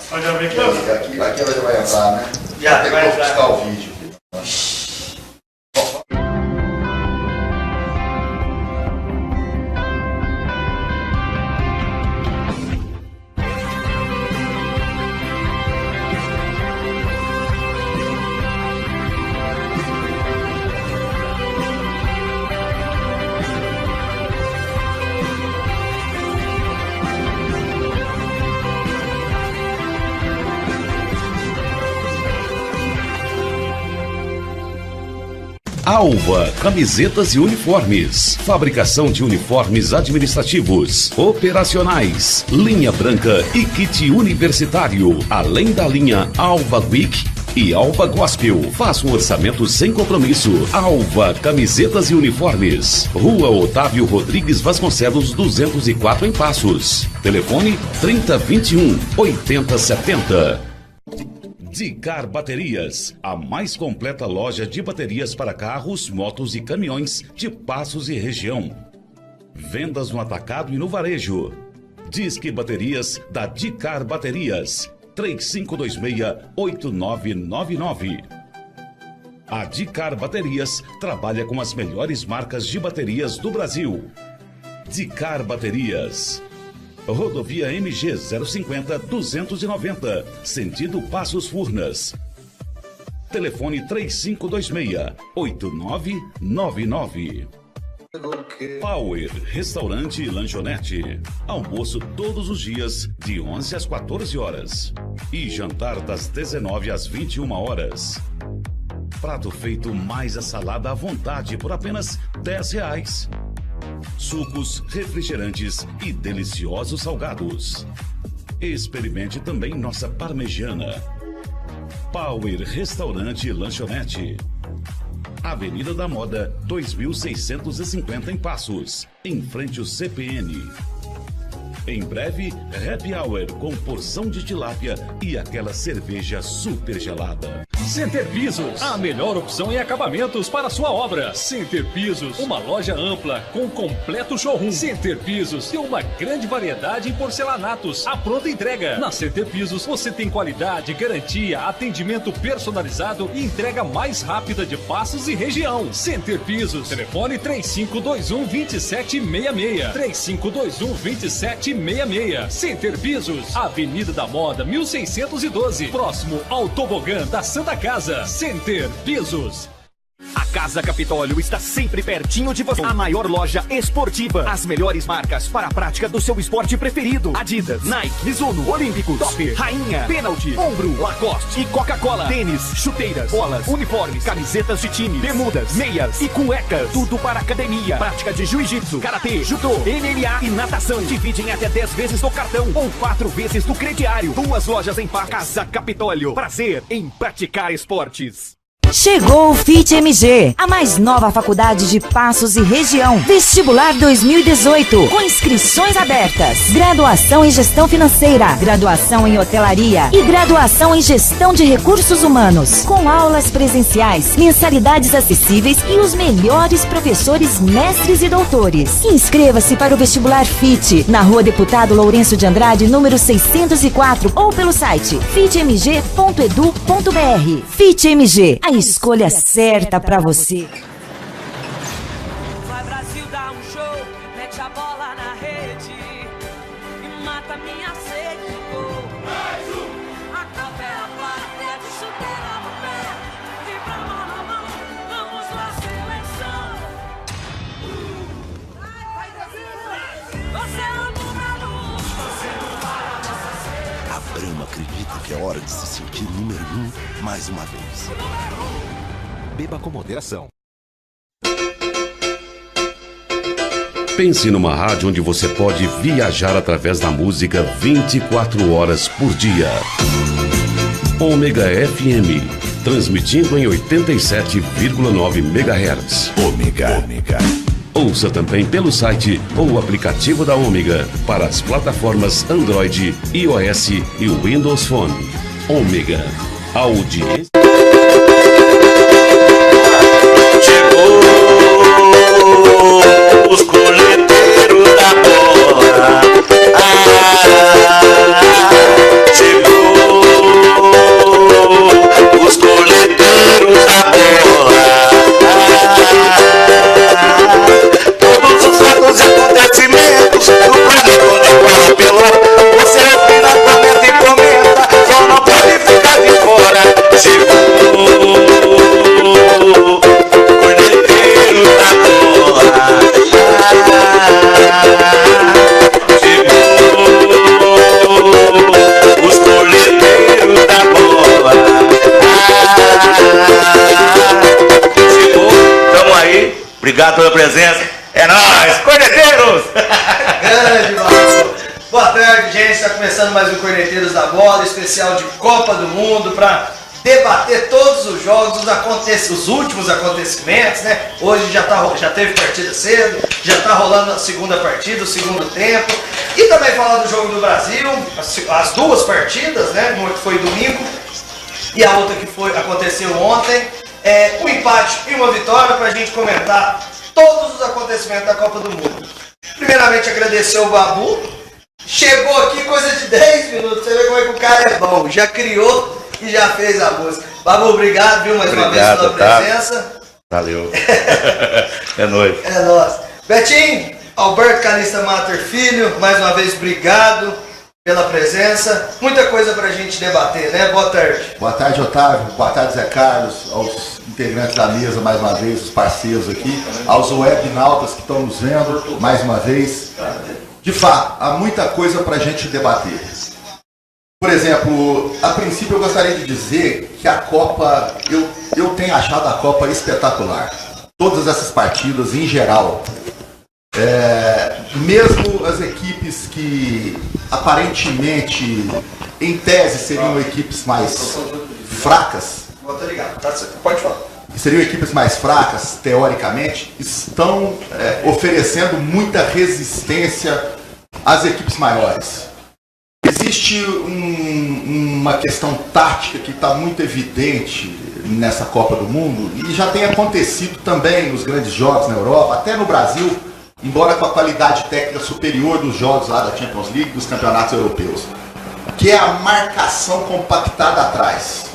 Olha bem aqui. Aqui ela já vai entrar, né? Já, tem vai que entrar. buscar o vídeo. Alva, camisetas e uniformes. Fabricação de uniformes administrativos, operacionais, linha branca e kit universitário. Além da linha Alva Week e Alva Gospel. Faça um orçamento sem compromisso. Alva, camisetas e uniformes. Rua Otávio Rodrigues Vasconcelos, 204 em Passos. Telefone 3021 8070. Dicar Baterias, a mais completa loja de baterias para carros, motos e caminhões de Passos e região. Vendas no atacado e no varejo. Disque Baterias da Dicar Baterias, 3526-8999. A Dicar Baterias trabalha com as melhores marcas de baterias do Brasil. Dicar Baterias. Rodovia MG 050-290, sentido Passos Furnas. Telefone 3526-8999. Power, restaurante e lanchonete. Almoço todos os dias, de 11 às 14 horas. E jantar das 19 às 21 horas. Prato feito mais a salada à vontade por apenas R$10. Sucos, refrigerantes e deliciosos salgados. Experimente também nossa parmegiana. Power Restaurante e Lanchonete. Avenida da Moda, 2650 em Passos, em frente ao CPN. Em breve, happy hour com porção de tilápia e aquela cerveja super gelada. Center Pisos, a melhor opção em acabamentos para sua obra. Center Pisos, uma loja ampla com completo showroom. Center Pisos tem uma grande variedade em porcelanatos. A pronta entrega. Na Center Pisos você tem qualidade, garantia, atendimento personalizado e entrega mais rápida de Passos e região. Center Pisos, telefone 3521-2766. 3521-2766. Center Pisos, Avenida da Moda 1612, próximo ao tobogã da Santa Casa. Center Pisos. A Casa Capitólio está sempre pertinho de você. A maior loja esportiva. As melhores marcas para a prática do seu esporte preferido. Adidas, Nike, Mizuno, Olímpicos, Topper, Rainha, Penalty, Ombro, Lacoste e Coca-Cola. Tênis, chuteiras, bolas, uniformes, camisetas de time, bermudas, meias e cuecas. Tudo para academia. Prática de jiu-jitsu, karatê, judô, MMA e natação. Divide em até 10 vezes no cartão ou 4 vezes no crediário. 2 lojas em Casa Capitólio. Prazer em praticar esportes. Chegou o FIT MG, a mais nova faculdade de Passos e região. Vestibular 2018, com inscrições abertas. Graduação em Gestão Financeira, graduação em Hotelaria e graduação em Gestão de Recursos Humanos. Com aulas presenciais, mensalidades acessíveis e os melhores professores, mestres e doutores. Inscreva-se para o vestibular FIT, na Rua Deputado Lourenço de Andrade, número 604, ou pelo site fitmg.edu.br. FIT MG, a escolha certa pra você. Vai Brasil, dá um show, mete a bola na rede e mata minha sede de gol. Mais um! A Copa é a pátria de chuteira no pé, vibra mão na mão, vamos lá seleção. Vai Brasil! Você é o número 1. Você não para nossa sede. A Brahma acredita que é hora de se sentir número 1 mais uma vez. Beba com moderação. Pense numa rádio onde você pode viajar através da música 24 horas por dia. Ômega FM, transmitindo em 87,9 MHz. Ômega. Ouça também pelo site ou aplicativo da Ômega para as plataformas Android, iOS e Windows Phone. Ômega. Audiência. Chegou os coleteiros da bola. Chegou Obrigado pela presença. É nóis, corneteiros! Grande, Babu. Boa tarde, gente. Está começando mais um Corneteiros da Bola, especial de Copa do Mundo, para debater todos os jogos, os últimos acontecimentos, né? Hoje já teve partida cedo, já está rolando a segunda partida, o segundo tempo. E também falar do jogo do Brasil, as duas partidas, né? Uma que foi domingo e a outra que aconteceu ontem. Um empate e uma vitória para a gente comentar todos os acontecimentos da Copa do Mundo. Primeiramente agradecer o Babu. Chegou aqui coisa de 10 minutos. Você vê como é que o cara é bom. Já criou e já fez a música. Babu, obrigado, viu, mais uma vez pela presença. Valeu. É nóis. É nóis. Betinho, Alberto Calista Mater Filho, mais uma vez obrigado pela presença. Muita coisa pra gente debater, né? Boa tarde. Boa tarde, Otávio. Boa tarde, Zé Carlos. Aos integrantes da mesa, mais uma vez, os parceiros aqui. Aos webnautas que estão nos vendo, mais uma vez. De fato, há muita coisa pra gente debater. Por exemplo, a princípio eu gostaria de dizer que a Copa, eu tenho achado a Copa espetacular. Todas essas partidas, em geral. Mesmo as equipes que aparentemente, em tese, seriam equipes mais fracas, Pode falar. seriam equipes mais fracas, teoricamente, estão oferecendo muita resistência às equipes maiores. Existe uma questão tática que está muito evidente nessa Copa do Mundo e já tem acontecido também nos grandes jogos na Europa, até no Brasil, embora com a qualidade técnica superior dos jogos lá da Champions League, dos campeonatos europeus, que é a marcação compactada atrás.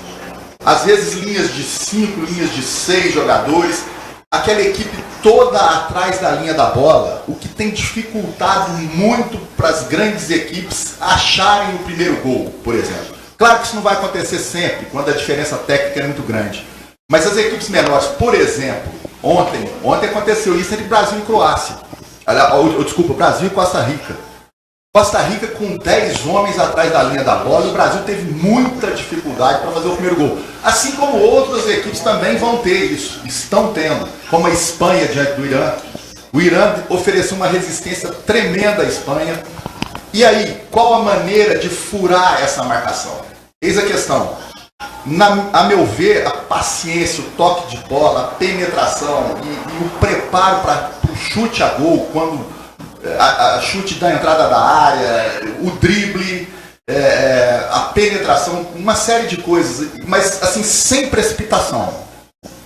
Às vezes linhas de 5, linhas de 6 jogadores, aquela equipe toda atrás da linha da bola, o que tem dificultado muito para as grandes equipes acharem o primeiro gol, por exemplo. Claro que isso não vai acontecer sempre, quando a diferença técnica é muito grande. Mas as equipes menores, por exemplo, ontem aconteceu isso entre Brasil e Croácia. Desculpa, Brasil e Costa Rica. Costa Rica com 10 homens atrás da linha da bola, e o Brasil teve muita dificuldade para fazer o primeiro gol. Assim como outras equipes também vão ter isso, estão tendo, como a Espanha diante do Irã. O Irã ofereceu uma resistência tremenda à Espanha. E aí, qual a maneira de furar essa marcação? Eis a questão. A meu ver, a paciência, o toque de bola, a penetração e o preparo para o chute a gol, quando a chute da entrada da área, o drible, a penetração, uma série de coisas, mas assim, sem precipitação.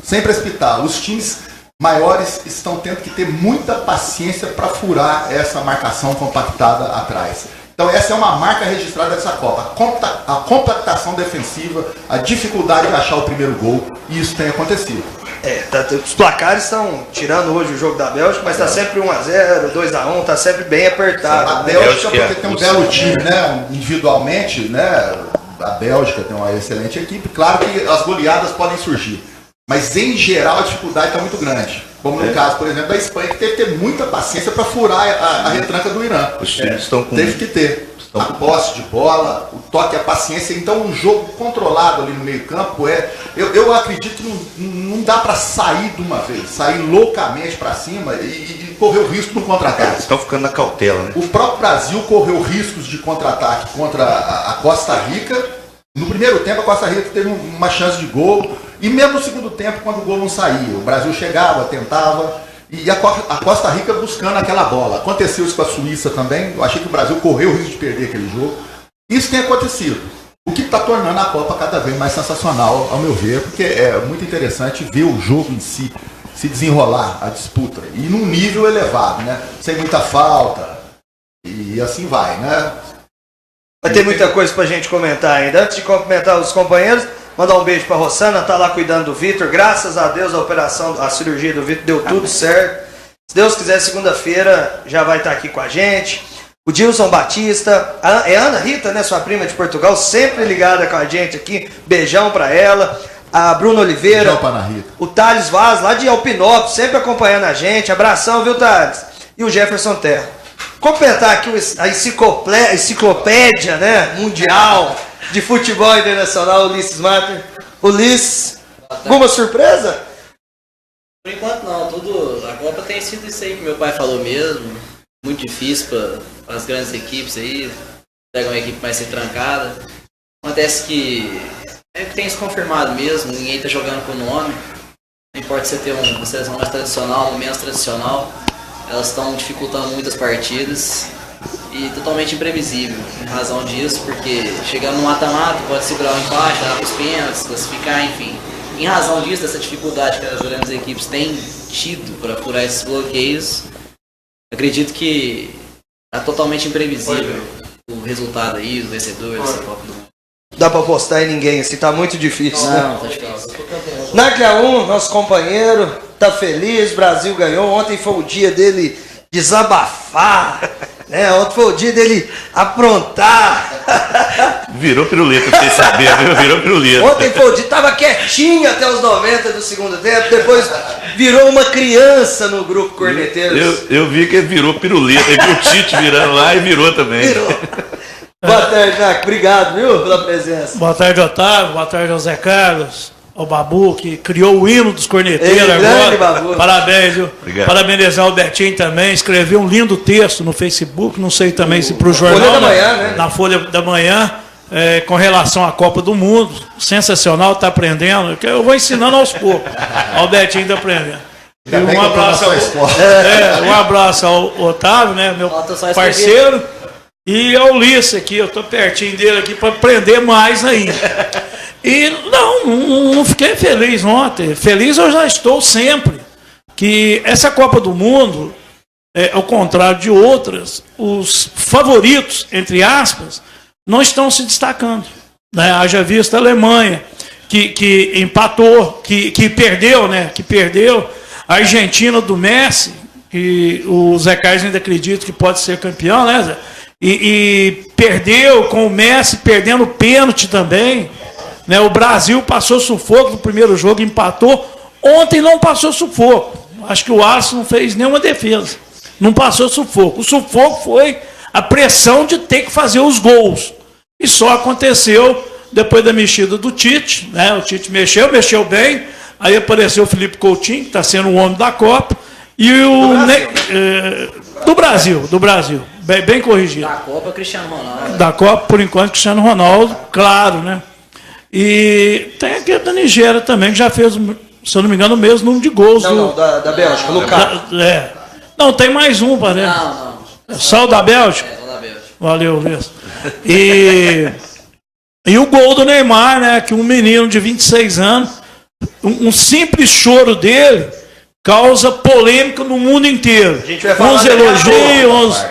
Sem precipitar. Os times maiores estão tendo que ter muita paciência para furar essa marcação compactada atrás. Então essa é uma marca registrada dessa Copa. A compactação defensiva, a dificuldade de achar o primeiro gol, e isso tem acontecido. Os placares estão tirando hoje o jogo da Bélgica, mas está sempre 1-0, 2-1, está sempre bem apertado. A Bélgica porque tem um belo time, né? Individualmente, né? A Bélgica tem uma excelente equipe. Claro que as goleadas podem surgir, mas em geral a dificuldade está muito grande. Como no caso, por exemplo, da Espanha, que teve que ter muita paciência para furar a retranca do Irã. Os times estão com... Teve que ter a posse de bola, o toque, a paciência. Então, um jogo controlado ali no meio-campo eu acredito que não dá para sair de uma vez, sair loucamente para cima e correr o risco do contra-ataque. Estão ficando na cautela, né? O próprio Brasil correu riscos de contra-ataque contra a Costa Rica. No primeiro tempo, a Costa Rica teve uma chance de gol. E mesmo no segundo tempo, quando o gol não saía, o Brasil chegava, tentava. E a Costa Rica buscando aquela bola. Aconteceu isso com a Suíça também. Eu achei que o Brasil correu o risco de perder aquele jogo. Isso tem acontecido. O que está tornando a Copa cada vez mais sensacional, ao meu ver, porque é muito interessante ver o jogo em si se desenrolar, a disputa. E num nível elevado, né? Sem muita falta. E assim vai, né? Vai ter muita coisa pra gente comentar ainda. Antes de cumprimentar os companheiros, mandar um beijo pra Rossana, tá lá cuidando do Vitor. Graças a Deus a cirurgia do Vitor deu tudo certo. Se Deus quiser, segunda-feira já vai estar aqui com a gente. O Dilson Batista, a Ana Rita, né, sua prima de Portugal, sempre ligada com a gente aqui. Beijão pra ela. A Bruna Oliveira. Beijão pra Ana Rita. O Thales Vaz, lá de Alpinópolis, sempre acompanhando a gente. Abração, viu, Thales? E o Jefferson Terra. Completar aqui a enciclopédia, né, mundial de futebol internacional, Ulisses Mater. Ulisses, alguma surpresa? Por enquanto não, a Copa tem sido isso aí que meu pai falou mesmo, muito difícil para as grandes equipes aí, pega uma equipe mais retrancada. Acontece que tem se confirmado mesmo, ninguém tá jogando com o nome, não importa se você ter uma seleção mais tradicional ou menos tradicional, elas estão dificultando muitas partidas e totalmente imprevisível, em razão disso, porque chegando no mata-mata pode segurar um empate, dar para os pênaltis, classificar, enfim. Em razão disso, dessa dificuldade que as grandes equipes têm tido para furar esses bloqueios, acredito que é totalmente imprevisível o resultado aí, os vencedores dessa Copa do Mundo. Dá pra apostar em ninguém, assim, tá muito difícil, né? Não, tá difícil. Náquia 1, nosso companheiro, tá feliz, Brasil ganhou. Ontem foi o dia dele desabafar, né? Ontem foi o dia dele aprontar. Virou piruleta, pra vocês saberem, viu? Virou piruleta. Ontem foi o dia, tava quietinho até os 90 do segundo tempo, depois virou uma criança no grupo Corneteiros. Eu vi que ele virou piruleta, ele viu o Tite virando lá e virou também. Virou. Boa tarde, Náquia. Obrigado, viu, pela presença. Boa tarde, Otávio. Boa tarde ao Zé Carlos, ao Babu, que criou o hino dos corneteiros agora. Babu. Parabéns, viu? Obrigado. Parabenizar o Betinho também. Escreveu um lindo texto no Facebook, não sei também se para o jornal. Folha da Manhã, né? Na Folha da Manhã, com relação à Copa do Mundo. Sensacional, está aprendendo. Eu vou ensinando aos poucos. O Betinho está aprendendo. E um abraço ao Otávio, né, meu parceiro. E ao Ulisses aqui, eu tô pertinho dele aqui para aprender mais ainda. E não fiquei feliz ontem. Feliz eu já estou sempre. Que essa Copa do Mundo, ao contrário de outras, os favoritos, entre aspas, não estão se destacando. Né? Haja vista a Alemanha, que empatou, que perdeu, né? Que perdeu. A Argentina do Messi, que o Zé Carlos ainda acredita que pode ser campeão, né, Zé? E perdeu com o Messi, perdendo o pênalti também. Né? O Brasil passou sufoco no primeiro jogo, empatou. Ontem não passou sufoco. Acho que o Alisson não fez nenhuma defesa. Não passou sufoco. O sufoco foi a pressão de ter que fazer os gols. E só aconteceu depois da mexida do Tite. Né? O Tite mexeu bem. Aí apareceu o Felipe Coutinho, que está sendo o homem da Copa. E o do Brasil. Bem corrigido. Da Copa, Cristiano Ronaldo. Da Copa, por enquanto, Cristiano Ronaldo, claro, né? E tem aquele da Nigéria também, que já fez, se eu não me engano, o mesmo número de gols. Não, da Bélgica, Lucas. Não, tem mais um, parece. Não. Só o da Bélgica? Só da Bélgica. Valeu, Luiz. E o gol do Neymar, né? Que um menino de 26 anos, um simples choro dele causa polêmica no mundo inteiro. A gente vai falar uns elogios,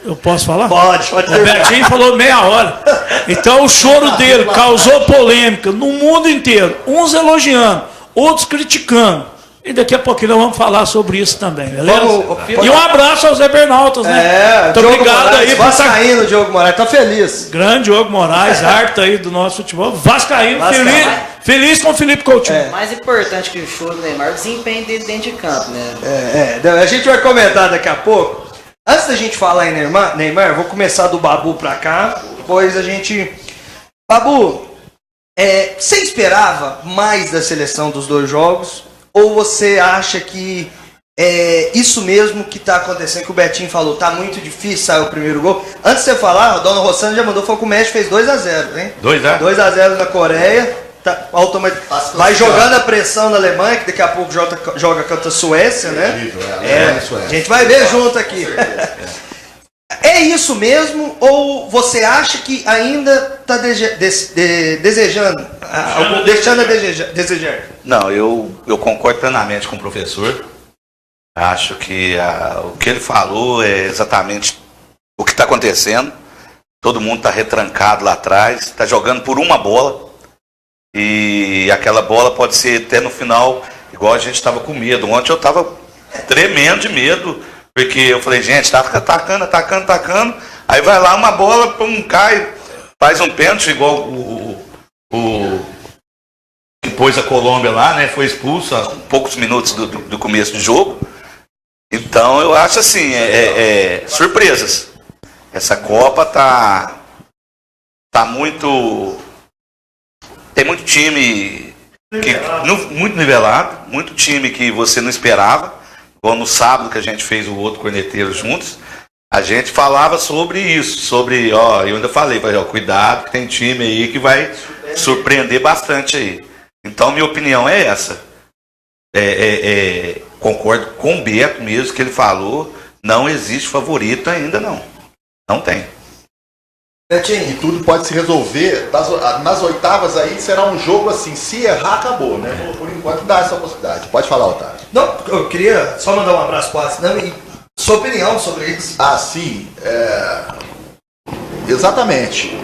eu posso falar? Pode. O Betinho falou meia hora. Então o choro dele causou polêmica no mundo inteiro. Uns elogiando, outros criticando. E daqui a pouquinho nós vamos falar sobre isso também, beleza? E um abraço aos Ebernautas, né? Muito obrigado Moraes, aí. Vascaíno, Diogo Moraes, tá feliz. Grande Diogo Moraes, arte aí do nosso futebol. Vascaíno, feliz com o Felipe Coutinho. Mais importante que o show do Neymar, o desempenho dele dentro de campo, né? A gente vai comentar daqui a pouco. Antes da gente falar em Neymar, vou começar do Babu pra cá. Depois a gente... Babu, você esperava mais da seleção dos dois jogos? Ou você acha que é isso mesmo que está acontecendo, que o Betinho falou, tá muito difícil sair o primeiro gol? Antes de você falar, a dona Rossana já mandou, falou que o México fez 2-0, hein? 2-0 na Coreia, vai jogando a pressão na Alemanha, que daqui a pouco joga contra a Suécia, né? A gente vai ver junto aqui. É isso mesmo, ou você acha que ainda está deixando a desejar? Não, eu concordo plenamente com o professor. Acho que o que ele falou é exatamente o que está acontecendo. Todo mundo está retrancado lá atrás, está jogando por uma bola. E aquela bola pode ser até no final, igual a gente estava com medo. Ontem eu estava tremendo de medo. Porque eu falei, gente, tá atacando. Aí vai lá uma bola, cai, faz um pênalti, igual o que pôs a Colômbia lá, né? Foi expulso há poucos minutos do começo do jogo. Então eu acho assim, surpresas. Essa Copa tá muito... Tem muito time Muito nivelado, muito time que você não esperava. Igual no sábado que a gente fez o outro corneteiro juntos, a gente falava sobre isso, sobre, eu ainda falei, cuidado que tem time aí que vai surpreender bastante aí. Então minha opinião é essa. Concordo com o Beto mesmo que ele falou, não existe favorito ainda não. Não tem. E tudo pode se resolver nas oitavas aí, será um jogo assim, se errar, acabou, né? Por enquanto dá essa possibilidade. Pode falar, Otávio. Não, eu queria só mandar um abraço para o Assinão e sua opinião sobre isso. Ah, sim. Exatamente.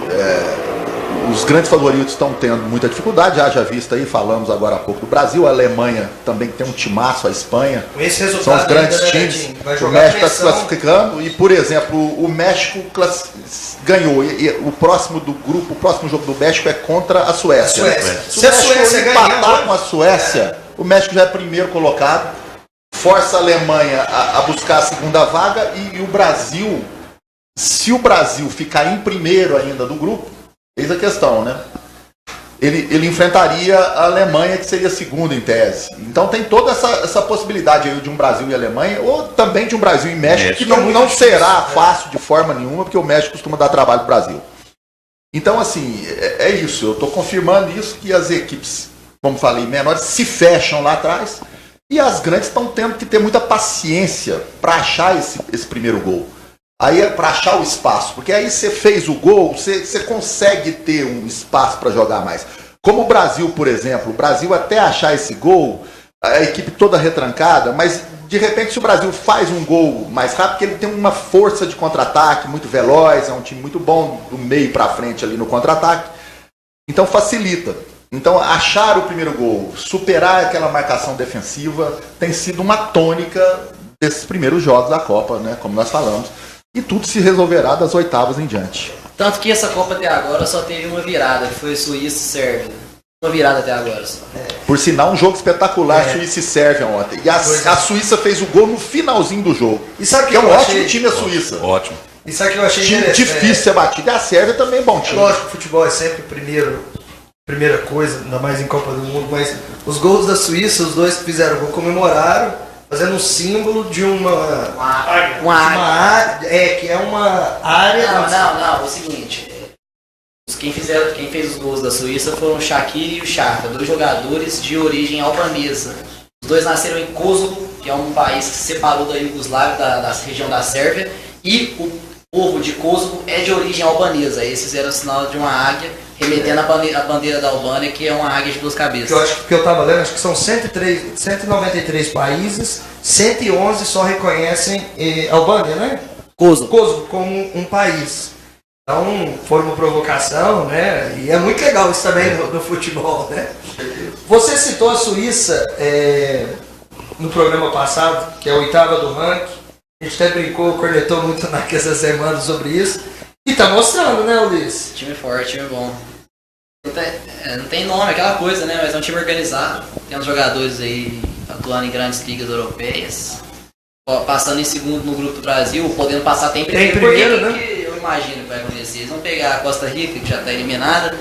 Os grandes favoritos estão tendo muita dificuldade, haja vista aí, falamos agora há pouco do Brasil, a Alemanha também tem um timaço, a Espanha, com esse resultado são os grandes ainda, times, o México está se classificando e, por exemplo, o México ganhou, e o próximo jogo do México é contra a Suécia. Se a Suécia empatar com a Suécia, o México já é primeiro colocado, força a Alemanha a buscar a segunda vaga e o Brasil, se o Brasil ficar em primeiro ainda do grupo, eis a questão, né? Ele enfrentaria a Alemanha, que seria segundo em tese. Então tem toda essa possibilidade aí de um Brasil e Alemanha, ou também de um Brasil e México, que não será fácil de forma nenhuma, porque o México costuma dar trabalho para o Brasil. Então, assim, é isso. Eu estou confirmando isso, que as equipes, como falei, menores, se fecham lá atrás, e as grandes estão tendo que ter muita paciência para achar esse primeiro gol. Aí é para achar o espaço, porque aí você fez o gol, você consegue ter um espaço para jogar mais. Como o Brasil, por exemplo, o Brasil até achar esse gol, a equipe toda retrancada, mas de repente se o Brasil faz um gol mais rápido, porque ele tem uma força de contra-ataque muito veloz, é um time muito bom do meio para frente ali no contra-ataque, então facilita. Então achar o primeiro gol, superar aquela marcação defensiva, tem sido uma tônica desses primeiros jogos da Copa, né, como nós falamos. E tudo se resolverá das oitavas em diante. Tanto que essa Copa até agora só teve uma virada, que foi Suíça e Sérvia. Uma virada até agora só. Por sinal, um jogo espetacular, Suíça e Sérvia ontem. E a Suíça fez o gol no finalzinho do jogo. E sabe que é um ótimo time a Suíça. Ótimo. E sabe que eu achei time difícil ser batido. E a Sérvia também é bom time. Lógico que o futebol é sempre primeira coisa, ainda mais em Copa do Mundo, mas os gols da Suíça, os dois que fizeram o gol comemoraram, fazendo um símbolo de uma área, que é uma área... Não, é o seguinte, quem fez os gols da Suíça foram o Shaqiri e o Xhaka, dois jogadores de origem albanesa. Os dois nasceram em Kosovo, que é um país que se separou da Iugoslávia, da região da Sérvia, e o povo de Kosovo é de origem albanesa. Eles fizeram o sinal de uma águia, remetendo a bandeira da Albânia, que é uma águia de duas cabeças. Eu acho que eu estava lendo, acho que são 193 países, 111 só reconhecem a Albânia, né? Kosovo como um país. Então foi uma provocação, né? E é muito legal isso também no futebol, né? Você citou a Suíça no programa passado, que é a oitava do ranking. A gente até cornetou muito nessa semana sobre isso. E tá mostrando, né, Ulisses? Time forte, time bom. Não tem nome, aquela coisa, né? Mas é um time organizado. Tem uns jogadores aí atuando em grandes ligas europeias. Passando em segundo no grupo do Brasil, podendo passar até em primeiro. Né? Que eu imagino que vai acontecer. Eles vão pegar a Costa Rica, que já está eliminada.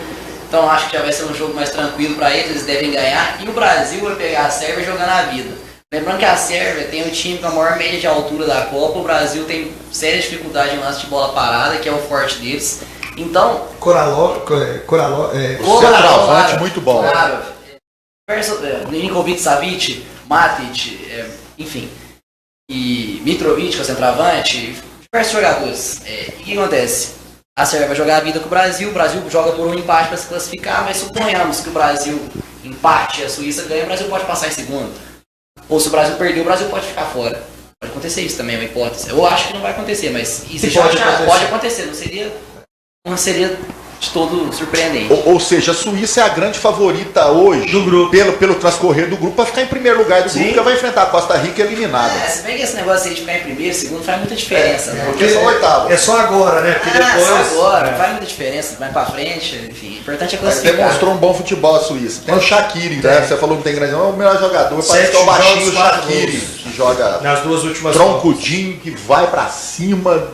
Então acho que já vai ser um jogo mais tranquilo para eles devem ganhar. E o Brasil vai pegar a Sérvia jogando a vida. Lembrando que a Sérvia tem um time com a maior média de altura da Copa, o Brasil tem séria dificuldade em lance de bola parada, que é o forte deles. Então... Centroavante muito bom. Claro. Milinkovic, Savic, Matic, enfim. E Mitrovic, que é o centroavante, diversos jogadores. E o que acontece? A Sérvia vai jogar a vida com o Brasil joga por um empate para se classificar, mas suponhamos que o Brasil empate e a Suíça ganha, o Brasil pode passar em segundo. Ou se o Brasil perder, o Brasil pode ficar fora. Pode acontecer isso também, é uma hipótese. Eu acho que não vai acontecer, mas existe pode acontecer. Não seria de todo surpreendente. Ou seja, a Suíça é a grande favorita hoje do grupo. Pelo transcorrer do grupo para ficar em primeiro lugar do grupo, que vai enfrentar a Costa Rica eliminada. Se bem que esse negócio aí de ficar em primeiro, segundo, faz muita diferença. Né? Porque são oitavos. É só agora, né? Porque depois... só agora, faz muita diferença, vai pra frente, enfim. O importante é classificar. Demonstrou um bom futebol a Suíça. Tem o Shaqiri, né? Você falou que tem grande, não é o melhor jogador, parece que é o baixinho Shaqiri, que joga nas duas últimas troncudinho, que vai pra cima,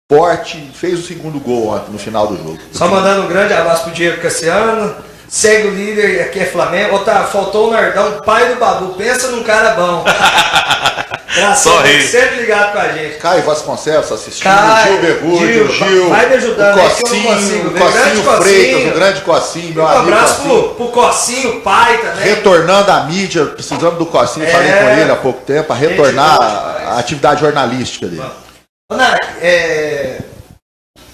forte, fez o segundo gol ontem no final do jogo. Só mandando um grande abraço pro Diego Cassiano, segue o líder, aqui é Flamengo. Otávio, faltou o Nardão, pai do Babu. Pensa num cara bom. Graças a Deus, sempre ligado com a gente. Caio Vasconcelos assistindo, Caio, Gil Begúdio, Gil, vai me ajudando, o Cocinho Freitas, o grande Cocinho, meu amigo. Um abraço pro Cocinho, pai também. Retornando à mídia, precisamos do Cocinho, falei com ele há pouco tempo, para retornar a atividade jornalística dele. Nath,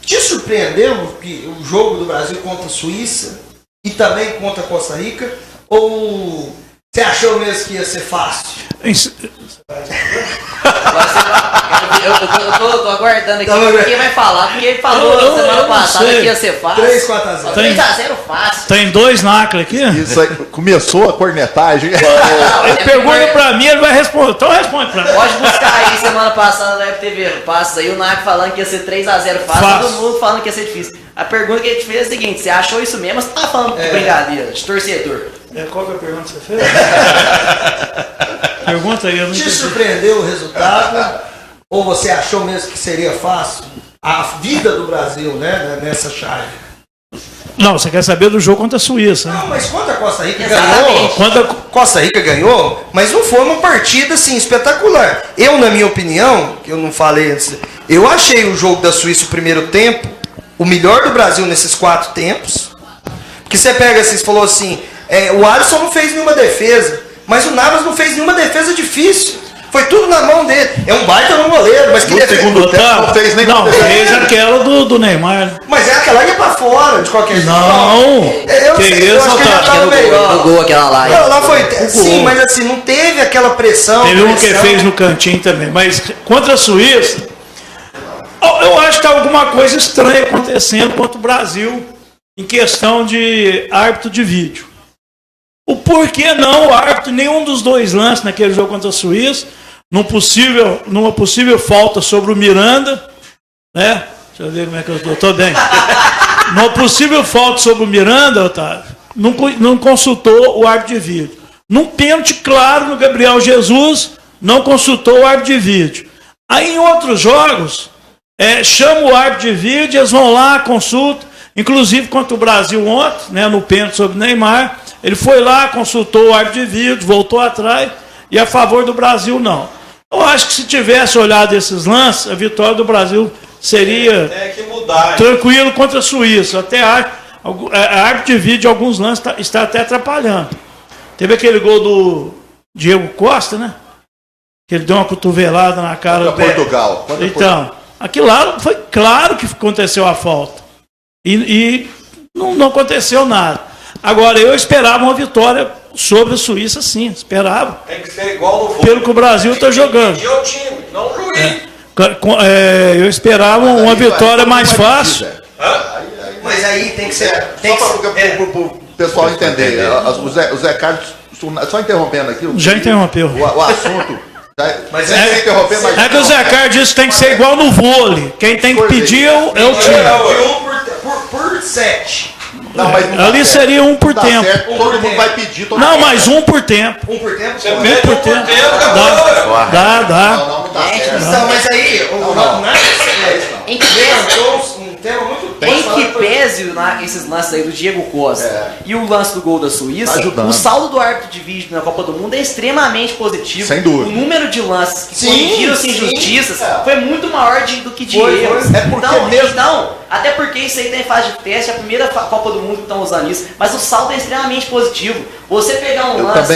te surpreendeu que o jogo do Brasil contra a Suíça e também contra a Costa Rica? Ou você achou mesmo que ia ser fácil? Eu tô aguardando aqui quem vai falar, porque ele falou semana passada que ia ser fácil. 3-4-0. 3-0 fácil. Tem 2 nacles aqui? Isso aí, começou a cornetagem. Ele pergunta pra mim, ele vai responder. Então responde pra mim. Pode buscar aí, semana passada na FTV Passos aí, o NAC falando que ia ser 3-0 fácil, todo mundo falando que ia ser difícil. A pergunta que ele te fez é a seguinte: você achou isso mesmo ou você tá falando de brincadeira, de torcedor? Qual que é a pergunta que você fez? Pergunta aí, eu não Te entendi. surpreendeu o resultado? Ou você achou mesmo que seria fácil? A vida do Brasil, né, nessa chave. Não, você quer saber do jogo contra a Suíça, né? Não, mas quando a Costa Rica Exatamente. ganhou, Costa Rica ganhou, mas não foi uma partida assim espetacular. Eu, na minha opinião, que eu não falei antes, eu achei o jogo da Suíça o primeiro tempo o melhor do Brasil nesses 4 tempos. Porque você pega assim, você falou assim, o Alisson não fez nenhuma defesa, mas o Navas não fez nenhuma defesa difícil. Foi tudo na mão dele. É um baita no goleiro, mas que no segundo tempo não fez nem Não, fez aquela do Neymar. Mas aquela ia pra fora, de qualquer jeito. Não, eu acho que ele já tava melhor. No gol aquela lá. Ela foi, sim, mas assim, não teve aquela pressão. Teve um que fez no cantinho também. Mas contra a Suíça, eu acho que tá alguma coisa estranha acontecendo contra o Brasil em questão de árbitro de vídeo. O porquê não o árbitro, nenhum dos 2 lances naquele jogo contra a Suíça, numa possível falta sobre o Miranda, né? Deixa eu ver como é que eu estou bem. Numa possível falta sobre o Miranda, Otávio, não consultou o árbitro de vídeo. Num pênalti claro no Gabriel Jesus, não consultou o árbitro de vídeo. Aí em outros jogos, chama o árbitro de vídeo, eles vão lá, consultam. Inclusive contra o Brasil ontem, né, no pênalti sobre o Neymar, ele foi lá, consultou o árbitro de vídeo, voltou atrás, e a favor do Brasil não. Eu acho que se tivesse olhado esses lances, a vitória do Brasil seria tranquilo contra a Suíça. Até a árbitro de vídeo, alguns lances, está até atrapalhando. Teve aquele gol do Diego Costa, né? Que ele deu uma cotovelada na cara do Portugal. Então, aquilo lá foi claro que aconteceu a falta. E não aconteceu nada. Agora, eu esperava uma vitória sobre a Suíça, sim. Esperava. Tem que ser igual no vôlei. Pelo que o Brasil está jogando. E o time, não o juiz. Eu esperava uma vitória mais fácil. Mas aí tem que ser... Só para o pessoal entender. O Zé Carlos, só interrompendo aqui. Já interrompeu. O assunto... Mas é que o Zé Carlos disse que tem que ser igual no vôlei. Quem tem que pedir é o time. Por 7. Não, mas ali seria 1 por tempo. Certo, todo mundo vai pedir. Não, mas 1 por tempo. 1 por tempo? Você pede 1 por tempo, Dá. Não, mas aí, em que pese esses lances aí do Diego Costa e o lance do gol da Suíça, ajudando. O saldo do árbitro de vídeo na Copa do Mundo é extremamente positivo. Sem dúvida. O número de lances que corrigiram-se injustiças foi muito maior do que de erros. É porque até porque isso aí tem fase de teste, é a primeira Copa do Mundo que estão usando isso, mas o saldo é extremamente positivo. Você pegar um lance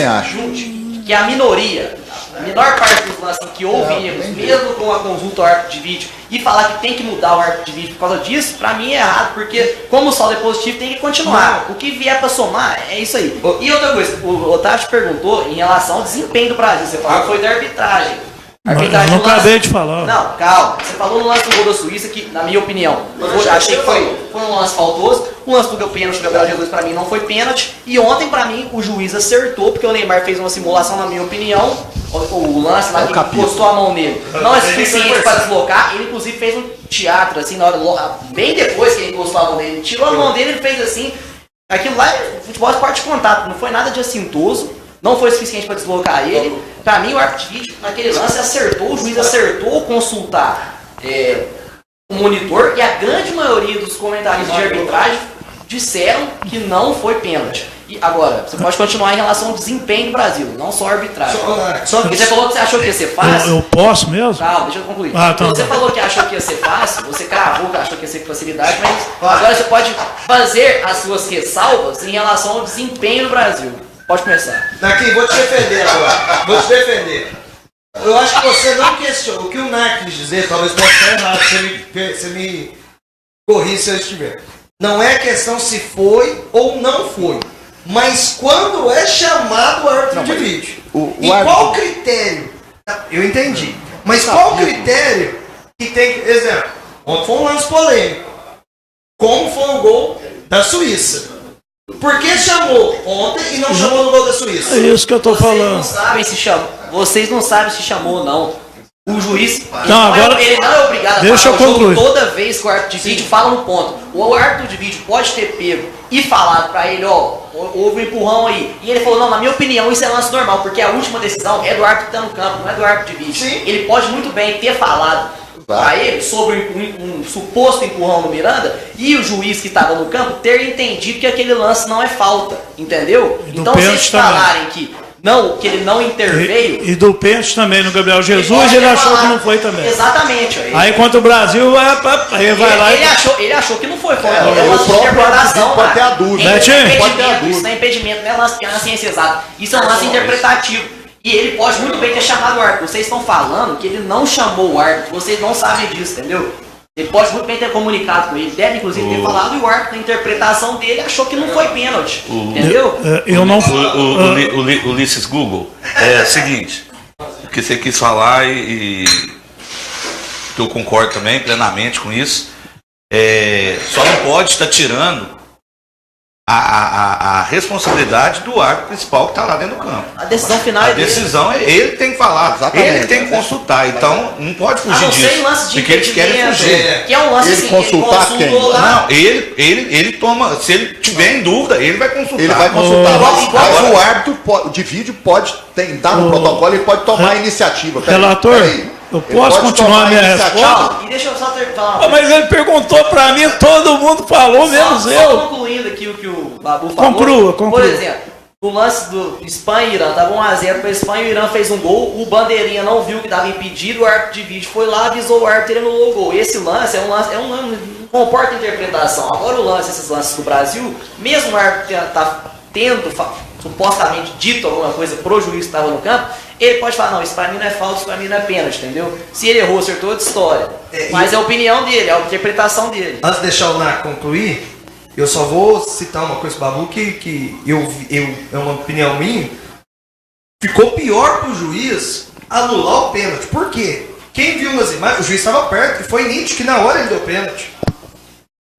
que é a minoria, a menor parte dos lances que houve erros, mesmo com a consulta ao árbitro de vídeo, e falar que tem que mudar o árbitro de vídeo por causa disso, pra mim é errado, porque como o saldo é positivo, tem que continuar. O que vier pra somar, é isso aí. E outra coisa, o Otávio te perguntou em relação ao desempenho do Brasil, você falou que foi da arbitragem. Eu não acabei de falar. Não, calma. Você falou no lance do gol da Suíça que, na minha opinião, eu achei que foi um lance faltoso. O lance do pênalti do Gabriel Jesus, pra mim, não foi pênalti. E ontem, pra mim, o juiz acertou, porque o Neymar fez uma simulação, na minha opinião. O lance lá que encostou a mão nele não é suficiente para deslocar. Ele, inclusive, fez um teatro, assim, na hora bem depois que ele encostou a mão dele. Ele tirou a mão dele, ele fez assim. Aquilo lá é futebol esporte de contato, não foi nada de assintoso. Não foi suficiente para deslocar ele. Para mim, o árbitro de vídeo, naquele lance, acertou, o juiz acertou consultar o monitor, e a grande maioria dos comentaristas de arbitragem disseram que não foi pênalti. E agora, você pode continuar em relação ao desempenho do Brasil, não só a arbitragem. Porque você falou que você achou que ia ser fácil. Eu posso mesmo? Calma, deixa eu concluir. Então Você falou que achou que ia ser fácil, você cravou que achou que ia ser com facilidade, mas agora você pode fazer as suas ressalvas em relação ao desempenho do Brasil. Pode começar. Daqui, vou te defender agora. Vou te defender. Eu acho que você não questionou. O que o Nar quis dizer, talvez possa estar errado, você me corrija se eu estiver. Não é questão se foi ou não foi, mas quando é chamado o árbitro de vídeo. E qual critério? Eu entendi. Mas qual critério que tem... Exemplo, ontem foi um lance polêmico. Como foi o gol da Suíça? Por que chamou ontem e não chamou no gol da Suíça? É isso que eu tô falando. Vocês não sabem se chamou ou não. O juiz agora, ele não é obrigado a deixa falar eu o jogo concluir. toda vez que o árbitro de vídeo fala no ponto. O árbitro de vídeo pode ter pego e falado pra ele, houve um empurrão aí. E ele falou, não, na minha opinião isso é lance normal, porque a última decisão é do árbitro que tá no campo, não é do árbitro de vídeo. Sim. Ele pode muito bem ter falado pra ele sobre um suposto empurrão no Miranda e o juiz que estava no campo ter entendido que aquele lance não é falta, entendeu? Então vocês falarem que ele não interveio. E do pênalti também no Gabriel Jesus, ele achou que não foi também. Exatamente. Aí contra o Brasil, aí vai lá ele achou que não foi. Foi o próprio árbitro pode ter a dúvida. Isso não é impedimento, não é lance na ciência exata. Isso é um lance interpretativo. E ele pode muito bem ter chamado o árbitro. Vocês estão falando que ele não chamou o árbitro. Vocês não sabem disso, entendeu? Ele pode muito bem ter comunicado com ele. Deve, inclusive, ter falado e o árbitro, na interpretação dele, achou que não foi pênalti. Entendeu? Eu não... O Ulisses Google, é o seguinte, o que você quis falar e eu concordo também plenamente com isso, só não pode estar tirando a responsabilidade do árbitro principal que está lá dentro do campo. A decisão final é dele. A decisão é ele que tem que falar, exatamente. Ele que tem que consultar. Então não pode fugir disso. Lance de porque eles querem fugir. Que é um lance ele assim, consultar ele quem? Não, ele toma. Se ele tiver em dúvida, ele vai consultar. Ele vai consultar. Mas o árbitro de vídeo pode tentar no protocolo, ele pode tomar a iniciativa. Relator, eu posso continuar a minha resposta? E deixa eu só falar. Mas ele perguntou pra mim, todo mundo falou, menos eu. Só concluindo aqui o que o Babu falou. Conclua. Por exemplo, o lance do Espanha e Irã, estava 1-0 para a Espanha, o Irã fez um gol, o bandeirinha não viu que estava impedido, o árbitro de vídeo foi lá, avisou o árbitro e ele anulou o gol. Esse lance não comporta interpretação. Agora esses lances do Brasil, mesmo o árbitro tá tendo supostamente dito alguma coisa pro juiz que estava no campo, ele pode falar, não, isso pra mim não é falta, isso pra mim não é pênalti, entendeu? Se ele errou, acertou, outra história. Mas é a opinião dele, é a interpretação dele. Antes de deixar o Nar concluir, eu só vou citar uma coisa, Babu, que é uma opinião minha. Ficou pior pro juiz anular o pênalti. Por quê? Quem viu nas imagens, o juiz estava perto e foi nítido que na hora ele deu pênalti.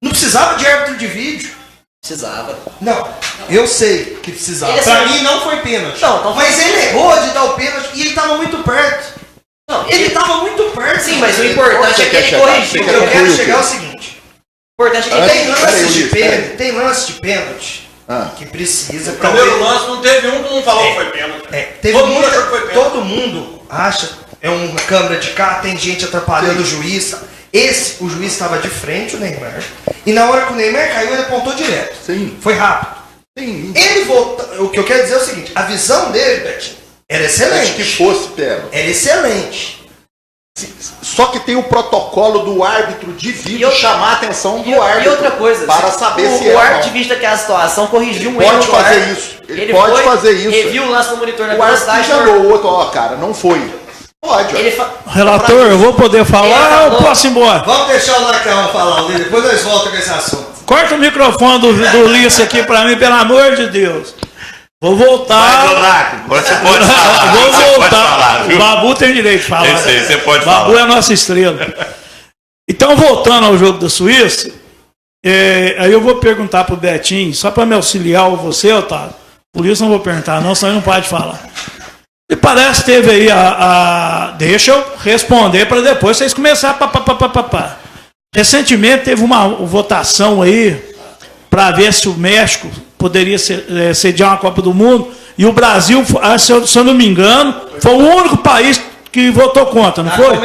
Não precisava de árbitro de vídeo. Precisava. Não, eu sei que precisava. Pra mim não foi pênalti. Não, mas ele errou de dar o pênalti e ele estava muito perto. Não, ele estava muito perto. Sim, mas o importante é que ele corrigiu. O que eu quero chegar é o seguinte. O importante é que tem lance de pênalti que precisa. O primeiro lance não teve um que não falou que foi pênalti. Todo mundo achou que foi pênalti. Todo mundo acha, é uma câmera de cá, tem gente atrapalhando o juiz. O juiz estava de frente, o Neymar. E na hora que o Neymar caiu, ele apontou direto. Sim. Foi rápido. Sim. Ele voltou. O que eu quero dizer é o seguinte: a visão dele, Betinho, era excelente. Antes que fosse pênalti. Era excelente. Só que tem o protocolo do árbitro de vídeo chamar a atenção do árbitro. E outra coisa, para saber se o árbitro de vídeo daquela situação corrigiu um erro. Pode fazer isso. Ele pode fazer isso. Reviu o lance no monitor na velocidade. O árbitro o outro, cara, não foi. Pode. Relator, eu vou poder falar ou eu posso ir embora? Vamos deixar o Lacão falar, depois nós voltamos com esse assunto. Corta o microfone do Ulisses aqui pra mim, pelo amor de Deus. Vou voltar. Agora você pode falar. Vou voltar. Falar, o Babu tem direito de falar. Eu sei, você pode falar. Babu é a nossa estrela. Então, voltando ao jogo da Suíça, aí eu vou perguntar pro Betinho, só para me auxiliar você, Otávio. Por isso não vou perguntar, não, senão ele não pode falar. E parece que teve aí deixa eu responder para depois vocês começarem. Recentemente teve uma votação aí para ver se o México poderia sediar uma Copa do Mundo. E o Brasil, se eu não me engano, foi o único país que votou contra, não foi?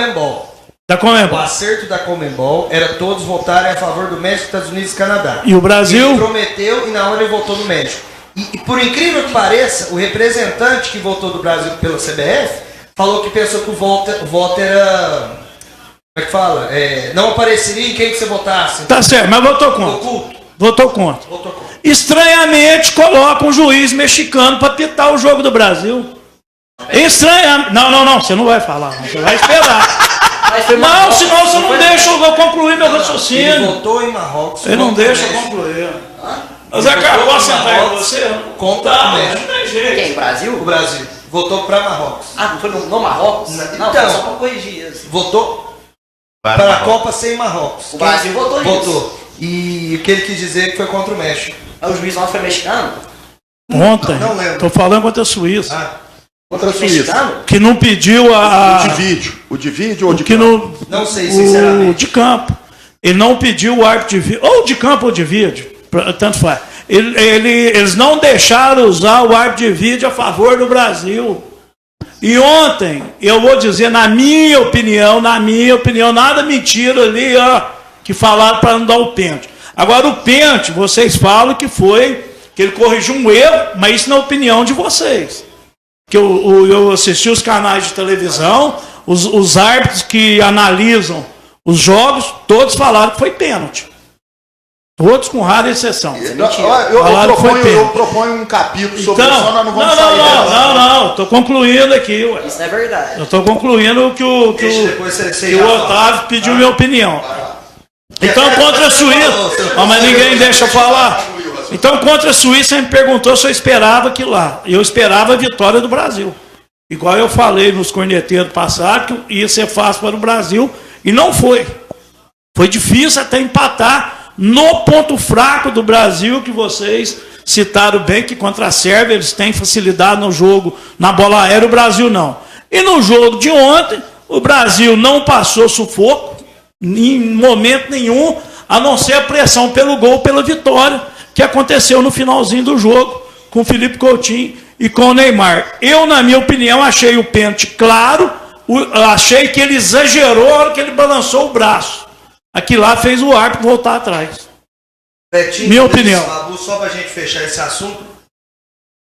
Da Conmebol. O acerto da Conmebol era todos votarem a favor do México, Estados Unidos e Canadá. E o Brasil? Ele prometeu e na hora ele votou no México. E por incrível que pareça, o representante que votou do Brasil pela CBF falou que pensou que o voto era... Como é que fala? Não apareceria em quem que você votasse. Tá certo, mas votou contra. Votou contra. Estranhamente coloca um juiz mexicano para pitar o jogo do Brasil. Estranhamente. Não, você não vai falar, não. Você vai esperar. Não, senão você não deixa eu concluir meu raciocínio. Ele votou em Marrocos. Ele não deixa eu concluir. Mas acabou a sentar em você? Contra o México. Não tem jeito. Quem? Brasil? O Brasil. Votou para Marrocos. Ah, não foi no Marrocos? Não, então, só para corrigir isso. Votou para a Copa sem Marrocos. O Brasil votou nisso. Votou. E o que ele quis dizer que foi contra o México. O juiz não foi mexicano? Ontem. Não lembro. Tô falando contra a Suíça. Contra a Suíça. Que não pediu O de vídeo ou de campo? Não sei, sinceramente. O de campo. Ele não pediu o árbitro de vídeo. Ou de campo ou de vídeo. Tanto faz. Eles não deixaram usar o árbitro de vídeo a favor do Brasil. E ontem, eu vou dizer, na minha opinião, nada mentira ali, que falaram para não dar o pênalti. Agora, o pênalti, vocês falam que ele corrigiu um erro, mas isso na opinião de vocês. Que eu assisti os canais de televisão, os árbitros que analisam os jogos, todos falaram que foi pênalti. Todos com rara exceção. Eu proponho um capítulo sobre isso, nós não vamos sair. Não, estou concluindo aqui. Ué. Isso não é verdade. Eu estou concluindo que o Otávio pediu minha opinião. Então, contra a Suíça... mas ninguém deixa eu falar. Então, contra a Suíça, me perguntou se eu esperava aquilo lá. Eu esperava a vitória do Brasil. Igual eu falei nos corneteiros passados, que ia ser fácil para o Brasil, e não foi. Foi difícil até empatar no ponto fraco do Brasil, que vocês citaram bem, que contra a Sérvia eles têm facilidade no jogo, na bola aérea, o Brasil não. E no jogo de ontem, o Brasil não passou sufoco, em momento nenhum, a não ser a pressão pelo gol, pela vitória, que aconteceu no finalzinho do jogo, com o Felipe Coutinho e com o Neymar. Eu, na minha opinião, achei o pênalti claro, achei que ele exagerou a hora que ele balançou o braço. Aqui lá fez o árbitro voltar atrás. Betinho, minha opinião. Só pra gente fechar esse assunto,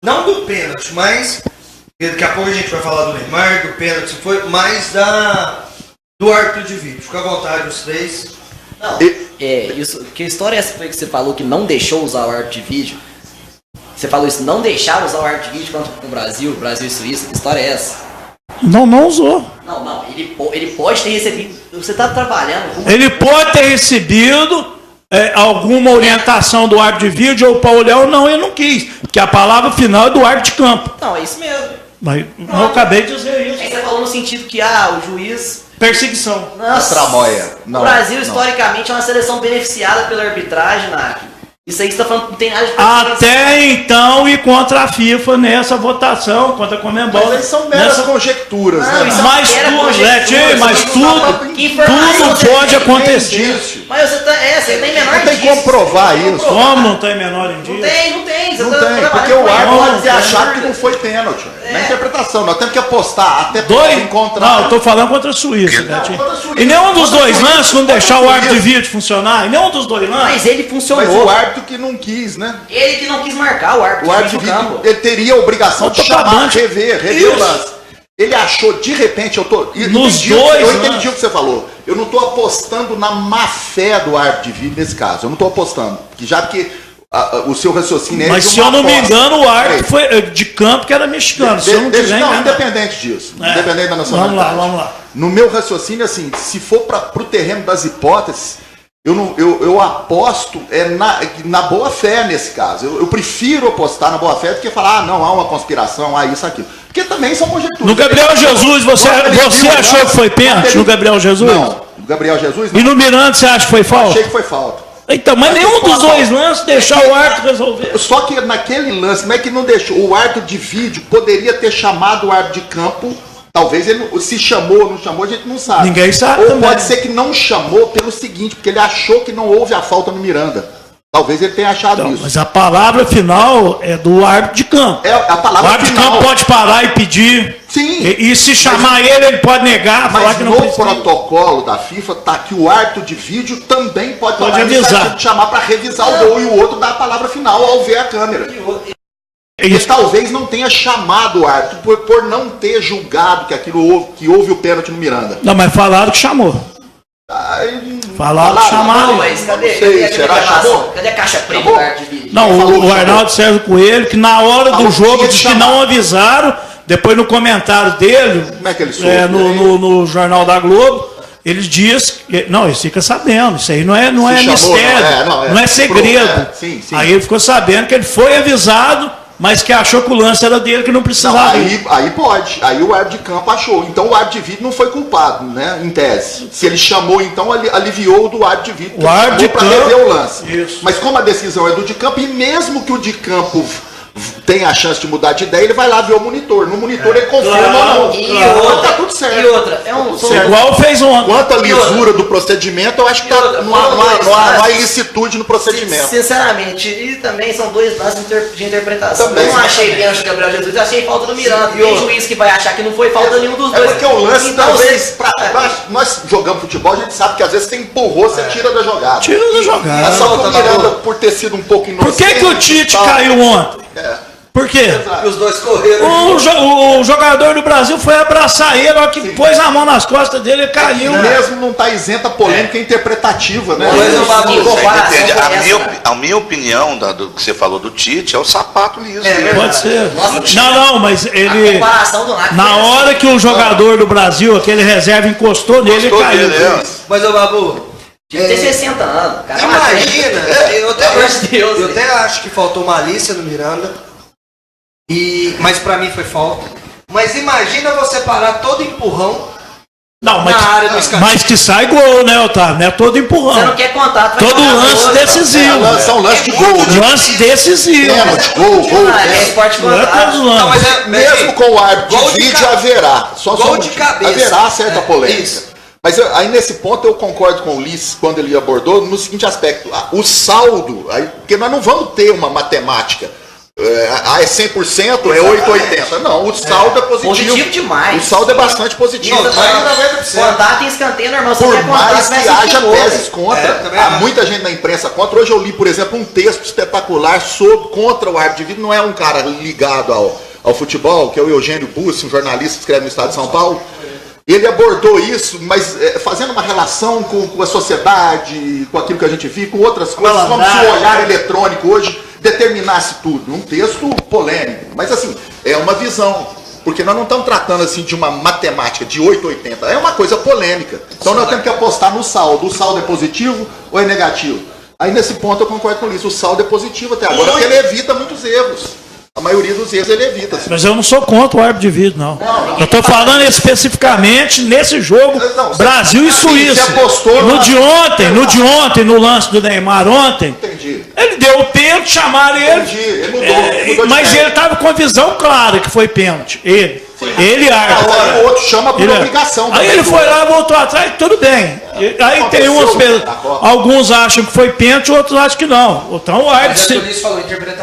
não do pênalti, mas daqui a pouco a gente vai falar do Neymar, do pênalti, mas do árbitro de vídeo. Fica à vontade os três. Não, isso, que história é essa que você falou que não deixou usar o árbitro de vídeo? Você falou isso, não deixaram usar o árbitro de vídeo contra o Brasil e Suíça. Que história é essa? Não usou. Não, ele pode ter recebido. Você está trabalhando. Ele pode ter recebido alguma orientação do árbitro de vídeo ou o Paulião, não, ele não quis. Porque a palavra final é do árbitro de campo. Não, é isso mesmo. Mas eu acabei de dizer isso. Aí você falou no sentido que o juiz. Perseguição. Nossa, tramóia. O Brasil, historicamente, é uma seleção beneficiada pela arbitragem, Nath. Isso aí que você está falando que não tem nada de até então e contra a FIFA nessa votação, contra a Conmebol. Mas aí são meras conjecturas, né? Mas tudo pode acontecer. Mas você tem menor indício. Não tem como provar isso. Como não tem menor indício? Não tem. Não tem, porque o árbitro pode ter achado que não foi pênalti. Na interpretação, nós temos que apostar até encontrar. Não, eu estou falando contra a Suíça. E nenhum dos dois lances não deixar o árbitro de vídeo funcionar. E nenhum dos dois lances. Mas ele funcionou. Mas o árbitro que não quis, né? Ele que não quis marcar o árbitro. O árbitro de vídeo, ele teria a obrigação de chamar, rever o lance. Ele achou, de repente, eu entendi o que você falou. Eu não estou apostando na má fé do árbitro de vídeo nesse caso. Eu não estou apostando. Porque o seu raciocínio é. Mas se eu não me engano, o árbitro foi de campo que era mexicano. Não, independente disso. Independente da nacionalidade. Vamos lá. No meu raciocínio, assim, se for para o terreno das hipóteses, eu aposto na boa fé nesse caso. Eu prefiro apostar na boa fé do que falar, não, há uma conspiração, isso, aquilo. Porque também são conjecturas. No Gabriel Jesus, você achou que foi pênalti no Gabriel Jesus? Não, no Gabriel Jesus não. E no Miranda você acha que foi falta? Achei que foi falta. Então, mas nenhum dos dois lances deixar o árbitro resolver. Só que naquele lance, como é que não deixou? O árbitro de vídeo poderia ter chamado o árbitro de campo. Talvez ele se chamou ou não chamou, a gente não sabe. Ninguém sabe. Ou também. Pode ser que não chamou pelo seguinte, porque ele achou que não houve a falta no Miranda. Talvez ele tenha achado isso. Mas a palavra final é do árbitro de campo. A palavra o árbitro final. de campo pode parar e pedir. Sim. E se chamar ele pode negar, falar Mas que não no precisa. protocolo da FIFA tá que o árbitro de vídeo também pode tomar a avisar. iniciativa de chamar para revisar o gol e o outro dar a palavra final ao ver a câmera. E talvez não tenha chamado o árbitro por não ter julgado que houve o pênalti no Miranda. Não, mas falaram que chamou. Falaram que chamaram. Não, mas cadê a caixa preta do árbitro de vídeo? Não, o Arnaldo Sérgio Coelho, que na hora do jogo disse que não avisaram, depois no comentário dele, como é que ele soube? No Jornal da Globo, ele diz que. Não, ele fica sabendo, isso aí não é mistério, não é segredo. Sim. Aí ele ficou sabendo que ele foi avisado, mas que achou que o lance era dele, que não precisava. Aí pode. Aí o árbitro de campo achou. Então o árbitro de vídeo não foi culpado, né? Em tese. Se ele chamou, então aliviou o do árbitro de vídeo. O árbitro de campo. Para rever o lance. Isso. Mas como a decisão é do de campo, e mesmo que o de campo tenha a chance de mudar de ideia, ele vai lá ver o monitor. No monitor ele confirma ou não. E outra, tá tudo certo. E outra, igual fez ontem. Quanto à lisura do procedimento, eu acho que não há ilicitude no procedimento. Sinceramente, e também são dois lances de interpretação. Também. Eu não achei pênalti do Gabriel Jesus, eu achei falta do Miranda. Tem juiz que vai achar que não foi falta nenhum dos dois. Porque o lance, então, talvez, nós jogamos futebol, a gente sabe que às vezes você empurrou, você tira da jogada. Tira da jogada. Mas só que o Miranda, por ter sido um pouco inocente... Por que o Tite caiu ontem? Por quê? Porque os dois correram. O jogador do Brasil foi abraçar ele, ó, que pôs a mão nas costas dele e caiu. Mesmo não está isenta polêmica interpretativa, né? A minha opinião do que você falou do Tite é o sapato liso. Pode ser. Não, mas ele. comparação do NAC Na hora que o jogador do Brasil, aquele reserva, encostou nele, ele caiu. Mas, ô Babu, Tinha que ter 60 anos. Cara, imagina, eu até acho que faltou malícia no Miranda. Mas pra mim foi falta. Mas imagina você parar todo empurrão na área do escanteio. Mas que sai gol, né, Otávio? Não é todo empurrão. Você não quer contato. Todo lance decisivo. São lance de gol. Lance decisivo. Gol. É esporte contato. Não, mas mesmo com o árbitro de vídeo haverá. Gol de cabeça. Haverá certa polêmica. Mas aí nesse ponto eu concordo com o Ulisses quando ele abordou no seguinte aspecto. O saldo, porque nós não vamos ter uma matemática. É 100%, é 880. Não, o saldo é positivo. Positivo demais. O saldo é bastante positivo. Contato em escanteio normal. Por mais que haja teses contra. Há muita gente na imprensa contra. Hoje eu li, por exemplo, um texto espetacular contra o árbitro de vídeo. Não é um cara ligado ao futebol, que é o Eugênio Bussi, um jornalista que escreve no Estado de São Paulo. Ele abordou isso, mas fazendo uma relação com a sociedade, com aquilo que a gente vive, com outras coisas, como se o olhar eletrônico hoje determinasse tudo. Um texto polêmico, mas assim, é uma visão. Porque nós não estamos tratando assim de uma matemática de 880, é uma coisa polêmica. Então nós temos que apostar no saldo. O saldo é positivo ou é negativo? Aí nesse ponto eu concordo com isso. O saldo é positivo até agora, porque ele evita muitos erros. A maioria dos erros ele evita. Mas eu não sou contra o árbitro de vídeo, não. Eu estou falando especificamente nesse jogo Brasil e Suíça. No de ontem, no lance do Neymar ontem. Entendi. Ele deu o pênalti, chamaram ele. Entendi. Ele mudou mas ele estava com a visão clara que foi pênalti. Ele árbitro. Aí o outro chama por obrigação. Aí ele foi lá, voltou atrás, tudo bem. Aí tem alguns acham que foi pênalti, outros acham que não. Então o árbitro.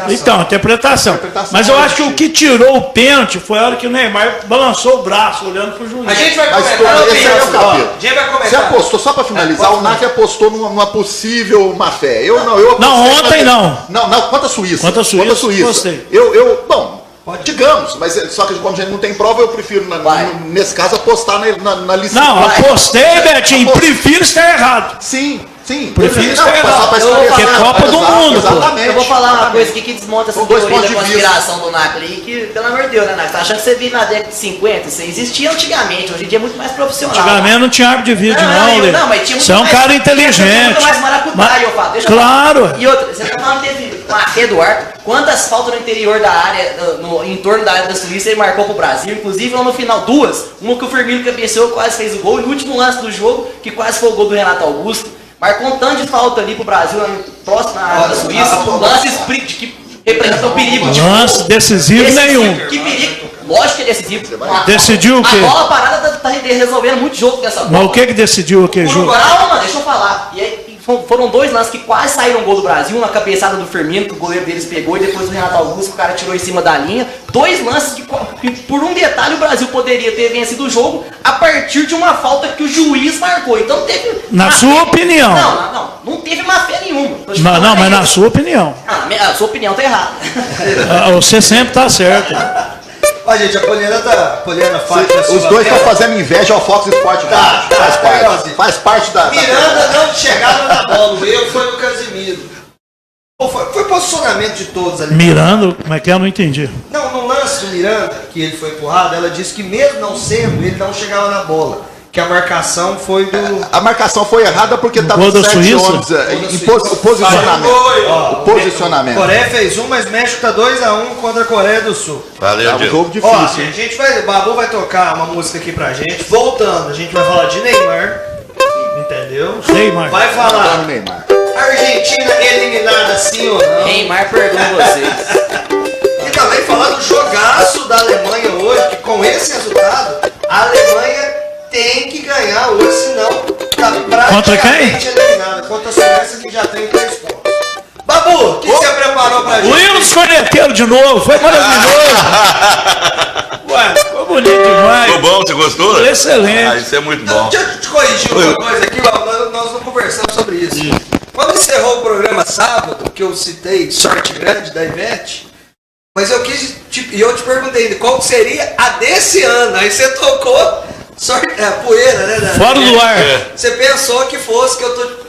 Então, interpretação. Mas eu acho que o que tirou o pênalti foi a hora que o Neymar balançou o braço, olhando pro juiz. A gente vai comentar. Você apostou, só para finalizar, o NAC apostou numa possível má fé. Não, ontem não. Não, quanto a Suíça. Quanto a Suíça. Bom, digamos, mas só que como a gente não tem prova, eu prefiro, nesse caso, apostar na licença. Não, apostei, Betinho, prefiro estar errado. Sim. Prefiro estar errado. Porque é Copa do Mundo. Exatamente. Eu vou falar uma coisa aqui que desmonta essa teoria da conspiração do NAC ali, que, pelo amor de Deus, né, NAC? Você tá achando que você vive na década de 50? Isso existia antigamente, hoje em dia é muito mais profissional. Antigamente não tinha árbitro de vídeo, não, mas tinha muito você é um cara inteligente. Muito mais maracutaia, eu falo. Claro. E outra, você tá falando que teve uma fé do árbitro. Quantas faltas no interior da área, em torno da área da Suíça, ele marcou pro Brasil? Inclusive, lá no final, duas. Uma que o Firmino cabeceou, quase fez o gol. E no último lance do jogo, que quase foi o gol do Renato Augusto. Marcou um tanto de falta ali pro Brasil, próximo na área da Suíça. Lance sprint que representa o perigo. Lance decisivo nenhum. Que perigo. Lógico que é decisivo. Decidiu o quê? A bola parada tá resolvendo muito jogo dessa bola. Mas o que decidiu aquele jogo? Calma, deixa eu falar. E aí, foram 2 lances que quase saíram gol do Brasil, uma cabeçada do Firmino, que o goleiro deles pegou, e depois o Renato Augusto, que o cara tirou em cima da linha. 2 lances que por um detalhe, o Brasil poderia ter vencido o jogo a partir de uma falta que o juiz marcou. Então não teve... Na sua opinião. Não teve má fé nenhuma. Não, mas na sua opinião. A sua opinião tá errada. Você sempre tá certo. Ó, gente, a Poliana faz. Os dois estão fazendo inveja ao Fox Sport. Faz parte da. Miranda não chegava na bola, o erro foi no Casimiro. Foi posicionamento de todos ali. Miranda, como é que é? Eu não entendi. Não, no lance do Miranda, que ele foi empurrado, ela disse que mesmo não sendo, ele não chegava na bola. Que a marcação foi do... A marcação foi errada porque estava 7 homens em posicionamento. O posicionamento. A Coreia fez 1, mas México tá 2-1 contra a Coreia do Sul. Valeu, é um jogo difícil. Ó, a gente vai, o Babu vai tocar uma música aqui pra gente. Voltando, a gente vai falar de Neymar. Entendeu? Neymar. Vai falar. Neymar. Argentina eliminada sim ou não? Neymar perdoa vocês. E também falar do jogaço da Alemanha hoje, que com esse resultado, a Alemanha tem que ganhar hoje, senão tá praticamente eliminada. Contra a Suécia, que já tem 3 pontos. Babu, o que você preparou pra gente? O hino dos corneteiros de novo, foi maravilhoso. Ué, ficou bonito demais. Ficou bom, você gostou? Excelente. Isso é muito bom. Deixa eu te corrigir uma coisa aqui, nós não conversamos sobre isso. Quando encerrou o programa sábado, que eu citei Sorte Grande da Ivete, mas eu quis, e eu te perguntei qual seria a desse ano, aí você tocou poeira, né? Fora do ar. Você pensou que fosse que eu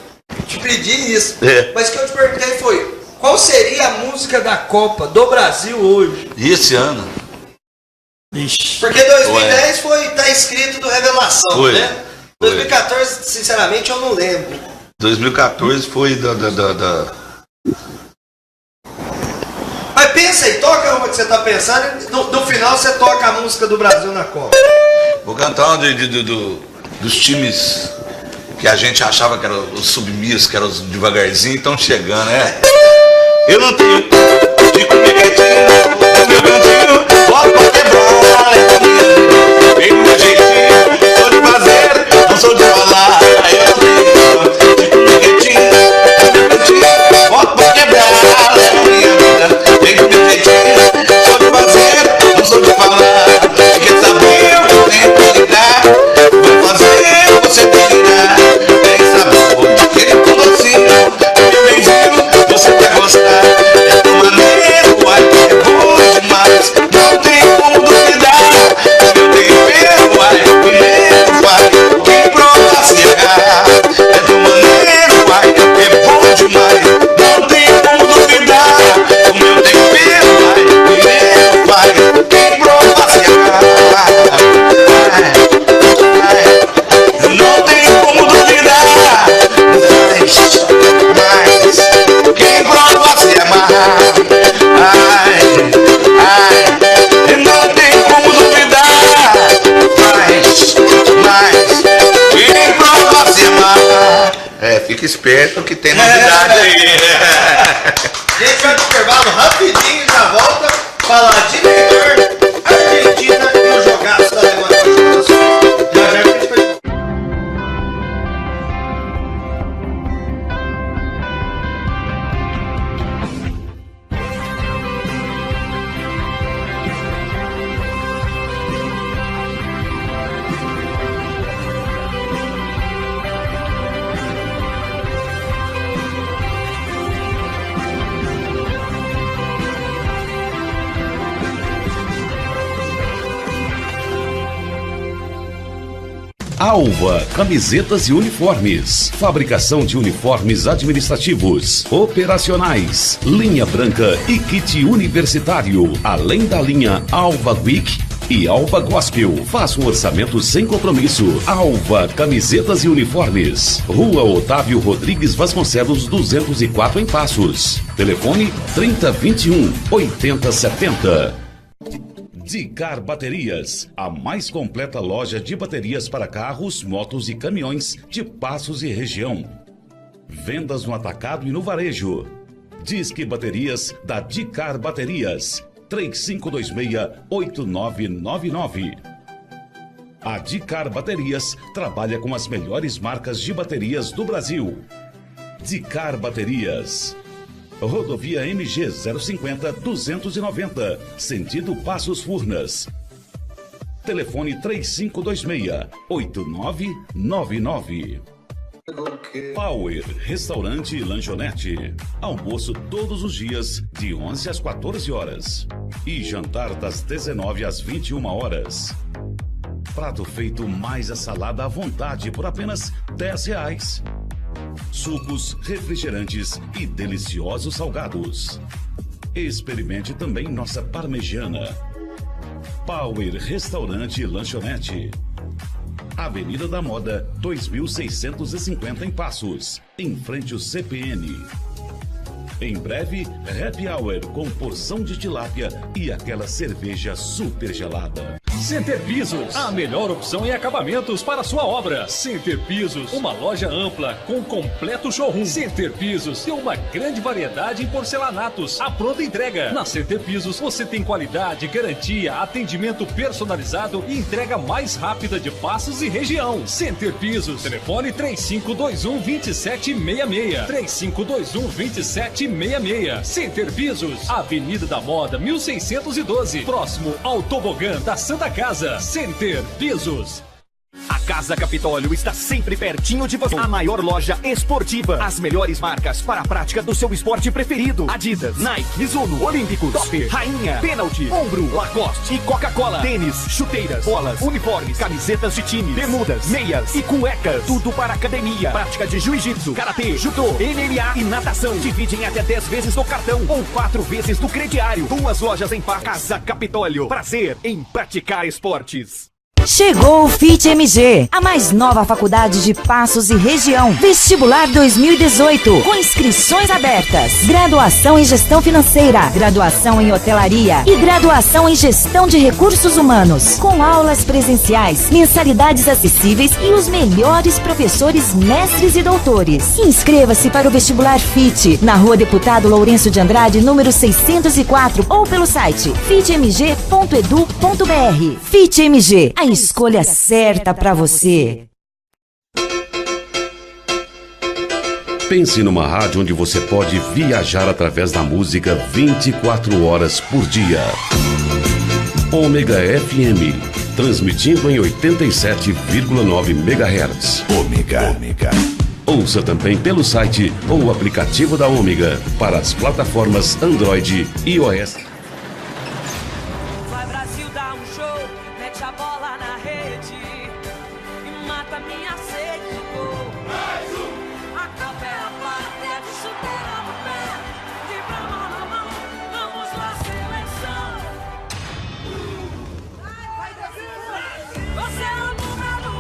te pedi isso. Mas o que eu te perguntei foi, qual seria a música da Copa do Brasil hoje? E esse ano? Ixi. Porque 2010 tá escrito do Revelação, né? 2014, sinceramente, eu não lembro. 2014 foi Mas pensa aí, toca uma que você tá pensando, no final você toca a música do Brasil na Copa. Vou cantar uma dos times que a gente achava que eram os submissos, que eram os devagarzinho, estão chegando, né? Eu não tenho de comer quietinho, meu cantinho, bota pra quebrar, vem com meu jeitinho, sou de fazer, não sou de falar. Eu não tenho de comer quietinho, meu cantinho, bota pra quebrar, minha vida, vem com meu jeitinho, sou de fazer, não sou de falar. Quer saber o que eu tenho pra lidar? Vou fazer você delirar. Tem sabor de querer com docinho, meu benzinho, você vai gostar. É tua maneira, uai, é bom demais. Não tem como duvidar. Meu tempero, uai, primeiro vai. Quem prova se agarrar. É tua maneira, uai, é bom demais. Não tem como duvidar. O meu tempero, uai, primeiro vai. Quem prova se agarrar. Não tem como duvidar. Mas quem prova se amarrar. Não tem como duvidar. Mas quem prova se amarrar. Fica esperto que tem novidade aí. Gente, vai pro intervalo rapidinho, já volta falar de Neymar, Argentina e o jogaço da Alemanha. Já a gente vai... Alva, camisetas e uniformes. Fabricação de uniformes administrativos, operacionais, linha branca e kit universitário. Além da linha Alva Week e Alva Gospel. Faça um orçamento sem compromisso. Alva, camisetas e uniformes. Rua Otávio Rodrigues Vasconcelos, 204 em Passos. Telefone 3021 8070. Dicar Baterias, a mais completa loja de baterias para carros, motos e caminhões de Passos e região. Vendas no atacado e no varejo. Disque Baterias da Dicar Baterias, 3526-8999. A Dicar Baterias trabalha com as melhores marcas de baterias do Brasil. Dicar Baterias. Rodovia MG 050 290, sentido Passos Furnas. Telefone 3526-8999. Power Restaurante e Lanchonete. Almoço todos os dias, de 11 às 14 horas. E jantar das 19 às 21 horas. Prato feito mais a salada à vontade por apenas R$10. Sucos, refrigerantes e deliciosos salgados. Experimente também nossa parmegiana. Power Restaurante e Lanchonete. Avenida da Moda, 2650 em Passos, em frente ao CPN. Em breve, happy hour com porção de tilápia e aquela cerveja super gelada. Center Pisos, a melhor opção em acabamentos para sua obra. Center Pisos, uma loja ampla com completo showroom. Center Pisos tem uma grande variedade em porcelanatos. A pronta entrega. Na Center Pisos você tem qualidade, garantia, atendimento personalizado e entrega mais rápida de Passos e região. Center Pisos, telefone 3521-2766. 3521-2766. Center Pisos, Avenida da Moda, 1612, próximo ao tobogã da Santa Casa. Center Pisos. A Casa Capitólio está sempre pertinho de você. A maior loja esportiva. As melhores marcas para a prática do seu esporte preferido. Adidas, Nike, Mizuno, Olímpicos, Topper, Rainha, Penalty, Ombro, Lacoste e Coca-Cola. Tênis, chuteiras, bolas, uniformes, camisetas de time, bermudas, meias e cuecas. Tudo para academia. Prática de jiu-jitsu, karatê, judô, MMA e natação. Divide em até 10 vezes no cartão ou 4 vezes no crediário. 2 lojas em par. Casa Capitólio. Prazer em praticar esportes. Chegou o FIT MG, a mais nova faculdade de Passos e região. Vestibular 2018, com inscrições abertas. Graduação em Gestão Financeira, graduação em Hotelaria e graduação em Gestão de Recursos Humanos. Com aulas presenciais, mensalidades acessíveis e os melhores professores, mestres e doutores. Inscreva-se para o vestibular FIT, na Rua Deputado Lourenço de Andrade, número 604, ou pelo site fitmg.edu.br. FIT MG, a escolha certa para você. Pense numa rádio onde você pode viajar através da música 24 horas por dia. Ômega FM, transmitindo em 87,9 MHz. Ômega. Ouça também pelo site ou aplicativo da Ômega para as plataformas Android e iOS. Vai Brasil dar um show, mete a bola na rede e mata minha sede de gol. Mais um! A capela pátria de chuteira no pé, de brama na mão, vamos lá seleção. Você é o número 1.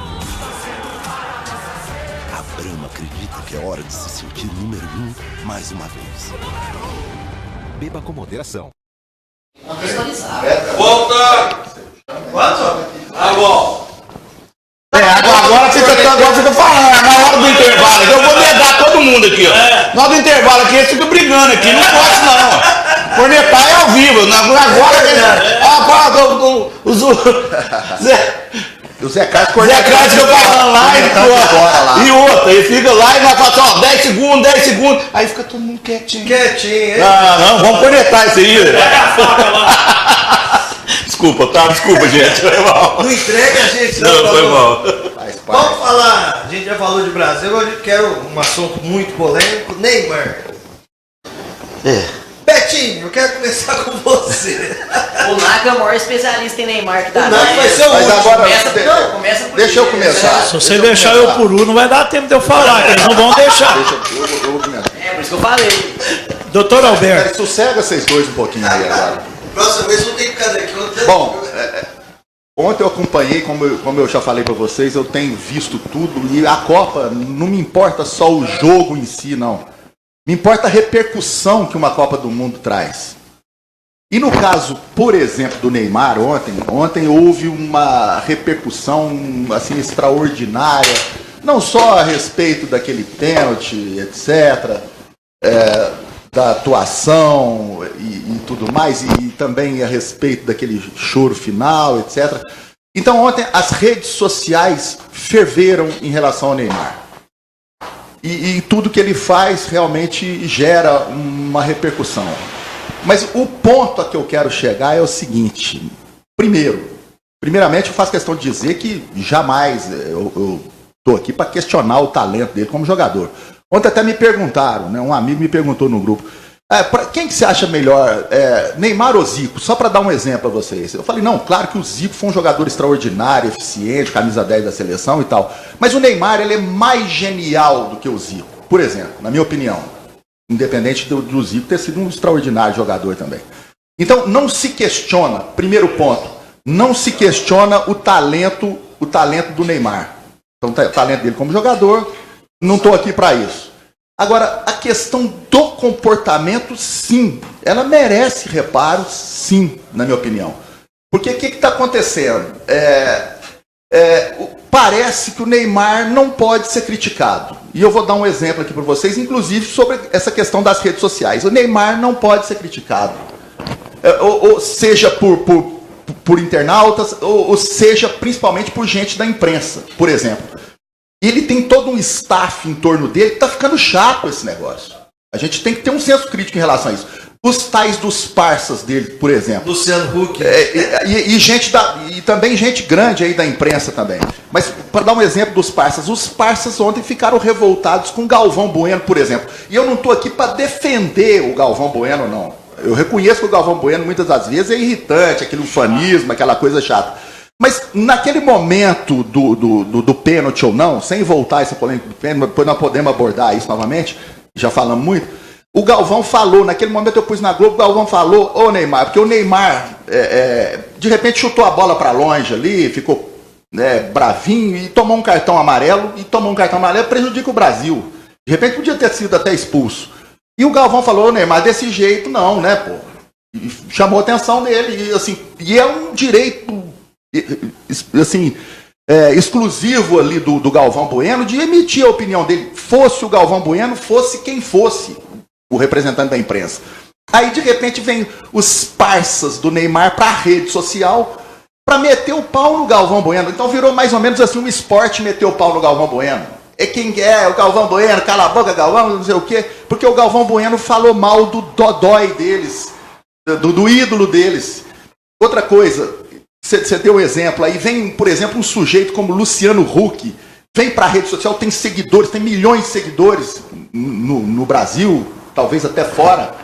A Brahma acredita que é hora de se sentir número 1 mais uma vez. Beba com moderação. Volta! Quanto? Tá bom. Agora fica falando, na hora do intervalo, eu vou negar todo mundo aqui, ó. Na hora do intervalo aqui, eles ficam brigando aqui, não pode não. Cornetar é ao vivo, agora o Zé Carlos fica falando lá e outra, ele fica lá e nós falamos assim, ó, 10 segundos, aí fica todo mundo quietinho. Quietinho, hein? Não, vamos cornetar isso aí. Desculpa, gente. Foi mal. Não entrega a gente, não. Foi mal. Vamos falar, a gente já falou de Brasil, hoje eu quero um assunto muito polêmico, Neymar. Betinho, eu quero começar com você. O Naco é o maior especialista em Neymar que dá. O Naco vai ser o último. Começa por Deixa eu começar. Se você deixar eu por não vai dar tempo de eu falar, que eles não vão deixar. Eu vou começar. É, por isso que eu falei. Doutor Alberto. Cara, sossega vocês dois um pouquinho aí agora. Próxima vez eu tenho que ficar daqui. Bom, ontem eu acompanhei, como eu já falei para vocês, eu tenho visto tudo e a Copa não me importa só o jogo em si, não. Me importa a repercussão que uma Copa do Mundo traz. E no caso, por exemplo, do Neymar, ontem houve uma repercussão assim extraordinária, não só a respeito daquele pênalti, etc., da atuação e tudo mais, e também a respeito daquele choro final, etc. Então ontem as redes sociais ferveram em relação ao Neymar. e tudo que ele faz realmente gera uma repercussão. Mas o ponto a que eu quero chegar é o seguinte: primeiramente eu faço questão de dizer que jamais eu estou aqui para questionar o talento dele como jogador. Ontem até me perguntaram, né, um amigo me perguntou no grupo, quem que você acha melhor, Neymar ou Zico? Só para dar um exemplo a vocês. Eu falei, não, claro que o Zico foi um jogador extraordinário, eficiente, camisa 10 da seleção e tal. Mas o Neymar, ele é mais genial do que o Zico, por exemplo, na minha opinião. Independente do Zico ter sido um extraordinário jogador também. Então, não se questiona, primeiro ponto, não se questiona o talento do Neymar. Então, o talento dele como jogador, não estou aqui para isso. Agora, a questão do comportamento, sim, ela merece reparo, sim, na minha opinião. Porque o que está acontecendo? Parece que o Neymar não pode ser criticado. E eu vou dar um exemplo aqui para vocês, inclusive sobre essa questão das redes sociais. O Neymar não pode ser criticado. Ou seja por internautas, ou seja principalmente por gente da imprensa, por exemplo. Ele tem todo um staff em torno dele que está ficando chato esse negócio. A gente tem que ter um senso crítico em relação a isso. Os tais dos parças dele, por exemplo. Luciano Huck. E também gente grande aí da imprensa também. Mas, para dar um exemplo dos parças, os parças ontem ficaram revoltados com o Galvão Bueno, por exemplo. E eu não estou aqui para defender o Galvão Bueno, não. Eu reconheço que o Galvão Bueno, muitas das vezes, é irritante, aquele ufanismo, aquela coisa chata. Mas naquele momento do pênalti ou não, sem voltar essa polêmica do pênalti, depois nós podemos abordar isso novamente, já falamos muito, o Galvão falou, naquele momento eu pus na Globo, o Galvão falou, ô Neymar, porque o Neymar de repente chutou a bola para longe ali, ficou bravinho e tomou um cartão amarelo, prejudica o Brasil. De repente podia ter sido até expulso. E o Galvão falou, ô Neymar, desse jeito não, né, pô? E chamou a atenção dele, e é um direito assim, exclusivo ali do Galvão Bueno de emitir a opinião dele, fosse o Galvão Bueno, fosse quem fosse o representante da imprensa. Aí de repente vem os parças do Neymar para a rede social para meter o pau no Galvão Bueno. Então virou mais ou menos assim um esporte meter o pau no Galvão Bueno. Quem é o Galvão Bueno, cala a boca Galvão, não sei o quê, porque o Galvão Bueno falou mal do dodói deles, do ídolo deles. Outra coisa, você deu um exemplo aí, vem, por exemplo, um sujeito como Luciano Huck, vem para a rede social, tem seguidores, tem milhões de seguidores no Brasil, talvez até fora,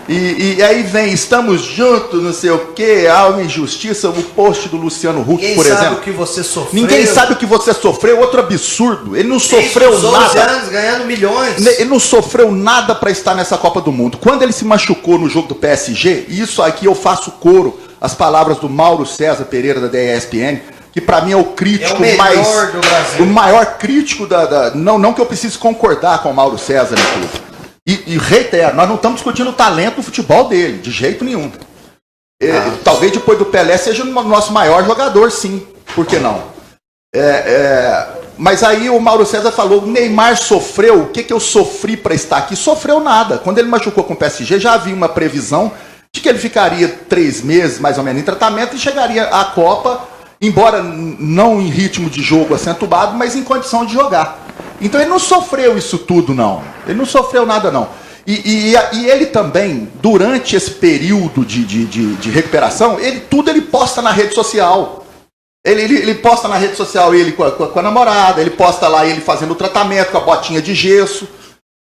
e aí vem, estamos juntos, não sei o quê, algo injustiça, o post do Luciano Huck, por exemplo. Ninguém sabe o que você sofreu. Ninguém sabe o que você sofreu, outro absurdo, ele não sofreu nada. Anos ganhando milhões. Ele não sofreu nada para estar nessa Copa do Mundo. Quando ele se machucou no jogo do PSG, isso aqui eu faço coro, as palavras do Mauro César Pereira da ESPN, que para mim é o crítico do Brasil. O maior crítico não que eu precise concordar com o Mauro César em tudo. E reitero, nós não estamos discutindo o talento do futebol dele, de jeito nenhum. Talvez depois do Pelé seja o nosso maior jogador, sim. Por que não? Mas aí o Mauro César falou, o Neymar sofreu, o que eu sofri para estar aqui? Sofreu nada. Quando ele machucou com o PSG, já havia uma previsão de que ele ficaria 3 meses, mais ou menos, em tratamento e chegaria à Copa, embora não em ritmo de jogo acentuado, mas em condição de jogar. Então ele não sofreu isso tudo, não. Ele não sofreu nada, não. E ele também, durante esse período de recuperação, ele posta na rede social. Ele posta na rede social ele com a namorada, ele posta lá ele fazendo o tratamento com a botinha de gesso.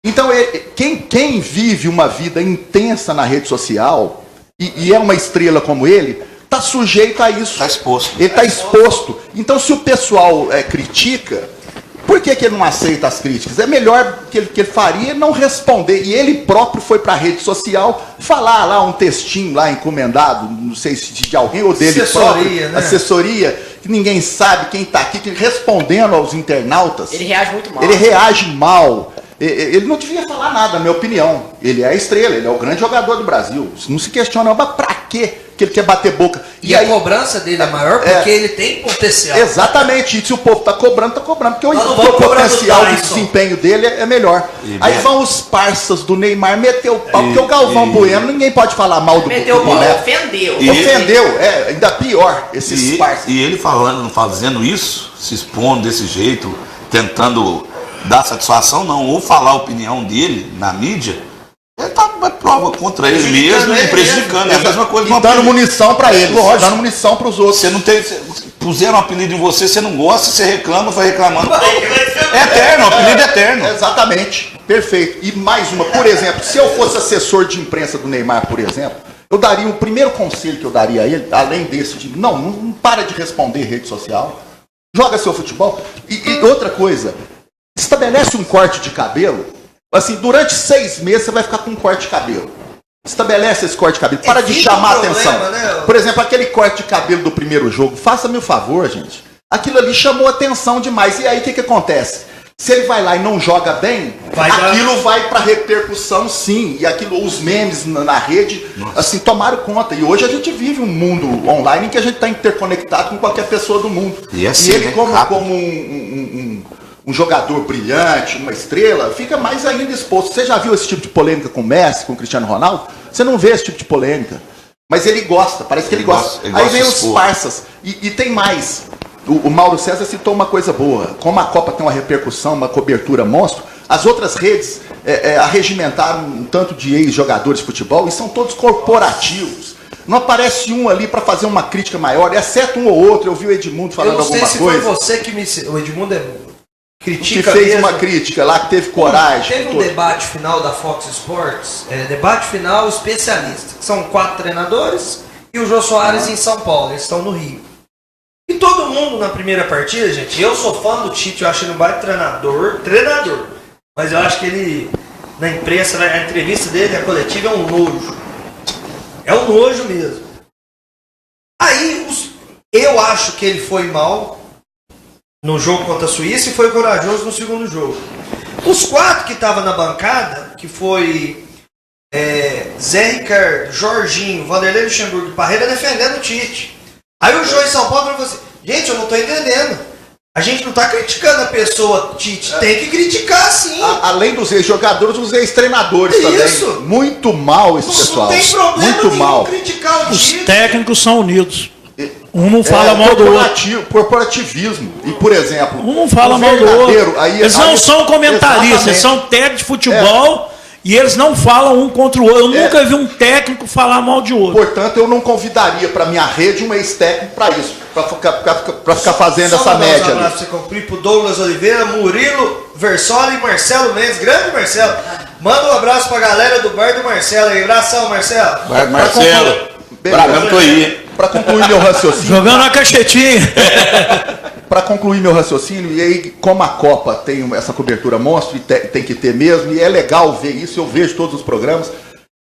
Então, quem vive uma vida intensa na rede social e é uma estrela como ele, está sujeito a isso. Está exposto. Ele está exposto. Então, se o pessoal critica, por que ele não aceita as críticas? É melhor que ele faria não responder. E ele próprio foi para a rede social falar lá um textinho lá encomendado, não sei se de alguém ou dele próprio. Né? Assessoria, que ninguém sabe quem está aqui, respondendo aos internautas. Ele reage muito mal. Ele reage mal. Ele não devia falar nada, na minha opinião. Ele é a estrela, ele é o grande jogador do Brasil. Não se questiona, mas pra quê que ele quer bater boca? E aí, a cobrança dele é maior porque ele tem potencial. Exatamente, e se o povo tá cobrando, porque o potencial de desempenho dele é melhor. Aí vão os parças do Neymar meter o pau, porque o Galvão Bueno, ninguém pode falar mal do meteu o pau, ofendeu. Ofendeu, ainda pior, esses parças. E ele fazendo isso, se expondo desse jeito, tentando dar satisfação, não, ou falar a opinião dele na mídia, ele tá prova contra ele mesmo e prejudicando. É a mesma coisa. E dando munição para ele, dando munição para os outros. Você não tem. Puseram um apelido em você, você não gosta, você reclama, vai reclamando. É eterno, o apelido é eterno. Exatamente, perfeito. E mais uma, por exemplo, se eu fosse assessor de imprensa do Neymar, por exemplo, eu daria o primeiro conselho que eu daria a ele, além desse de não para de responder rede social, joga seu futebol. E outra coisa, estabelece um corte de cabelo, assim, durante 6 meses você vai ficar com um corte de cabelo. Estabelece esse corte de cabelo, para de chamar a atenção. Né? Por exemplo, aquele corte de cabelo do primeiro jogo, faça-me o favor, gente. Aquilo ali chamou atenção demais. E aí o que acontece? Se ele vai lá e não joga bem, aquilo vai para repercussão, sim. E aquilo, os memes na rede, assim, tomaram conta. E hoje a gente vive um mundo online em que a gente está interconectado com qualquer pessoa do mundo. E, assim, ele, como um jogador brilhante, uma estrela, fica mais ainda exposto. Você já viu esse tipo de polêmica com o Messi, com o Cristiano Ronaldo? Você não vê esse tipo de polêmica. Mas ele gosta, parece que ele gosta. Aí vem os parsas. E tem mais. O Mauro César citou uma coisa boa. Como a Copa tem uma repercussão, uma cobertura monstro, as outras redes arregimentaram um tanto de ex-jogadores de futebol e são todos corporativos. Não aparece um ali para fazer uma crítica maior, exceto um ou outro. Eu vi o Edmundo falando alguma coisa. Eu não sei se foi você que me... O Edmundo critica que fez mesmo. Uma crítica lá, que teve coragem. Teve um debate final da Fox Sports, debate final especialista, que são 4 treinadores e o Jô Soares em São Paulo, eles estão no Rio. E todo mundo na primeira partida, gente, eu sou fã do Tite, eu acho ele um baita treinador, mas eu acho que ele, na imprensa, a entrevista dele, a coletiva, é um nojo. É um nojo mesmo. Aí, eu acho que ele foi mal no jogo contra a Suíça e foi corajoso no segundo jogo. Os 4 que estavam na bancada, que foi Zé Ricardo, Jorginho, Vanderlei Luxemburgo e Parreira, defendendo o Tite. Aí o Jô em São Paulo falou assim, gente, eu não estou entendendo. A gente não está criticando a pessoa, Tite, tem que criticar sim. Além dos ex-jogadores, os ex-treinadores também. Isso. Muito mal esse pessoal. Não tem problema muito nenhum mal. criticar o Tite. Os técnicos são unidos. Um não fala mal do outro. Corporativismo. E, por exemplo... Um não fala mal do outro. Eles não são comentaristas, eles são técnicos de futebol... E eles não falam um contra o outro. Eu nunca vi um técnico falar mal de outro. Portanto, eu não convidaria para minha rede um ex-técnico para isso. Para ficar fazendo essa média ali. Um abraço para você cumprir pro Douglas Oliveira, Murilo, Versoli e Marcelo Mendes. Grande Marcelo. Manda um abraço para a galera do Bar do Marcelo aí. Abração, Marcelo. Bar do Marcelo. Bravo, tô aí. Para concluir meu raciocínio. Jogando a cachetinha. Para concluir meu raciocínio, e aí, como a Copa tem essa cobertura monstro, e tem que ter mesmo, e é legal ver isso, eu vejo todos os programas.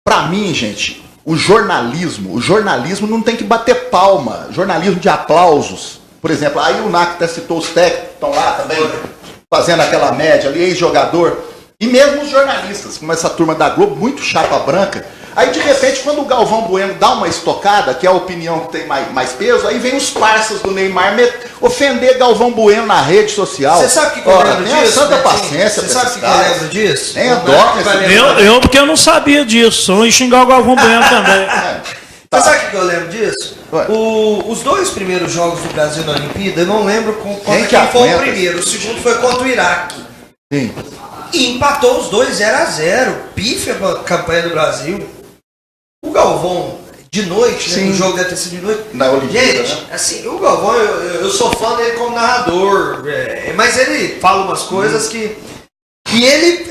Para mim, gente, o jornalismo não tem que bater palma, jornalismo de aplausos. Por exemplo, aí o NAC até citou os técnicos, estão lá também, fazendo aquela média ali, ex-jogador. E mesmo os jornalistas, como essa turma da Globo, muito chapa branca. Aí, de repente, quando o Galvão Bueno dá uma estocada, que é a opinião que tem mais peso, aí vem os parças do Neymar ofender Galvão Bueno na rede social. Você sabe o que eu lembro disso? Santa paciência. Você sabe o que eu lembro disso? Nem a dó. Eu porque eu não sabia disso, só ia xingar o Galvão Bueno também. Você sabe o que eu lembro disso? Os 2 primeiros jogos do Brasil na Olimpíada, eu não lembro contra quem foi o primeiro. O segundo foi contra o Iraque. Sim. E empatou os 2 0-0. Pífia a campanha do Brasil. O Galvão, de noite, né, o jogo deve ter sido de noite. Na Olimpíada, gente, né? assim, o Galvão, eu sou fã dele como narrador, mas ele fala umas coisas que ele,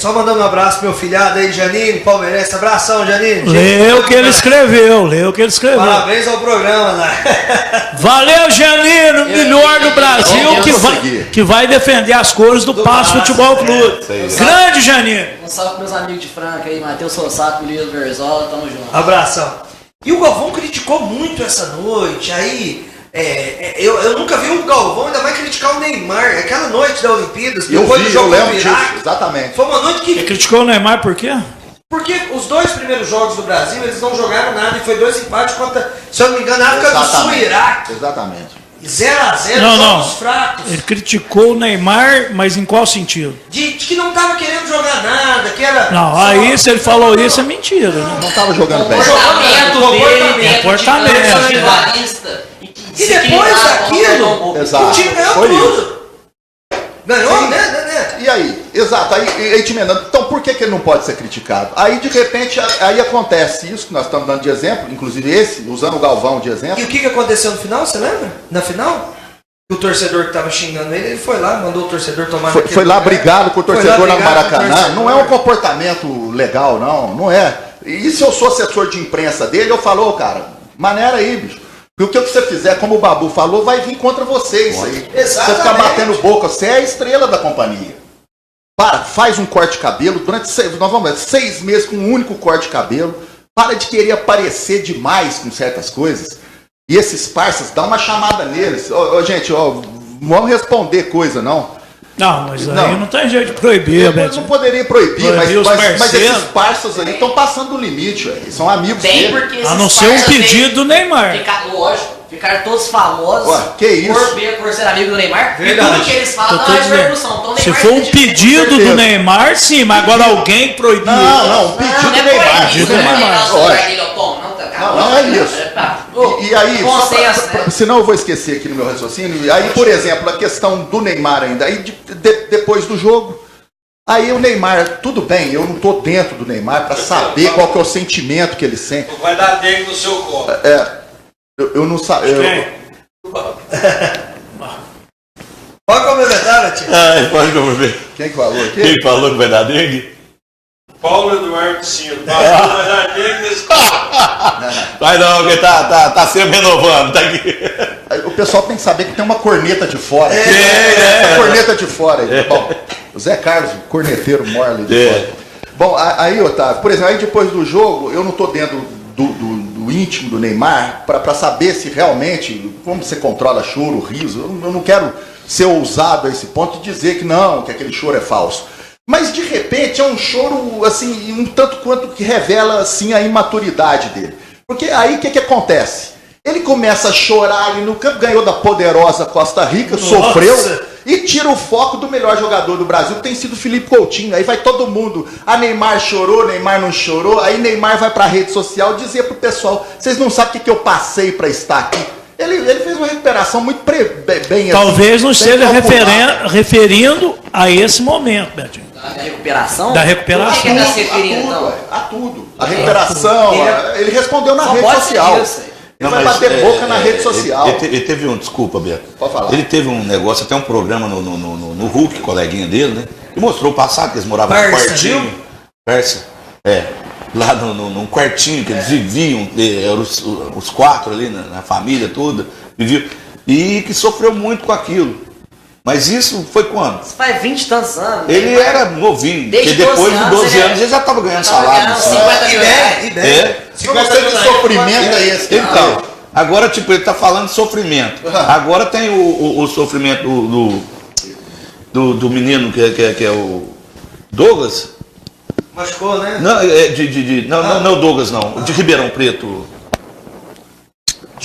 só mandando um abraço pro meu filhado aí, Janine, palmeirense, abração, Janine. Leu o que ele escreveu, Parabéns ao programa, né? Valeu, Janine, o melhor do Brasil, que vai defender as cores do Passo Futebol Clube. Grande, Janine. Um salve pros meus amigos de Franca aí, Matheus Sossato, Lilo Verzola, tamo junto. Abração. E o Galvão criticou muito essa noite, aí... eu nunca vi o Galvão ainda mais criticar o Neymar. Aquela noite da Olimpíadas, depois do jogo do Iraque, exatamente. foi uma noite que... Ele criticou o Neymar por quê? Porque os 2 primeiros jogos do Brasil, eles não jogaram nada e foi 2 empates contra, se eu não me engano, a África do Sul e Iraque. Exatamente. 0-0, jogos fracos. Ele criticou o Neymar, mas em qual sentido? De que não estava querendo jogar nada, que era... Não, aí se ele falou isso é mentira, né? Não estava jogando bem. Comportamento. E depois daquilo, o time ganhou tudo. Ganhou, né? E aí? Exato, aí te emendando. Então por que ele não pode ser criticado? Aí de repente, aí acontece isso que nós estamos dando de exemplo, inclusive esse, usando o Galvão de exemplo. E o que aconteceu no final, você lembra? Na final? O torcedor que estava xingando ele foi lá, mandou o torcedor tomar... Foi lá brigado com o torcedor no Maracanã. Não é um comportamento legal, não é. E se eu sou assessor de imprensa dele, eu falo, cara, maneira aí, bicho. Porque o que você fizer, como o Babu falou, vai vir contra você isso aí. Exatamente. Você ficar batendo boca, você é a estrela da companhia. Faz um corte de cabelo, nós vamos ver, 6 meses com um único corte de cabelo. Para de querer aparecer demais com certas coisas. E esses parças, dá uma chamada neles. Gente, vamos responder coisa, não. Não, mas aí não tem jeito de proibir, Beto. Não poderia proibir, mas esses parças aí estão passando do limite, véio. São amigos dele. A não ser um pedido do Neymar. Ficaram todos famosos. Ué, que isso? Por ser amigo do Neymar. Verdade. E tudo que eles falam dá repercussão. Então, se for um pedido do Neymar, sim, mas agora alguém proibiu. Não, pedido do Neymar. Pedido do Neymar. Não é isso. E aí, senão eu vou esquecer aqui no meu raciocínio. E aí, por exemplo, a questão do Neymar ainda. Aí depois do jogo, aí o Neymar, tudo bem, eu não estou dentro do Neymar para saber qual que é o sentimento que ele sente. Vai dar dentro no seu corpo. Eu não sei. Pode complementar, Tio? Pode complementar. Quem falou aqui? Quem falou que vai dar dengue? Paulo Eduardo Silva. Vai dar dengue nesse corpo. Vai não, porque tá sempre renovando, tá aqui. O pessoal tem que saber que tem uma corneta de fora. Uma corneta de fora. Bom, o Zé Carlos, corneteiro Morley de fora. Bom, aí, Otávio, por exemplo, aí depois do jogo, eu não estou dentro do íntimo do Neymar para saber se realmente, como você controla choro, riso. Eu não quero ser ousado a esse ponto de dizer que não, que aquele choro é falso. Mas de repente é um choro assim, um tanto quanto que revela assim a imaturidade dele. Porque aí o que acontece? Ele começa a chorar ali no campo, ganhou da poderosa Costa Rica, sofreu e tira o foco do melhor jogador do Brasil, que tem sido Felipe Coutinho. Aí vai todo mundo, Neymar chorou, Neymar não chorou, aí Neymar vai para a rede social dizer pro pessoal, vocês não sabem o que eu passei para estar aqui. Ele fez uma recuperação muito bem. Talvez assim, não esteja referindo a esse momento, Betinho. Da recuperação? Da recuperação. O que ele está se referindo, então? A tudo. A recuperação, ele respondeu na rede social. Ele vai bater boca na rede social. Ele teve desculpa, Beto. Pode falar. Ele teve um negócio, até um programa no Hulk, coleguinha dele, né? Que mostrou o passado, que eles moravam num quartinho. Pérsia. Lá num quartinho que eles viviam, os 4 ali na família toda, viviam, e que sofreu muito com aquilo. Mas isso foi quando? Isso faz 20 e tantos anos. Ele era novinho, porque depois de 12 anos ele já estava ganhando salário. 50 mil reais. 50 de sofrimento é esse. Então, agora tipo, ele está falando de sofrimento. Agora tem o sofrimento do menino que é o Douglas. Machucou, né? Não, não o Douglas, não. De Ribeirão Preto.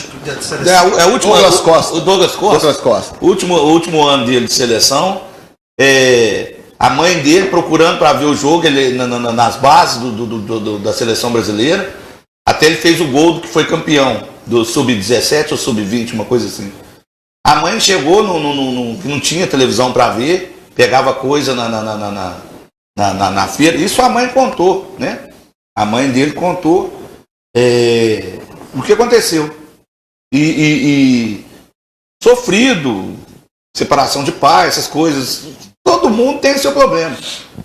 O último Douglas Costa. O Douglas Costa. O último ano dele de seleção. A mãe dele procurando para ver o jogo, ele nas bases da seleção brasileira. Até ele fez o gol do que foi campeão do sub-17 ou sub-20, uma coisa assim. A mãe chegou, não tinha televisão para ver, pegava coisa na feira. Isso a mãe contou, né? A mãe dele contou o que aconteceu. E sofrido, separação de pai, essas coisas. Todo mundo tem seu problema,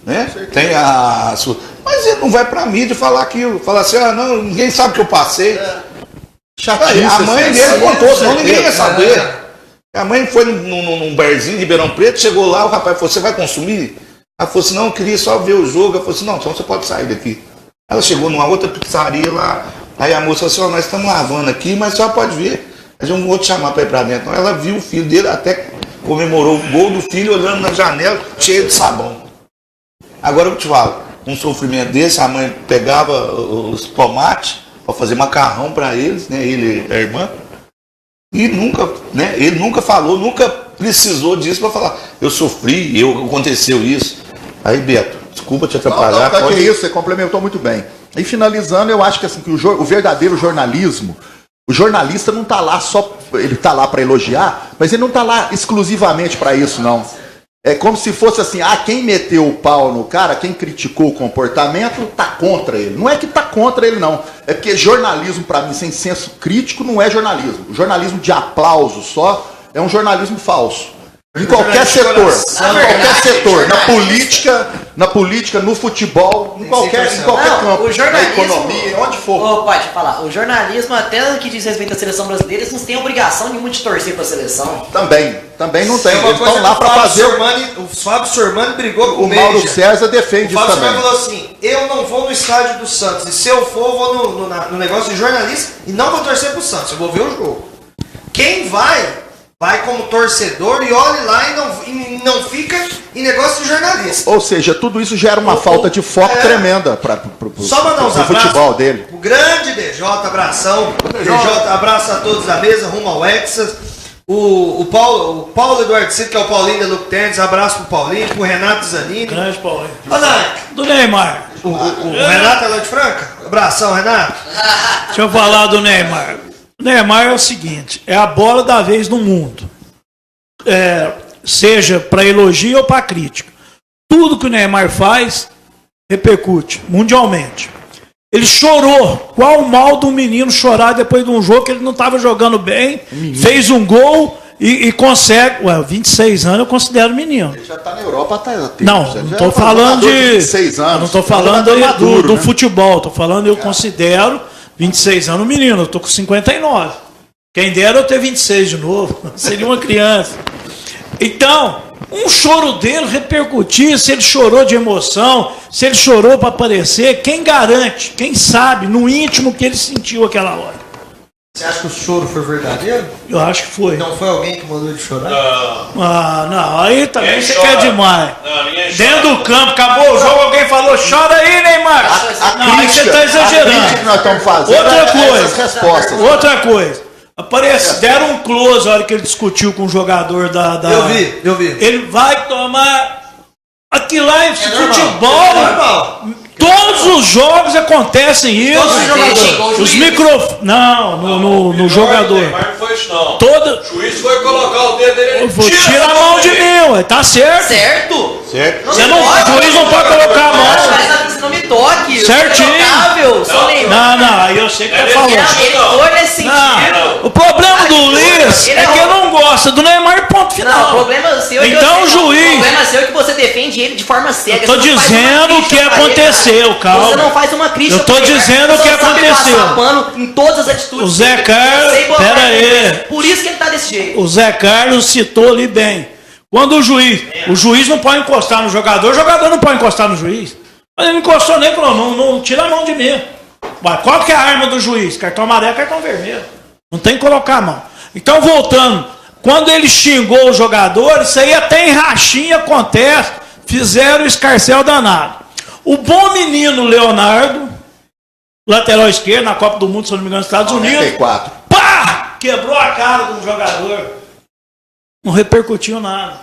né? Tem a sua. Mas ele não vai pra mídia falar aquilo, falar assim, não, ninguém sabe o que eu passei. A mãe dele contou, senão ninguém ia saber. A mãe foi num barzinho de Ribeirão Preto, chegou lá, o rapaz falou, você vai consumir? Ela falou assim, não, eu queria só ver o jogo. Ela falou assim, não, então você pode sair daqui. Ela chegou numa outra pizzaria lá, aí a moça falou assim, nós estamos lavando aqui, mas só pode ver. Mas eu não vou te chamar para ir para dentro. Então ela viu o filho dele, até comemorou o gol do filho, olhando na janela, cheio de sabão. Agora eu te falo, um sofrimento desse, a mãe pegava os tomates para fazer macarrão para eles, né, ele e a irmã, e nunca, né, ele nunca falou, nunca precisou disso para falar, eu sofri, aconteceu isso. Aí, Beto, desculpa te atrapalhar. Não, que é isso, você complementou muito bem. E finalizando, eu acho que, assim, que o verdadeiro jornalismo, o jornalista não está lá só, ele está lá para elogiar, mas ele não está lá exclusivamente para isso, não. É como se fosse assim, quem meteu o pau no cara, quem criticou o comportamento, tá contra ele. Não é que tá contra ele, não. É porque jornalismo, para mim, sem senso crítico, não é jornalismo. O jornalismo de aplauso só é um jornalismo falso. Em qualquer setor, na política, no futebol, em qualquer campo, na economia, onde for. Pai, deixa eu falar, o jornalismo, até no que diz respeito à seleção brasileira, eles não têm obrigação nenhuma de torcer para a seleção. Também não tem. Eles estão lá para fazer. O Fábio Sormani brigou com o Mauro César defende isso também. O Fábio Sormani falou assim: eu não vou no estádio do Santos, e se eu for, eu vou no negócio de jornalista e não vou torcer pro Santos, eu vou ver o jogo. Quem vai como torcedor e olhe lá e não fica em negócio de jornalista. Ou seja, tudo isso gera uma falta de foco tremenda para o futebol dele. O grande DJ, abração. DJ, abraço a todos da mesa, rumo ao Hexas. O Paulo Eduardo Cito, que é o Paulinho da Look Tênis, abraço pro Paulinho, pro Renato Zanini. Grande Paulinho. Do Neymar. O Renato é lá de Franca? Abração, Renato. Deixa eu falar do Neymar. O Neymar é o seguinte, é a bola da vez no mundo. Seja para elogio ou para crítica. Tudo que o Neymar faz repercute mundialmente. Ele chorou. Qual o mal do menino chorar depois de um jogo que ele não estava jogando bem, fez um gol e consegue... 26 anos eu considero menino. Ele já está na Europa há tempo. Não estou falando de 26 anos. Não estou falando do futebol. Estou falando, eu considero 26 anos menino. Eu estou com 59. Quem dera eu ter 26 de novo. Seria uma criança. Então, um choro dele repercutir, se ele chorou de emoção, se ele chorou para aparecer, quem garante, quem sabe no íntimo que ele sentiu aquela hora. Você acha que o choro foi verdadeiro? Eu acho que foi. Não foi alguém que mandou ele chorar? Não, aí também você quer demais. Dentro do campo, acabou o jogo, alguém falou, chora aí, Neymar. Aí você está exagerando. Que nós estamos fazendo Outra coisa. Deram um close na hora que ele discutiu com o jogador da... Eu vi. Ele vai tomar... Aquilo lá é futebol. Normal. Todos os jogos acontecem isso. Os microfones. Não, no jogador. Não foi isso, não. O juiz foi colocar o dedo dele. Tira a mão de mim, tá certo. Certo. O juiz não pode colocar a mão. Mas não me toque. Certinho. Não, aí eu sei que tá falando. Ele foi nesse sentido. O problema do Luiz é que eu não gosto do Neymar, ponto final. Não, o problema seu então o juiz. O problema seu é que você defende ele de forma cega. Eu tô dizendo o que aconteceu, calma. Você não faz uma crítica. Eu tô dizendo o que aconteceu. Pano em todas as atitudes. O Zé Carlos, pera aí. Por isso que ele tá desse jeito. O Zé Carlos citou ali bem. Quando o juiz não pode encostar no jogador, o jogador não pode encostar no juiz. Mas ele não encostou nem falou, não tira a mão de mim. Mas qual que é a arma do juiz? Cartão amarelo, cartão vermelho. Não tem que colocar a mão. Então, voltando, quando ele xingou o jogador, isso aí até em rachinha acontece, fizeram o escarcéu danado. O bom menino Leonardo, lateral esquerdo, na Copa do Mundo, se não me engano, nos Estados Unidos, 94. Pá! Quebrou a cara do jogador. Não repercutiu nada.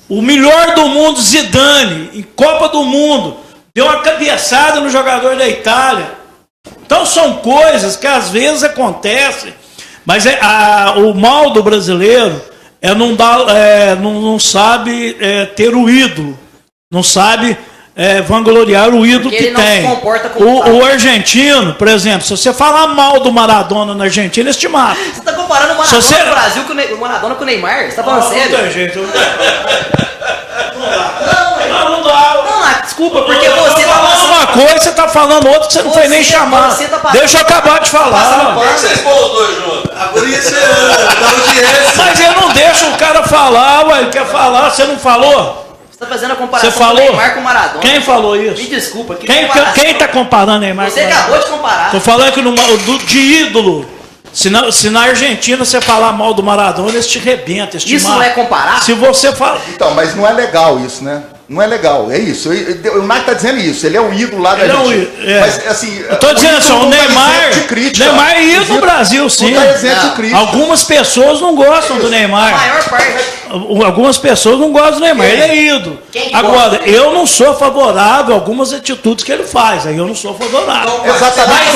O melhor do mundo, Zidane, em Copa do Mundo, deu uma cabeçada no jogador da Itália. Então são coisas que às vezes acontecem, mas o mal do brasileiro é não sabe ter o ídolo, não sabe vangloriar o ídolo porque que tem. O argentino, por exemplo, se você falar mal do Maradona na Argentina, eles te matam. Você está comparando o Maradona do Brasil com o Maradona com o Neymar? Você está falando sério? Não tem jeito. Não dá. Desculpa, porque você tá falando uma coisa, você tá falando outra que você não foi nem chamar. Deixa eu acabar de falar. Por que vocês foram os dois juntos? Por isso da audiência. Mas eu não deixo o cara falar, ué, ele quer falar, você não falou? Você tá fazendo a comparação do Neymar com o Maradona. Quem falou isso? Me desculpa. Quem tá comparando Neymar com o Maradona? Você acabou de comparar. Tô falando que de ídolo. Se na Argentina você falar mal do Maradona, eles te rebentam. Isso não é comparar? Se você fala... Então, mas não é legal isso, né? Não é legal, é isso. O Mike tá dizendo isso, ele é um ídolo lá da Argentina. Mas, assim, eu tô dizendo assim, o Neymar é ídolo do Brasil, sim. Algumas pessoas não gostam do Neymar. A maior parte. Algumas pessoas não gostam do Neymar, ele é ídolo. Agora, eu não sou favorável a algumas atitudes que ele faz, aí eu não sou favorável. Exatamente.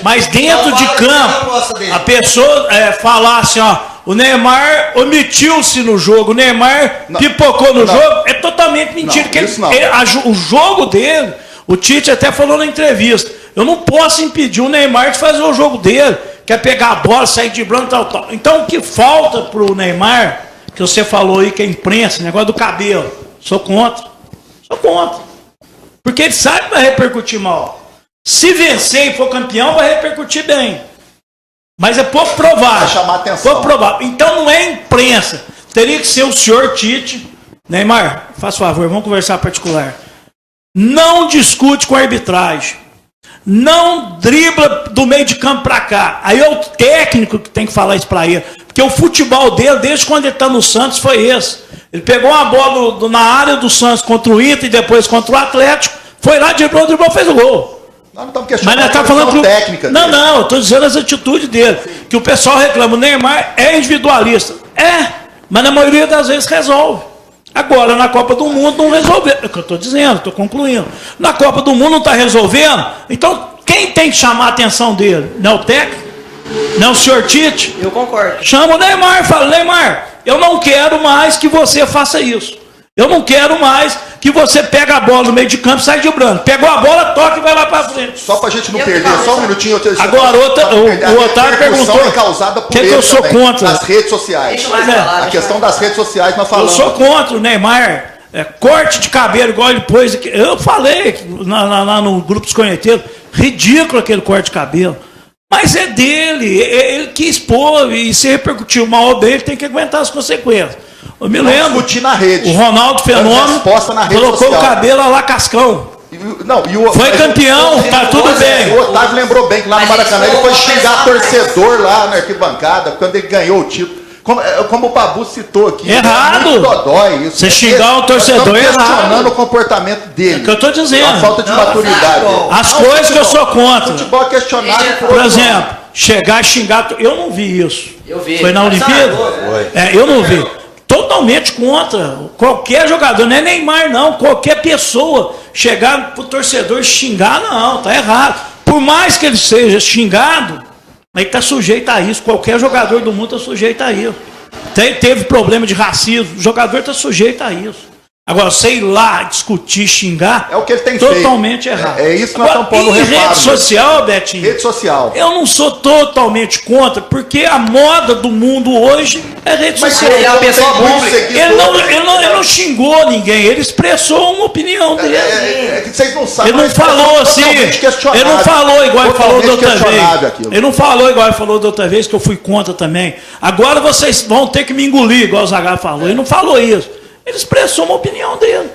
Mas dentro de campo, a pessoa falar assim, ó, o Neymar omitiu-se no jogo, o Neymar pipocou no jogo, é totalmente mentira. O jogo dele, o Tite até falou na entrevista, eu não posso impedir o Neymar de fazer o jogo dele, que é pegar a bola, sair de branco, tal. Então o que falta pro Neymar, que você falou aí que é imprensa, negócio do cabelo, sou contra. Porque ele sabe que vai repercutir mal. Se vencer e for campeão, vai repercutir bem. Mas é pouco provável. Vai chamar atenção. Pouco provável. Então não é imprensa. Teria que ser o senhor Tite. Neymar, faz favor, vamos conversar particular. Não discute com a arbitragem. Não dribla do meio de campo para cá. Aí é o técnico que tem que falar isso para ele. Porque o futebol dele, desde quando ele está no Santos, foi esse. Ele pegou uma bola na área do Santos contra o Inter e depois contra o Atlético. Foi lá, driblou, fez o gol. Nós não estamos questionando mas nós falando a técnica dele. Não, eu estou dizendo as atitudes dele. Sim. Que o pessoal reclama, o Neymar é individualista. Mas na maioria das vezes resolve. Agora, na Copa do Mundo não resolveu. É o que eu estou dizendo, estou concluindo. Na Copa do Mundo não está resolvendo. Então, quem tem que chamar a atenção dele? Não é o técnico? Não é o senhor Tite? Eu concordo. Chama o Neymar, fala, Neymar, eu não quero mais que você faça isso. Eu não quero mais que você pegue a bola no meio de campo e sai de branco. Pegou a bola, toca e vai lá para frente. Só para a gente não perder, só um minutinho. Agora, o Otávio perguntou é causada por que eu sou contra. Nas redes sociais. A questão das redes sociais nós falamos. Eu sou contra o Neymar. Corte de cabelo igual ele pôs. Eu falei no grupo dos corneteiros. Ridículo aquele corte de cabelo. Mas é dele. Ele quis pôr e se repercutiu mal dele, tem que aguentar as consequências. Eu me lembro, na rede. O Ronaldo Fenômeno colocou o cabelo lá Cascão. Foi campeão, tá tudo bem. O Otávio lembrou bem que lá no Maracanã ele foi xingar torcedor lá na arquibancada, quando ele ganhou o título. Como o Babu citou aqui. Errado. Isso. Você xingar um torcedor é errado. Questionando o comportamento dele. É o que eu estou dizendo. A falta de maturidade. As coisas que eu sou contra. Futebol questionável. Por exemplo, chegar e xingar. Eu não vi isso. Eu vi. Foi na Olimpíada? Eu não vi. Totalmente contra. Qualquer jogador, não é Neymar não, qualquer pessoa chegar pro torcedor xingar, não, tá errado. Por mais que ele seja xingado, ele está sujeito a isso. Qualquer jogador do mundo está sujeito a isso. Teve problema de racismo, o jogador está sujeito a isso. Agora, sei lá, discutir, xingar, é o que ele tem totalmente feito. Errado. É isso que nós estamos pondo reparo. Rede social, Betinho? Rede social. Eu não sou totalmente contra, porque a moda do mundo hoje é rede social. Ele é uma pessoa pública. Ele não xingou ninguém, ele expressou uma opinião dele. Vocês não sabem. Ele não falou assim. Ele não falou igual ele falou da outra vez. Ele não falou igual ele falou da outra vez, que eu fui contra também. Agora vocês vão ter que me engolir, igual o Zagallo falou. Ele não falou isso. Ele expressou uma opinião dele.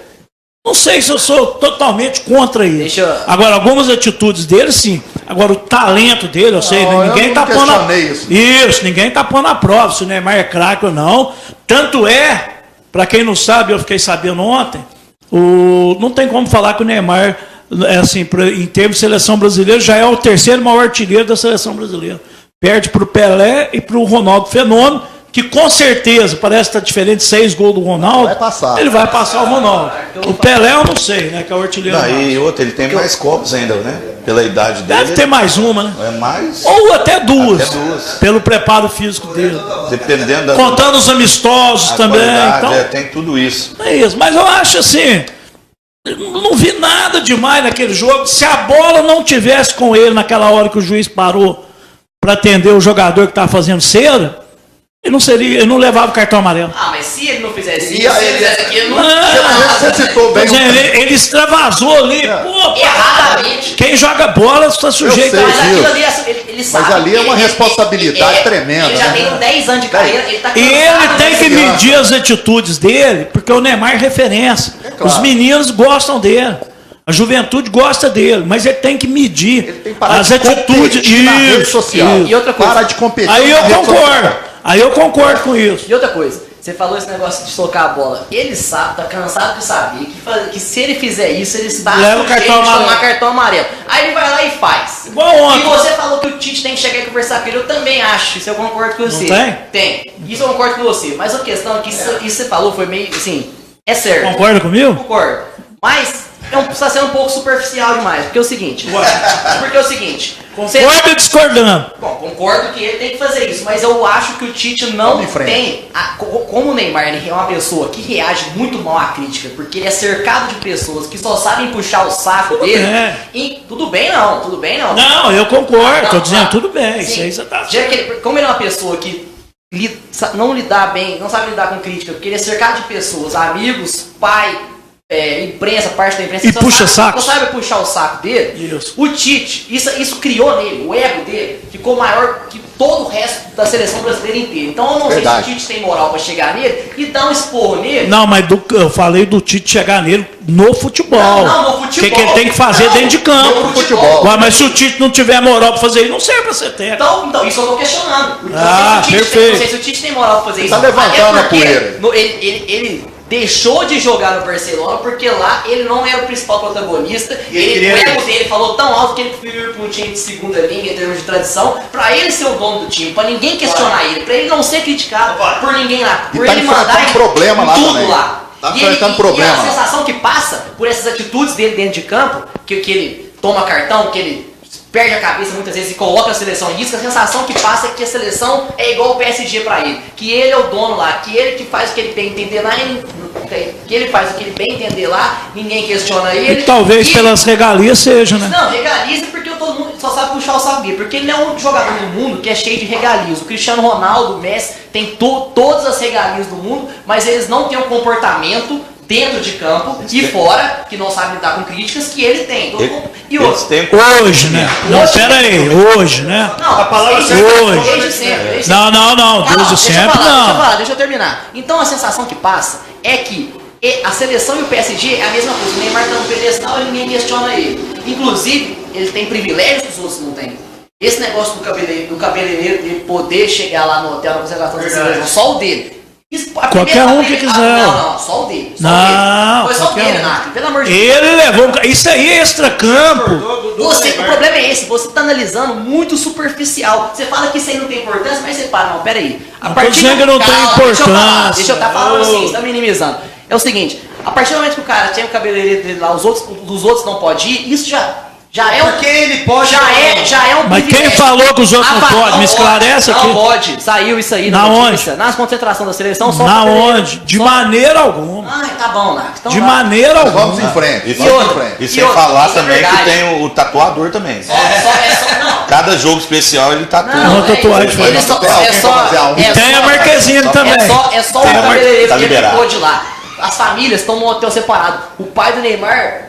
Não sei se eu sou totalmente contra isso. Agora, algumas atitudes dele, sim. Agora, o talento dele, eu sei, ninguém está pondo ninguém está pondo a prova se o Neymar é craque ou não. Tanto é, para quem não sabe, eu fiquei sabendo ontem, não tem como falar que o Neymar, assim, em termos de seleção brasileira, já é o terceiro maior artilheiro da seleção brasileira. Perde para o Pelé e para o Ronaldo Fenômeno, que com certeza, parece que está diferente, 6 gols do Ronaldo, ele vai passar o Ronaldo. O Pelé eu não sei, né, que é o artilheiro. E outro, ele tem mais copos ainda, né? Pela idade dele. Deve ter mais uma, né? É mais. Ou até duas. Pelo preparo físico dele. Dependendo da... Contando os amistosos também. Então, tem tudo isso. É isso, mas eu acho assim, não vi nada demais naquele jogo. Se a bola não tivesse com ele naquela hora que o juiz parou para atender o jogador que estava fazendo cera, ele não levava o cartão amarelo. Mas se ele não fizesse isso, ele não... Você citou bem. Ele extravasou ali. Erradamente. Quem joga bola está sujeito a isso. Mas aquilo ali, ele sabe. Mas ali é uma responsabilidade tremenda. Ele já tem 10 anos de carreira. E ele tem que medir as atitudes dele, porque o Neymar é referência. Os meninos gostam dele. A juventude gosta dele, mas ele tem que medir as atitudes na rede social. E outra coisa, para de competir. Aí eu concordo com isso. E outra coisa, você falou esse negócio de socar a bola. Ele sabe, tá cansado de saber que se ele fizer isso, ele está leva o cartão amarelo. Tomar cartão amarelo. Aí ele vai lá e faz. Igual ontem. E você falou que o Tite tem que chegar e conversar com ele. Eu também acho. Isso eu concordo com você. Não tem? Tem. Isso eu concordo com você. Mas a questão é que isso que você falou foi meio assim. É certo. Concorda comigo? Concordo. Mas está sendo um pouco superficial demais. Porque é o seguinte. Concordo e discordando. Bom, concordo que ele tem que fazer isso, mas eu acho que o Tite não tem. Como o Neymar ele é uma pessoa que reage muito mal à crítica, porque ele é cercado de pessoas que só sabem puxar o saco dele. E tudo bem não. Não, eu concordo, tô dizendo tudo bem. Isso aí você tá. Como ele é uma pessoa que não lidar bem, não sabe lidar com crítica, porque ele é cercado de pessoas, amigos, pai. Imprensa, parte da imprensa, e puxa saco. Não sabe puxar o saco dele. Isso. O Tite, isso criou nele, o ego dele ficou maior que todo o resto da seleção brasileira inteira. Então eu não sei se o Tite tem moral pra chegar nele e dar um esporro nele. Não, mas eu falei do Tite chegar nele no futebol. Não, no futebol. O que ele tem que fazer dentro de campo. No futebol. Mas se o Tite não tiver moral pra fazer isso, não serve pra ser técnico. Então isso eu tô questionando. Perfeito. Não sei se o Tite tem moral pra fazer isso. Tá levantando a poeira. Ele deixou de jogar no Barcelona porque lá ele não era o principal protagonista. O ego dele falou tão alto que ele preferiu ir para um time de segunda linha em termos de tradição, para ele ser o dono do time, para ninguém questionar ele, para ele não ser criticado por ninguém lá, por ele mandar problema lá tudo também. lá. Tá enfrentando problema. E a sensação que passa por essas atitudes dele dentro de campo, que ele toma cartão, que ele perde a cabeça muitas vezes e coloca a seleção em risco, a sensação que passa é que a seleção é igual o PSG pra ele, que ele é o dono lá, que ele que faz o que ele bem entender lá, que ele faz o que ele bem entender lá, ninguém questiona ele. E talvez pelas regalias seja, né? Não, regalias porque todo mundo só sabe puxar o saco dele, porque ele não é um jogador do mundo que é cheio de regalias. O Cristiano Ronaldo, o Messi, tem todas as regalias do mundo, mas eles não têm um comportamento dentro de campo e fora, que não sabe lidar com críticas, que ele tem. E hoje, né? Não, pera aí, hoje, né? Não, a palavra hoje. Desde sempre. Não, desde sempre não. Deixa eu terminar. Então a sensação que passa é que a seleção e o PSG é a mesma coisa. O Neymar tá no pedestal e ninguém questiona ele. Inclusive, ele tem privilégios que os outros não têm. Esse negócio do cabeleireiro de poder chegar lá no hotel na concentração da seleção, só o dele. Qualquer um que quiser. Não, só o dele. Não, foi só o dele, Nath, pelo amor de Deus. Ele levou. Isso aí é extra-campo. O problema é esse, você está analisando muito superficial. Você fala que isso aí não tem importância, mas você para, não, peraí. Não tô dizendo que não tem importância. Deixa eu estar falando assim, você está minimizando. É o seguinte, a partir do momento que o cara tem o cabeleireiro dele lá, os outros não podem ir, isso já é porque ele pode. Já é um Mas quem falou que os outros não podem? Me esclarece aqui. Não pode. Saiu isso aí na onde? Nas concentrações da seleção. Só na onde? De maneira alguma. Ah, tá bom, Nath. Então de maneira alguma. Vamos em frente. E sem falar também que tem o tatuador também. Cada jogo especial ele tatua. Não, tatuagem diferente. E tem a Marquezine também. É só o cabeleireiro que ficou de lá. As famílias estão no hotel separado. O pai do Neymar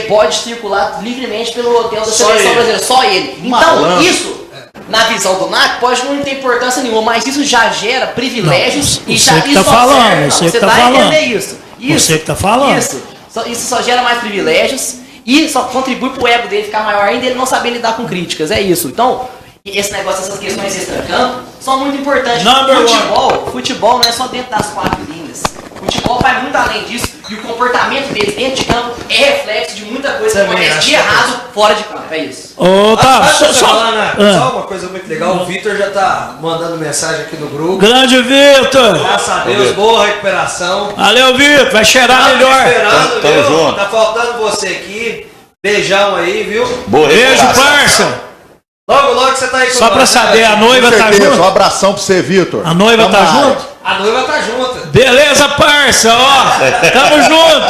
pode circular livremente pelo hotel da seleção brasileira, só ele. Então, isso, na visão do NAC, pode não ter importância nenhuma, mas isso já gera privilégios e já isso falando, você vai entender isso. Você que tá falando. Isso só gera mais privilégios e só contribui pro ego dele ficar maior ainda, ele não saber lidar com críticas. É isso. Então, esse negócio, essas questões extra-campo são muito importantes. Futebol não é só dentro das quatro linhas. Futebol vai muito além disso e o comportamento dele dentro de campo é reflexo de muita coisa que acontece de errado fora de campo. É isso. Só uma coisa muito legal, o Vitor já tá mandando mensagem aqui no grupo. Grande Vitor! Graças a Deus, boa recuperação. Valeu, Vitor, vai cheirar melhor. Tamo junto. Tá faltando você aqui. Beijão aí, viu? Beijo, parça! Logo você tá aí com só pra saber, a noiva tá junto? Um abração pra você, Vitor. A noiva tá junto? A noiva tá junto. Beleza, parça, ó. Tamo junto.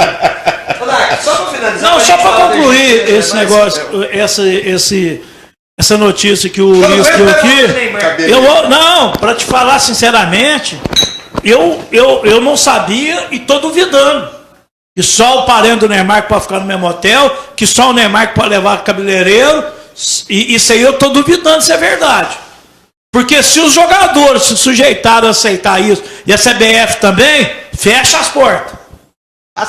Só pra finalizar. Não, só pra concluir esse negócio, essa notícia que o Luiz deu aqui. Não, pra te falar sinceramente, eu não sabia e tô duvidando. Que só o parente do Neymar que pode ficar no mesmo hotel, que só o Neymar que pode levar cabeleireiro. E isso aí eu estou duvidando se é verdade. Porque se os jogadores se sujeitaram a aceitar isso, e a CBF também, fecha as portas.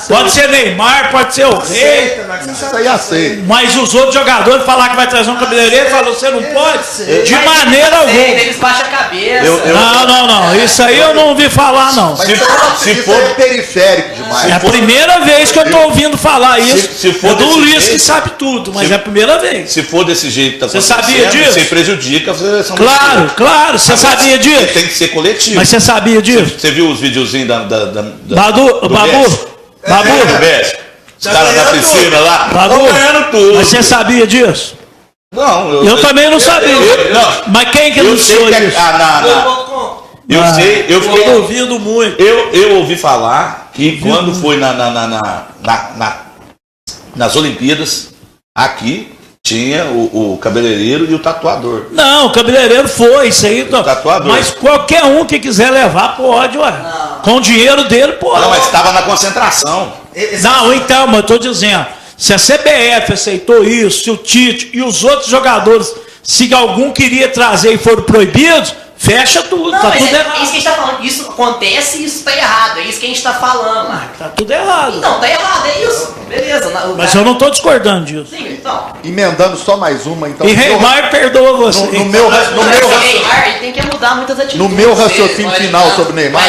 Pode ser Neymar, pode ser o Rei. Isso aí aceita. Mas os outros jogadores falar que vai trazer um cabeleireiro, falou, você não pode? De maneira alguma. Eles baixam a cabeça. Não. Isso aí eu não ouvi falar, não. Se for periférico demais. É a primeira vez que eu estou ouvindo falar isso. Se for do Luiz que sabe tudo, mas é a primeira vez. Se for desse jeito que tá acontecendo, você sabia disso? Você prejudica a seleção. Claro. Você sabia disso? Tem que ser coletivo. Mas você sabia disso? Você viu os videozinhos Babu, Os caras na piscina lá. Pagou? Estão ganhando tudo. Mas você sabia disso? Não, eu também não sabia. Mas quem que anunciou isso? Eu sei, eu fiquei ouvindo muito. Eu ouvi falar que quando foi nas Olimpíadas, aqui tinha o cabeleireiro e o tatuador. Não, o cabeleireiro foi, isso aí. O tatuador. Mas qualquer um que quiser levar, pode, ué. Não. Com o dinheiro dele, pode. Não, mas estava na concentração. Não, então, mas eu estou dizendo, se a CBF aceitou isso, se o Tite e os outros jogadores, se algum queria trazer e foram proibidos, fecha tudo, não, tá mas tudo é errado. isso que a gente tá falando. Isso acontece e isso tá errado. É isso que a gente tá falando. Tá tudo errado. Então, tá errado, é isso. Beleza. Mas eu não tô discordando disso. Sim, então. Emendando só mais uma, então. E Neymar perdoa você. No meu Neymar, ele tem que mudar muitas atitudes. No meu raciocínio final sobre o Neymar,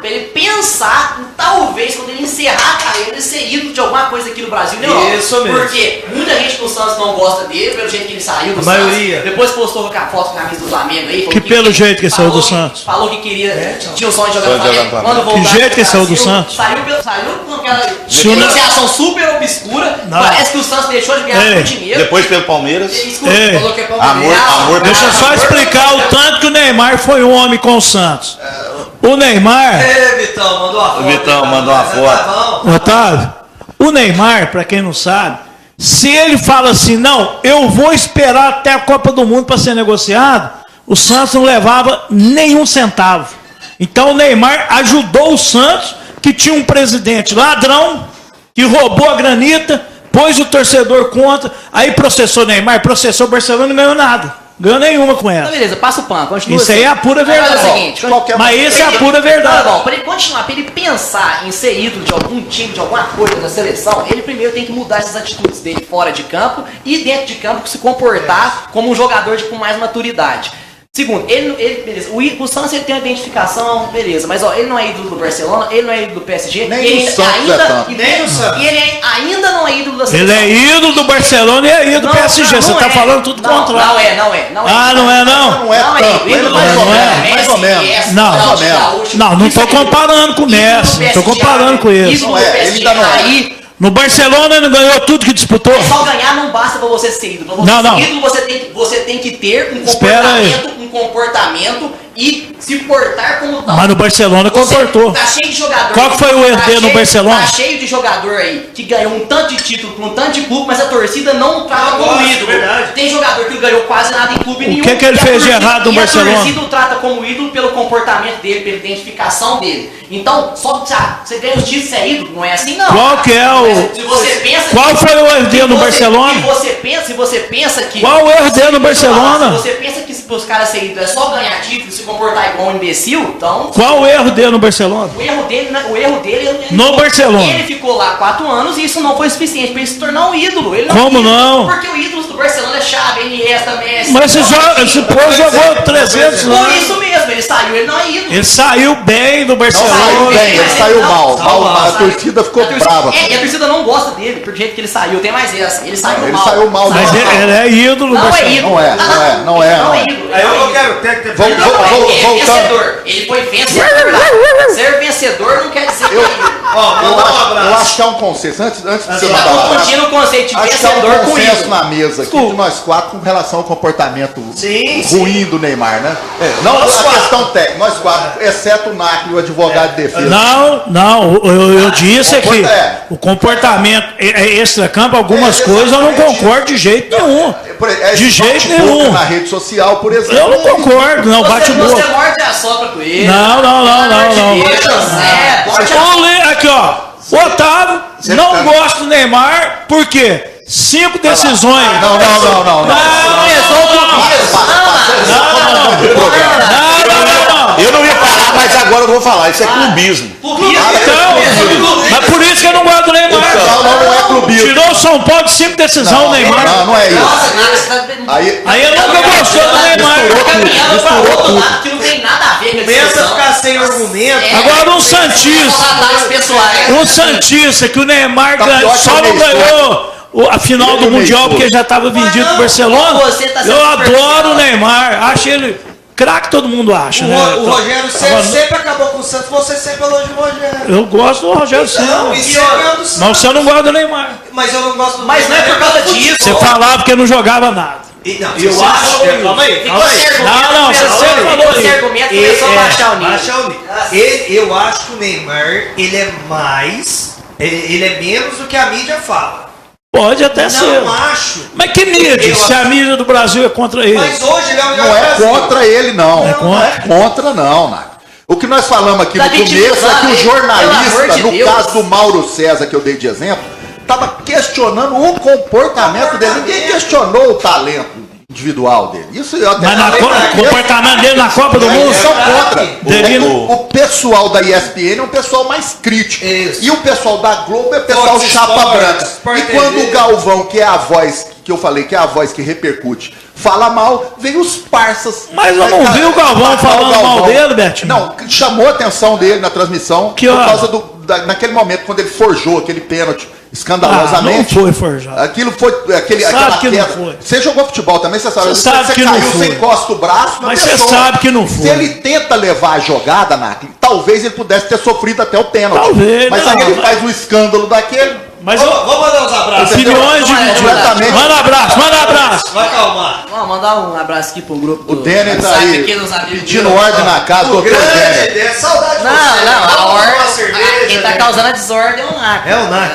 pra ele pensar, talvez, quando ele encerrar a carreira, ele ser ídolo de alguma coisa aqui no Brasil. Isso mesmo. Porque muita gente do Santos não gosta dele, pelo jeito que ele saiu do A maioria. Santos. Depois postou com a foto com a camisa do Flamengo aí. Que pelo jeito que saiu do Santos. Falou que queria, tinha o sonho de jogar no Flamengo. Quando voltar que jeito que saiu do Santos. Saiu com aquela negociação super obscura. Não. Parece que o Santos deixou de ganhar muito dinheiro. Depois pelo Palmeiras. Falou que é Palmeiras. Amor. Deixa eu só explicar o tanto que o Neymar foi um homem com o Santos. O Neymar... Vitão, mandou uma foto. O Vitão mandou uma foto. Otávio, o Neymar, para quem não sabe, se ele fala assim, não, eu vou esperar até a Copa do Mundo para ser negociado, o Santos não levava nenhum centavo. Então o Neymar ajudou o Santos, que tinha um presidente ladrão, que roubou a granita, pôs o torcedor contra, aí processou o Neymar, processou o Barcelona e não ganhou nada. Ganhou nenhuma com ela. Então, beleza, passa o pano, continua. Isso aí é a pura verdade. É o seguinte, mas isso é a pura verdade. Bom, para ele continuar, para ele pensar em ser ídolo de algum time, de alguma coisa da seleção, ele primeiro tem que mudar essas atitudes dele fora de campo e dentro de campo se comportar como um jogador com mais maturidade. Segundo, beleza, o Santos ele tem uma identificação, beleza, mas ele não é ídolo do Barcelona, ele não é ídolo do PSG, nem o Santos é tanto. E ele ainda não é ídolo da seleção. Ele é ídolo do Barcelona e é ídolo do PSG, você está falando tudo contrário. Não é. Ah, não é não? Não é tanto, mais ou menos. Não estou comparando com o Messi, não estou comparando com ele. Não é, ele ainda não é. No Barcelona ele ganhou tudo que disputou. Só ganhar não basta para você ser ídolo. Para você ser ídolo, você tem que ter um comportamento e se portar como tal. Mas no Barcelona comportou. Tá cheio de jogador. Qual que foi o erro dele no Barcelona? Tá cheio de jogador aí que ganhou um tanto de título com um tanto de clube, mas a torcida não trata como ídolo. Tem jogador que ganhou quase nada em clube nenhum. O que ele fez de errado no Barcelona? A torcida o trata como ídolo pelo comportamento dele, pela identificação dele. Então, só você ganha os títulos, você é ídolo, não é assim não. Qual que é o... Se você pensa qual foi o erro dele no Barcelona? Se você pensa que... Qual o erro dele no Barcelona? Se você pensa que os caras serem ídolos é só ganhar título e se comportar igual um imbecil, então... Qual o erro dele no Barcelona? O erro dele no Barcelona. Ele ficou lá 4 anos e isso não foi suficiente para ele se tornar um ídolo. Ele como não? Porque o ídolo do Barcelona é Xavi, Iniesta, Messi... Mas esse povo jogou 300 anos. Por isso mesmo, ele saiu, ele não é ídolo. Ele saiu bem do Barcelona. Não saiu bem, ele saiu mal. A torcida ficou brava. E a torcida não gosta dele, por jeito que ele saiu. Tem mais essa. Ele saiu mal. Ele saiu mal. Mas ele é ídolo do Barcelona. Não é. Aí eu quero ter voltando. Ele foi vencedor. Ser vencedor não quer dizer que é ídolo. Eu acho que há um consenso. Antes de você mandar um confundindo o conceito de vencedor com ídolo. Acho que há um consenso na mesa aqui de nós quatro com relação ao comportamento ruim do Neymar, né? Não a questão técnica, nós quatro, exceto o NAC e o advogado de defesa. Não, eu disse aqui, o comportamento extra-campo, algumas coisas eu não concordo de jeito nenhum. De jeito nenhum. Na rede social, por exemplo. Eu não concordo, não, bate o boca. Você morde a sopra com ele. Não. Aqui, ó. O Otávio não gosta do Neymar, por quê? 5 decisões. Não. Eu não ia parar, mas agora eu vou falar. Isso é clubismo. Mas por isso que eu não gosto do Neymar. Não é clubismo. Tirou o São Paulo de 5 decisões o Neymar. Não é isso. Aí eu nunca gostou do Neymar. Misturou tudo. Que não tem nada a ver com começa a ficar sem argumento. Agora um Santista que o Neymar só não ganhou a final do Mundial porque já estava vendido pro Barcelona. Eu adoro o Neymar, acho ele Craque todo mundo acha, né? O Rogério sempre acabou com o Santos, você sempre elogia o Rogério. Eu gosto do Rogério Ceni. Mas você não gosta do Neymar. Mas eu não gosto do Mas não é por causa disso. Você falava que não jogava nada. Não, eu acho. Calma aí. Não, você sempre falou isso. Esse argumento começou a baixar o nível. Eu acho que o Neymar, ele é mais. Ele é menos do que a mídia fala. Pode até ser. Não acho. Mas que mídia? Se a mídia do Brasil é contra ele. Mas hoje ele é o melhor Não é Brasil. contra ele, não. Não é contra, não, Nath. O que nós falamos aqui no começo é que o jornalista, no caso do Mauro César, que eu dei de exemplo, estava questionando o comportamento dele. Ninguém questionou o talento individual dele. Isso eu até. Mas o comportamento dele na Copa do Mundo são contra. O pessoal da ESPN é um pessoal mais crítico. Isso. E o pessoal da Globo é pessoal chapa branca. E quando o Galvão, que é a voz que eu falei, que é a voz que repercute, fala mal, vem os parças. Mas eu não vi o Galvão falando mal dele, Betinho. Não, chamou a atenção dele na transmissão por causa naquele momento, quando ele forjou aquele pênalti escandalosamente. Não foi forjado. Aquilo foi aquela que queda. não foi. Você jogou futebol também, você sabe. Você sabe que caiu, não foi. você encosta o braço. Mas você sabe que não foi. Se ele tenta levar a jogada, talvez ele pudesse ter sofrido até o pênalti. Talvez. Mas aí ele faz um escândalo daquele. Mas vamos mandar uns abraços. Opiniões diretamente. Manda abraço. Vai acalmar. Vamos mandar um abraço aqui pro grupo O Denner tá aí pedindo ordem na casa, doutor Denner. Saudade de você. Não, a ordem. Quem tá né? causando a desordem é o NAC. É o NAC.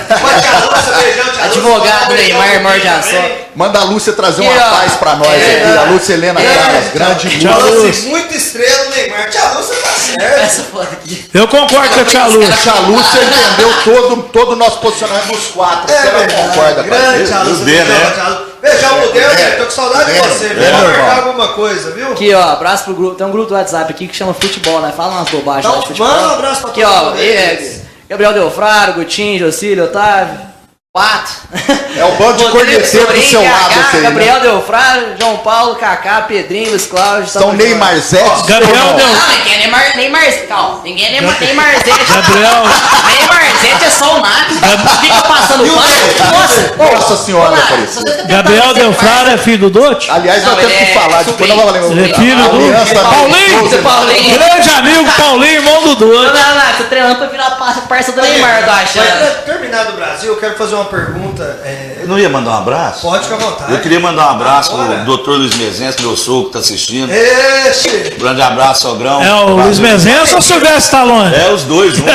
Advogado Neymar morde a só. Manda a Lúcia trazer uma paz pra nós aqui. A Lúcia Helena Carlos, grande Lúcia. Muito estrela do Neymar. Tia Lúcia tá certo. Essa foto aqui. Eu concordo com a tia Lúcia. A tia Lúcia entendeu todo o nosso posicionamento dos quatro. Ela concorda com a tia Lúcia. Beijão pro Deus, tô com saudade de você. Vamos marcar alguma coisa, viu? Aqui, ó, abraço pro grupo. Tem um grupo do WhatsApp aqui que chama Futebol, né? Fala umas bobagens lá de futebol. Manda um abraço pra aqui, ó, Gabriel Delfraro, Gutinho, Jocílio, Otávio. Pato. É o bando de corneteiro do seu lado, esse aí, Gabriel né? Delfraro, João Paulo, Kaká, Pedrinho, Luiz Cláudio. São Neymarzete. Gabriel Delfraro. Não, ninguém é Neymarzete. Calma, ninguém é Neymarzete. Gabriel. Neymarzete é só o NAC. Fica passando pano. Nossa senhora, Aparecida. Gabriel Delfraro é filho do Dote? Aliás, nós temos que falar, depois nós vamos lembrar. Ele é filho do Paulinho. Grande amigo Paulinho, irmão do Dote. Não, tô treinando pra virar parça do Neymar, eu acho. Pra terminar do Brasil, eu quero fazer uma pergunta. Eu não ia mandar um abraço? Pode ficar à vontade. Eu queria mandar um abraço pro doutor Luiz Mezense, meu sogro que tá assistindo. Esse. Grande abraço, sogrão. É o Luiz Mezense ou o Silvestre Stallone? É, os dois juntos.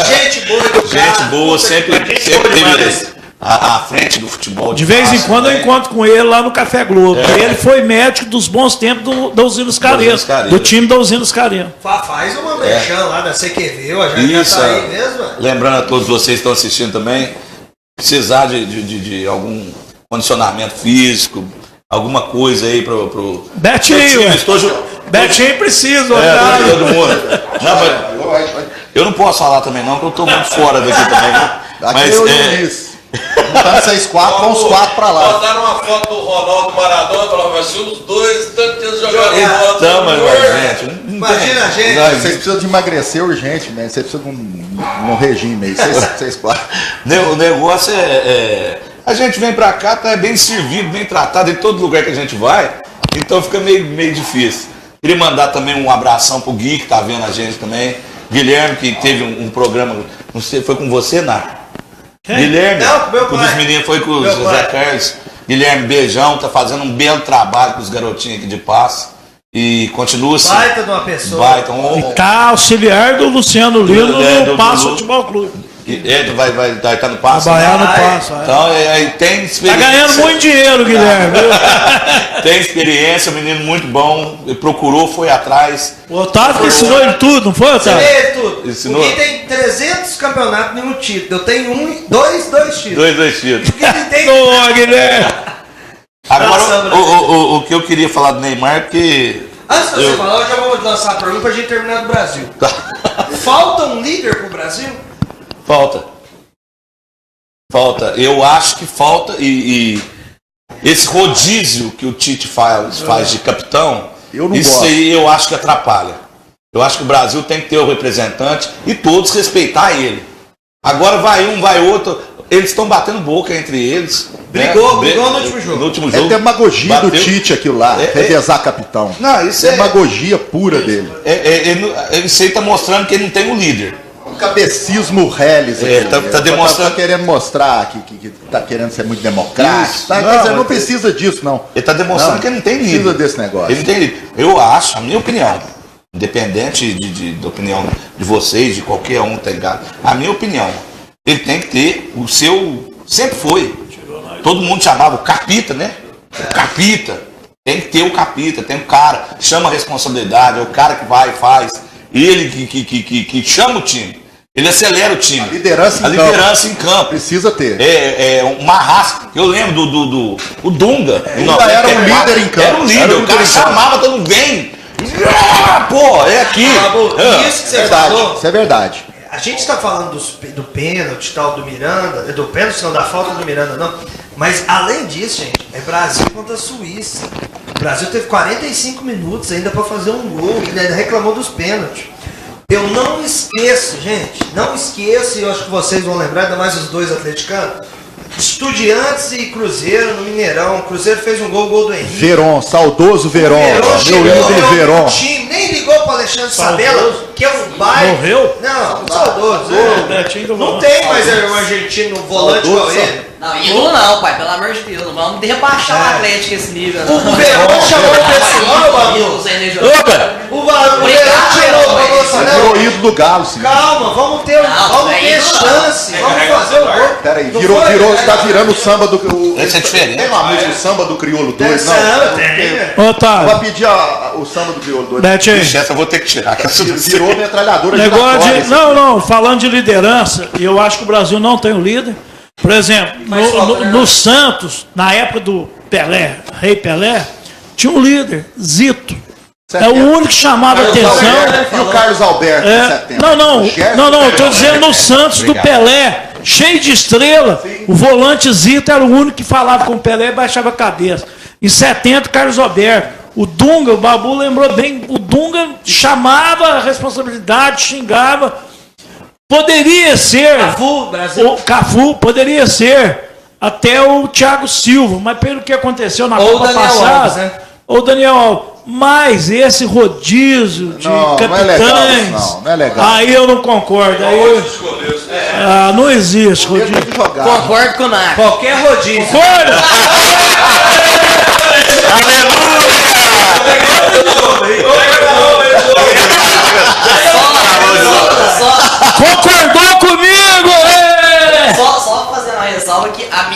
Gente boa, gente boa, sempre teve à frente do futebol. De vez em quando eu encontro com ele lá no Café Globo. Ele foi médico dos bons tempos da Usina Oscarina, do time da Usina Oscarina. Faz uma merchan lá da CQV, Isso, já tá aí mesmo. Lembrando a todos vocês que estão assistindo também, precisar de algum condicionamento físico, alguma coisa aí pro Betinho! Betinho precisa, todo mundo. Não, eu não posso falar também não, porque eu estou muito fora daqui também. Mas Juntando 6-4, vão os 4 pra lá. Botaram uma foto do Ronaldo Maradona e falaram, mas se os dois tantos jogaram gente. Imagina a gente. Vocês precisam de emagrecer urgente, né? Vocês precisam de um regime aí. 6-4. O negócio a gente vem pra cá, tá bem servido, bem tratado em todo lugar que a gente vai, então fica meio difícil. Queria mandar também um abração pro Gui, que tá vendo a gente também. Guilherme, que teve um programa, não sei, foi com você, Ná? Guilherme, um dos meninos foi com o José Carlos. Guilherme, beijão, tá fazendo um belo trabalho com os garotinhos aqui de Passo. E continua assim. Baita de uma pessoa. Baita, E tá auxiliar do Luciano Lino no Passo Futebol Clube. Vai estar no Passo? Trabalhar no Passo. Então, tem experiência. Tá ganhando muito dinheiro, Guilherme. Tem experiência, menino muito bom. Ele procurou, foi atrás. O Otávio que ensinou ele tudo, não foi, Otávio? Ensinei ele tudo. Ensinou. O Gui tem 300 campeonatos, nenhum título. Eu tenho dois títulos. Dois títulos. Boa, Guilherme. Agora, o que eu queria falar do Neymar, porque... Antes de você falar, eu já vou lançar a pergunta pra gente terminar do Brasil. Falta um líder pro Brasil? Falta. Eu acho que falta e esse rodízio que o Tite faz de capitão, isso aí eu acho que atrapalha. Eu acho que o Brasil tem que ter o representante e todos respeitar ele. Agora vai um, vai outro. eles estão batendo boca entre eles. Brigou no último jogo. No último jogo. É demagogia bateu. do Tite aquilo lá, revezar capitão. Não, isso demagogia pura dele. Isso aí tá mostrando que ele não tem um líder. Um cabecismo reles. Tá demonstrando. Tá querendo mostrar que tá querendo ser muito democrático. Isso. Tá? Não, Quer dizer, não precisa disso, não. Ele tá demonstrando que ele não tem líder. Precisa desse negócio. Ele não tem líder. Eu acho, a minha opinião, independente da opinião de vocês, de qualquer um, tá ligado? A minha opinião, ele tem que ter o seu. Sempre foi. Todo mundo chamava o capita, né? O capita. Tem que ter o capita, tem um cara, chama a responsabilidade, é o cara que vai e faz. Ele que chama o time. Ele acelera o time. A liderança em campo. Precisa ter. É uma raça. Eu lembro do Dunga. Ele era um líder em campo. Era um líder. O cara chamava todo mundo, vem. Pô, é aqui. Isso que você falou. Isso é verdade. A gente está falando do pênalti, tal, do Miranda, do pênalti não, da falta do Miranda não, mas além disso, gente, é Brasil contra a Suíça. O Brasil teve 45 minutos ainda para fazer um gol e ainda reclamou dos pênaltis. Eu não esqueço, gente, não esqueço, e eu acho que vocês vão lembrar, ainda mais os dois atleticanos, Estudiantes e Cruzeiro no Mineirão. O Cruzeiro fez um gol do Henrique. Veron, saudoso Veron. Meu ídolo Veron. O time nem ligou para Alexandre Sabella, que é um bairro. Morreu? Não, saudoso. Não tem mais um argentino volante igual ele. Não, ídolo não, pai, pelo amor de Deus. Não vamos rebaixar o Atlético esse nível. Não. O Verão chamou o pessoal, Babu. O Verão chamou pra você. Virou ídolo do Galo, sim. Calma, vamos ter chance. Vamos fazer o gol. Peraí, tá virando o samba do. Esse é diferente. Tem uma música, o samba do Crioulo 2, não? Tem. Otávio. Vai pedir o samba do Crioulo 2. Ixi, essa eu vou ter que tirar. Virou metralhadora de negócio de. Não, falando de liderança, eu acho que o Brasil não tem um líder. Por exemplo, no Santos, na época do Pelé, Rei Pelé, tinha um líder, Zito. É o único que chamava atenção. E o Carlos Alberto, em 70. Não, eu estou dizendo no Santos do Pelé, cheio de estrela. O volante Zito era o único que falava com o Pelé e baixava a cabeça. Em 70, Carlos Alberto. O Dunga, o Babu lembrou bem, o Dunga chamava a responsabilidade, xingava. Poderia ser o Cafu, poderia ser até o Thiago Silva, mas pelo que aconteceu na Copa passada, ou Daniel Alves, mas esse rodízio de capitães, não é legal. Aí eu não concordo. Aí não existe rodízio. Concordo com o Nath. Qualquer rodízio. Concordou comigo? Só fazendo uma ressalva que a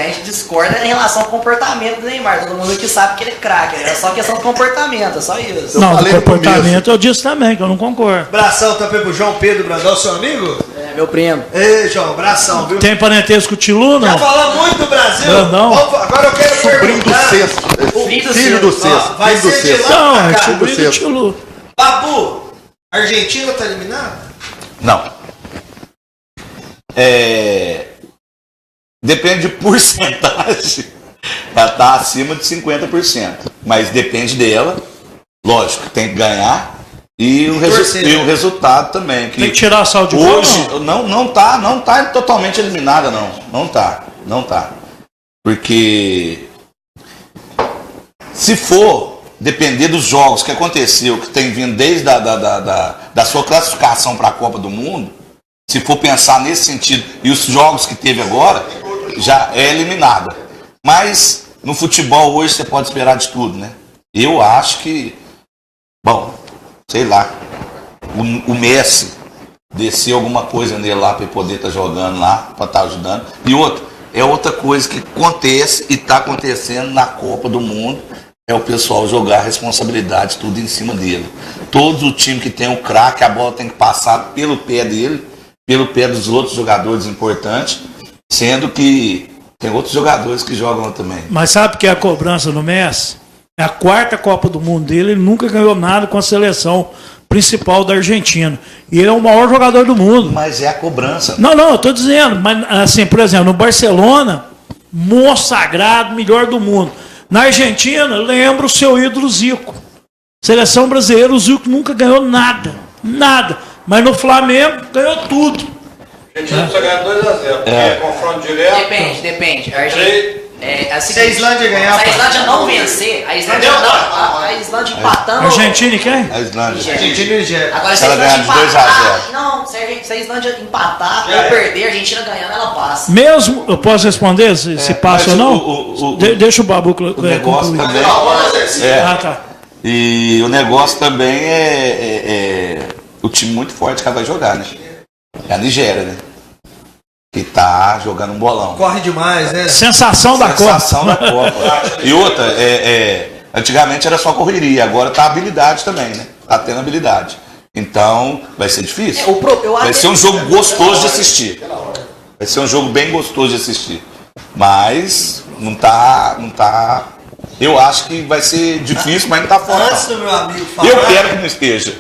gente discorda em relação ao comportamento do Neymar. Todo mundo aqui sabe que ele é craque. É só questão do comportamento, é só isso. Não, do comportamento eu disse também, que eu não concordo. Abração também pro João Pedro Brandão, seu amigo? É, meu primo. Ei, João, abração, viu? Tem parentesco com o Tilu, não? Já falamos muito do Brasil. Brandão. Agora eu quero perguntar. Filho do Sexto. Vai ser de lá Não, pra cá. sobrinho do Tilu. Babu, a Argentina tá eliminada? Não. Depende de porcentagem. Ela está acima de 50%. Mas depende dela. Lógico, tem que ganhar. E o resultado também. Tem que tirar a sal de hoje não tá totalmente eliminada, não. Não tá. Porque se for depender dos jogos que aconteceu, que tem vindo desde da sua classificação para a Copa do Mundo, se for pensar nesse sentido, e os jogos que teve agora, já é eliminada. Mas no futebol hoje você pode esperar de tudo, né? Eu acho que, bom, sei lá, o Messi desceu alguma coisa nele lá para ele poder estar jogando lá, para estar ajudando. E outra coisa que acontece e está acontecendo na Copa do Mundo, é o pessoal jogar a responsabilidade tudo em cima dele. Todo o time que tem um craque, a bola tem que passar pelo pé dele, pelo pé dos outros jogadores importantes, sendo que tem outros jogadores que jogam lá também. Mas sabe que é a cobrança no Messi? É a 4ª Copa do Mundo dele, ele nunca ganhou nada com a seleção principal da Argentina. E ele é o maior jogador do mundo. Mas é a cobrança. Não, eu tô dizendo, mas assim, por exemplo, no Barcelona, monstro sagrado, melhor do mundo. Na Argentina, lembra o seu ídolo Zico. Seleção brasileira, o Zico nunca ganhou nada. Mas no Flamengo, ganhou tudo. Argentina precisa ganhar 2-0, porque é confronto direto. Depende. A Argentina. Se a Islândia ganhar. Se a Islândia não vencer, a Islândia empatando. Argentina e quem? A Islândia. Argentina e Nigéria. Agora, se a Islândia empatar. Não, se a Islândia empatar ou perder, a Argentina ganhando, ela passa. Mesmo, eu posso responder se passa ou não? Deixa o Babu o negócio também. Tá. E o negócio também é o time muito forte que vai jogar, né? É a Nigéria, né? Que tá jogando um bolão. Corre demais, né? Sensação da Copa. E outra, antigamente era só correria, agora tá habilidade também, né? Tá tendo habilidade. Então, vai ser difícil. Vai ser um jogo gostoso de assistir. Vai ser um jogo bem gostoso de assistir. Mas não tá. Eu acho que vai ser difícil, mas não tá fora. Antes do meu amigo falar. Eu quero que não esteja.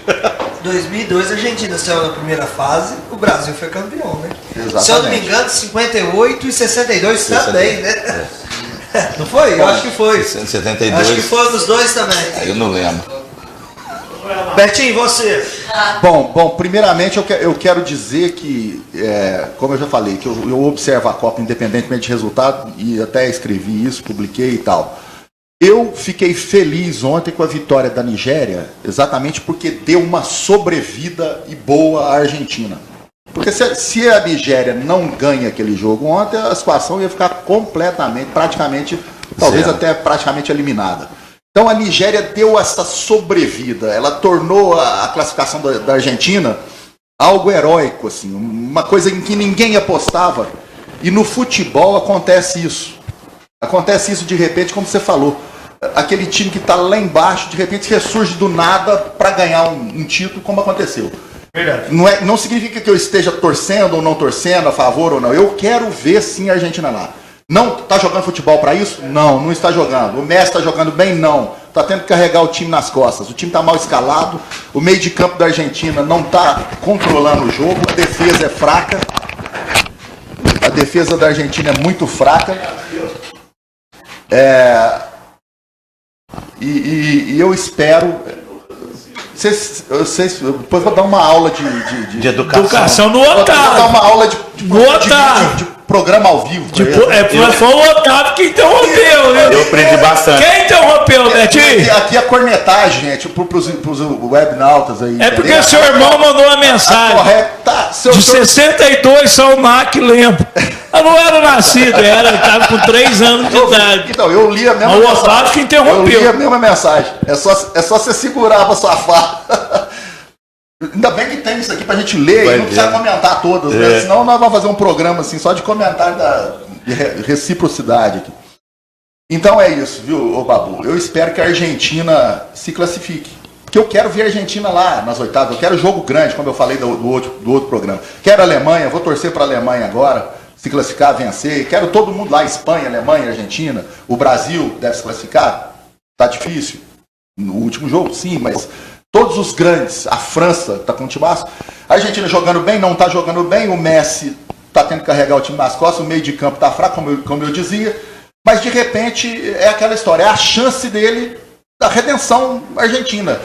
2002 a Argentina saiu na primeira fase, o Brasil foi campeão, né? Exatamente. Se eu não me engano, 58 e 62 também, né? Não foi? Eu acho que foi. 72. Acho que foi dos dois também. Eu não lembro. Bertinho, você? Bom, primeiramente eu quero dizer que, como eu já falei, que eu observo a Copa independentemente de resultado, e até escrevi isso, publiquei e tal. Eu fiquei feliz ontem com a vitória da Nigéria, exatamente porque deu uma sobrevida e boa à Argentina. Porque se a Nigéria não ganha aquele jogo ontem, a situação ia ficar praticamente, talvez até praticamente eliminada. Então a Nigéria deu essa sobrevida, ela tornou a classificação da Argentina algo heróico, assim, uma coisa em que ninguém apostava. E no futebol acontece isso. Acontece isso de repente, como você falou. Aquele time que está lá embaixo, de repente ressurge do nada para ganhar um título, como aconteceu. Verdade. Não significa que eu esteja torcendo ou não torcendo, a favor ou não. Eu quero ver sim a Argentina lá. Não está jogando futebol para isso? Não está jogando. O Messi está jogando bem? Não. Está tendo que carregar o time nas costas. O time está mal escalado. O meio de campo da Argentina não está controlando o jogo. A defesa é fraca. A defesa da Argentina é muito fraca. E eu espero. Depois vou dar uma aula de educação no Otávio. Vou dar uma aula de programa ao vivo. Foi o Otávio que interrompeu, né? Eu aprendi bastante. Quem interrompeu, Betinho? Aqui a cornetagem, gente, pros webnautas aí. É porque seu irmão mandou uma mensagem. De 62, São Mac, lembro. Eu não era nascido, estava com 3 anos de idade. Então, eu li a mesma mensagem. O Otávio que interrompeu. Eu li a mesma mensagem. É só você segurar pra safar. Ainda bem que tem isso aqui pra gente ler e não precisa comentar todas, né? Senão nós vamos fazer um programa assim, só de comentário de reciprocidade aqui. Então é isso, viu, ô Babu? Eu espero que a Argentina se classifique. Porque eu quero ver a Argentina lá nas oitavas. Eu quero jogo grande, como eu falei do outro programa. Quero a Alemanha, vou torcer para a Alemanha agora, se classificar, vencer. Quero todo mundo lá, Espanha, Alemanha, Argentina. O Brasil deve se classificar. Tá difícil. No último jogo, sim, mas todos os grandes. A França está com um timaço. A Argentina jogando bem, não está jogando bem. O Messi está tendo que carregar o time nas costas. O meio de campo está fraco, como eu dizia. Mas de repente é aquela história. É a chance dele da redenção argentina.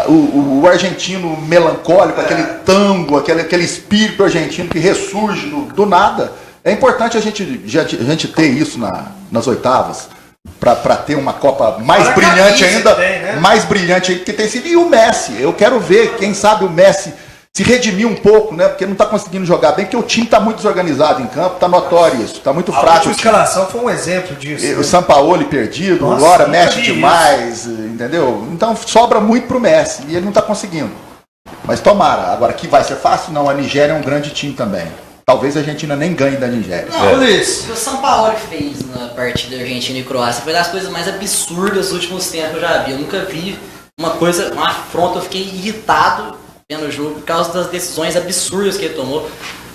O argentino melancólico, aquele tango, aquele espírito argentino que ressurge do nada. É importante a gente ter isso nas oitavas, para ter uma Copa mais brilhante ainda, mais brilhante ainda que tem sido. E o Messi, eu quero ver, quem sabe o Messi se redimir um pouco, né? Porque não está conseguindo jogar bem, porque o time está muito desorganizado em campo, está notório isso, está muito fraco. A última escalação foi um exemplo disso. O Sampaoli perdido, o Lora mexe demais, entendeu? Então sobra muito para o Messi e ele não está conseguindo. Mas tomara. Agora, que vai ser fácil? Não, a Nigéria é um grande time também. Talvez a Argentina nem ganhe da Nigéria. Não, Luiz, o que o Sampaoli fez na partida Argentina e Croácia foi das coisas mais absurdas dos últimos tempos que eu já vi. Eu nunca vi uma afronta, eu fiquei irritado vendo o jogo por causa das decisões absurdas que ele tomou.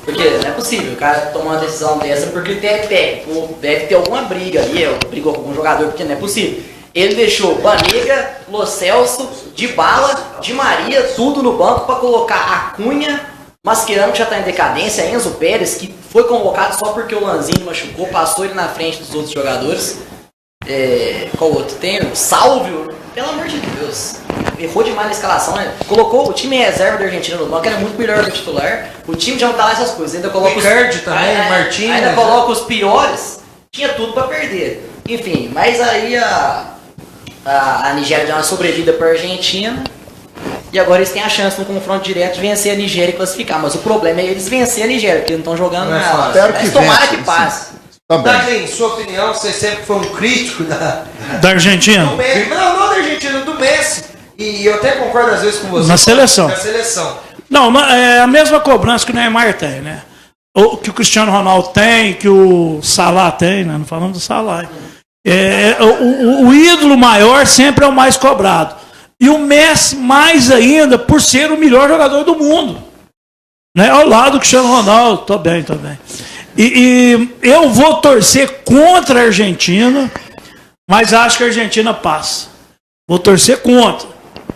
Porque não é possível o cara tomar uma decisão dessa por critério técnico. Deve ter alguma briga ali, brigou com algum jogador, porque não é possível. Ele deixou Banega, Lo Celso, Dybala, Di Maria, tudo no banco para colocar Acunha, Mascherano, que já está em decadência, Enzo Pérez, que foi convocado só porque o Lanzini machucou, passou ele na frente dos outros jogadores. Qual outro? Tem o Sálvio, pelo amor de Deus. errou demais na escalação, né? Colocou o time reserva da Argentina no banco, era muito melhor que o titular. O time já não tá lá essas coisas. Ainda coloca Ricardo também, Martins. Ainda coloca os piores, tinha tudo pra perder. Enfim, mas aí a Nigéria deu uma sobrevida pra Argentina. E agora eles têm a chance no confronto direto de vencer a Nigéria e classificar. Mas o problema é eles vencer a Nigéria, porque eles não estão jogando nada. Espero que tomara vença, que passe. Em sua opinião, você sempre foi um crítico da Argentina? do Messi. Não da Argentina, do Messi. E eu até concordo às vezes com você. Na seleção. Na seleção. Não, é a mesma cobrança que o Neymar tem, né? Ou que o Cristiano Ronaldo tem, que o Salah tem, né? Não falamos do Salah. O ídolo maior sempre é o mais cobrado. E o Messi mais ainda por ser o melhor jogador do mundo. Né? Ao lado do Cristiano Ronaldo. Tô bem. E eu vou torcer contra a Argentina, mas acho que a Argentina passa. Vou torcer contra.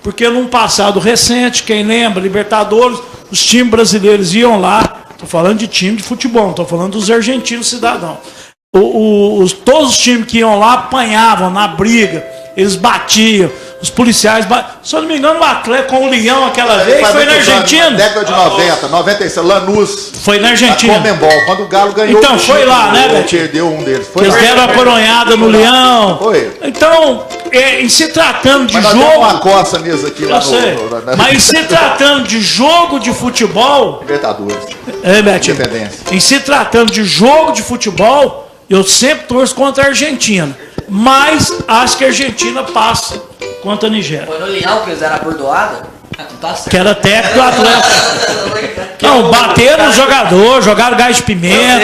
Porque num passado recente, quem lembra, Libertadores, os times brasileiros iam lá. Estou falando de time de futebol, não estou falando dos argentinos cidadãos. Todos os times que iam lá apanhavam na briga, eles batiam, os policiais batiam. Se eu não me engano, o Atlético com o Leão aquela vez foi na Argentina. Década de 90, 96, Lanús. Foi na Argentina. Comembol, quando o Galo ganhou. Então, foi lá, né, Beto? Perdeu um deles. Eles deram a coronhada no Leão. Foi. Então, em se tratando de mas jogo. Tem uma coça mesmo aqui lá Mas em se tratando de jogo de futebol. Libertadores. Betinho. Em se tratando de jogo de futebol, eu sempre torço contra a Argentina. Mas acho que a Argentina passa contra a Nigéria. Foi no Leão que eles eram abordoados? Tá certo. Que era técnico do Atlético. Não, bateram no jogador, jogaram gás de pimenta.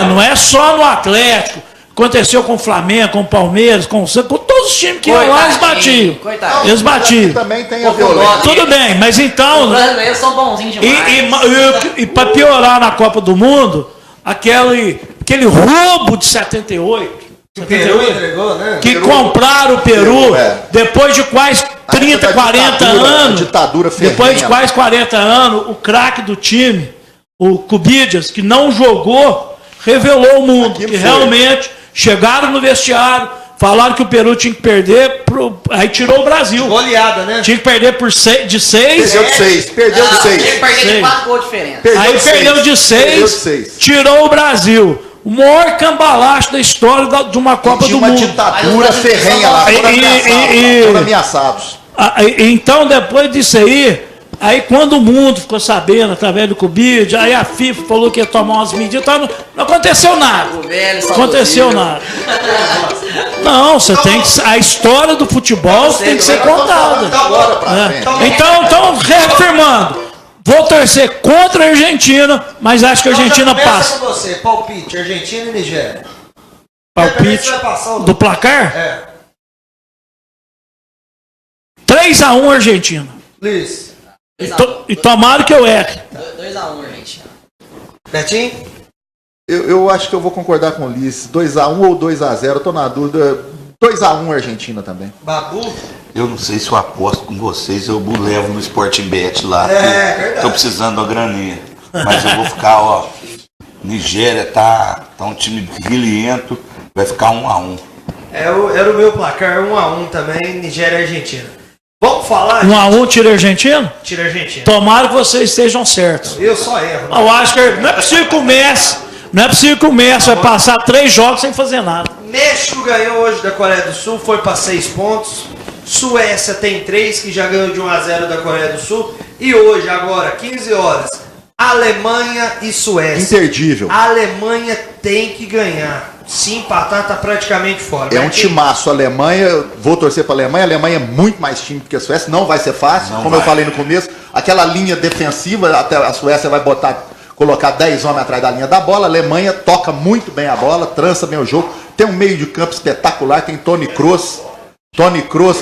Não é só no Atlético. Aconteceu com o Flamengo, com o Palmeiras, com todos os times que iam lá, eles batiam. Eles batiam. Também tem a violência. Tudo bem, mas então. Os brasileiros são bonzinhos demais. E para piorar na Copa do Mundo, aquele roubo de 78. O Peru entregou, né? Que compraram o Peru depois de quase 30, 40 anos. Ditadura ferrenha. Depois de quase 40 anos, o craque do time, o Cubidias, que não jogou, revelou ao mundo que realmente chegaram no vestiário, falaram que o Peru tinha que perder, aí tirou o Brasil. Goleada, né? Tinha que perder de 6. Perdeu de 6. Perdeu de 6. Tinha que perder de 4 gols diferentes. Aí perdeu de 6, tirou o Brasil. O maior cambalacho da história de uma Copa do Mundo. Uma ditadura ferrenha lá, foram ameaçados. Então, depois disso aí quando o mundo ficou sabendo, através do Covid, aí a FIFA falou que ia tomar umas medidas, então não aconteceu nada. Não aconteceu nada. Não, você tem que. A história do futebol tem que ser contada. Então, reafirmando. Vou torcer contra a Argentina, mas acho que a Argentina passa. Com você, palpite, Argentina e Nigéria. Palpite do placar? 3-1 Argentina. Luiz. E tomara que eu erre. 2-1 Argentina. Betinho? Eu acho que eu vou concordar com o Liz. 2-1 ou 2-0, eu tô na dúvida. 2-1 Argentina também. Babu? Eu não sei se eu aposto com vocês, eu levo no Sporting Bet lá. Verdade. Tô precisando da graninha. Mas eu vou ficar, Nigéria tá um time brilhento, vai ficar 1-1. Era o meu placar, 1-1 também, Nigéria e Argentina. Vamos falar. 1-1 tira a Argentina? Tira a Argentina. Tomara que vocês estejam certos. Eu só erro. Eu acho que não é possível que o Messi. Não é possível que o Messi vai passar 3 jogos sem fazer nada. México ganhou hoje da Coreia do Sul, foi para 6 pontos. Suécia tem 3, que já ganhou de 1-0 da Coreia do Sul. E hoje, agora, 15 horas, Alemanha e Suécia. Imperdível. A Alemanha tem que ganhar. Se empatar, tá praticamente fora. É um timaço. A Alemanha, vou torcer para a Alemanha é muito mais time que a Suécia. Não vai ser fácil, como eu falei no começo. Aquela linha defensiva, até a Suécia vai colocar 10 homens atrás da linha da bola. A Alemanha toca muito bem a bola, trança bem o jogo. Tem um meio de campo espetacular, tem Toni Kroos,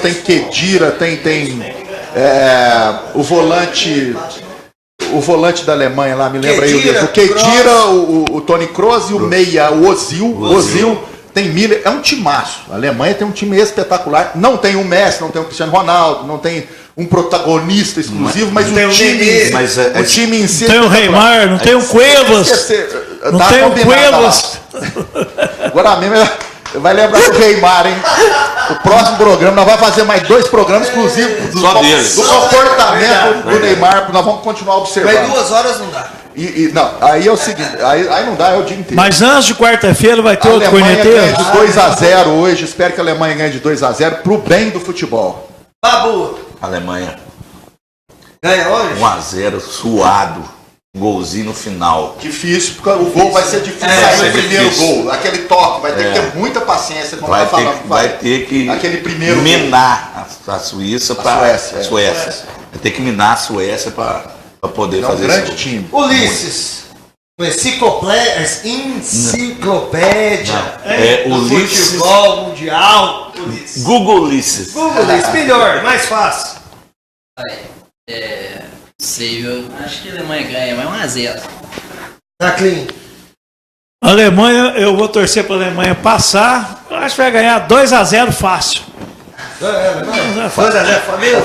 tem Khedira, tem o volante da Alemanha lá, me lembra aí o Khedira, o Toni Kroos e o meia, o Ozil, tem Miller, é um timaço. A Alemanha tem um time espetacular, não tem o Messi, não tem o Cristiano Ronaldo, não tem um protagonista exclusivo, mas o time em si. Não tem o Neymar, não tem o Cuevas. Não tem o Cuevas. Agora mesmo vai lembrar do Neymar, hein? O próximo programa, nós vamos fazer mais 2 programas exclusivos do comportamento do Neymar. Nós vamos continuar observando. Mas 2 horas não dá. Não, aí é o seguinte, aí não dá, é o dia inteiro. Mas antes de quarta-feira vai ter outro corneteiro? A Alemanha ganha de 2-0 hoje, espero que a Alemanha ganhe de 2-0 pro bem do futebol. Babu. Alemanha. Ganha hoje? 1-0, suado. Golzinho no final. Difícil, porque o gol vai ser difícil sair o primeiro gol. Aquele toque, vai ter que ter muita paciência. Vai ter que aquele primeiro minar a Suíça para a Suécia. É. Vai ter que minar a Suécia para poder fazer isso. É um grande time. Ulisses. Enciclopédia. Ulisses. Futebol mundial. Ulisses. Google Ulisses. Google Ulisses, melhor, mais fácil. Sei, eu acho que a Alemanha ganha, mas 1-0. Tá clean. Alemanha, eu vou torcer para a Alemanha passar. Eu acho que vai ganhar 2-0 fácil. 2-0 família.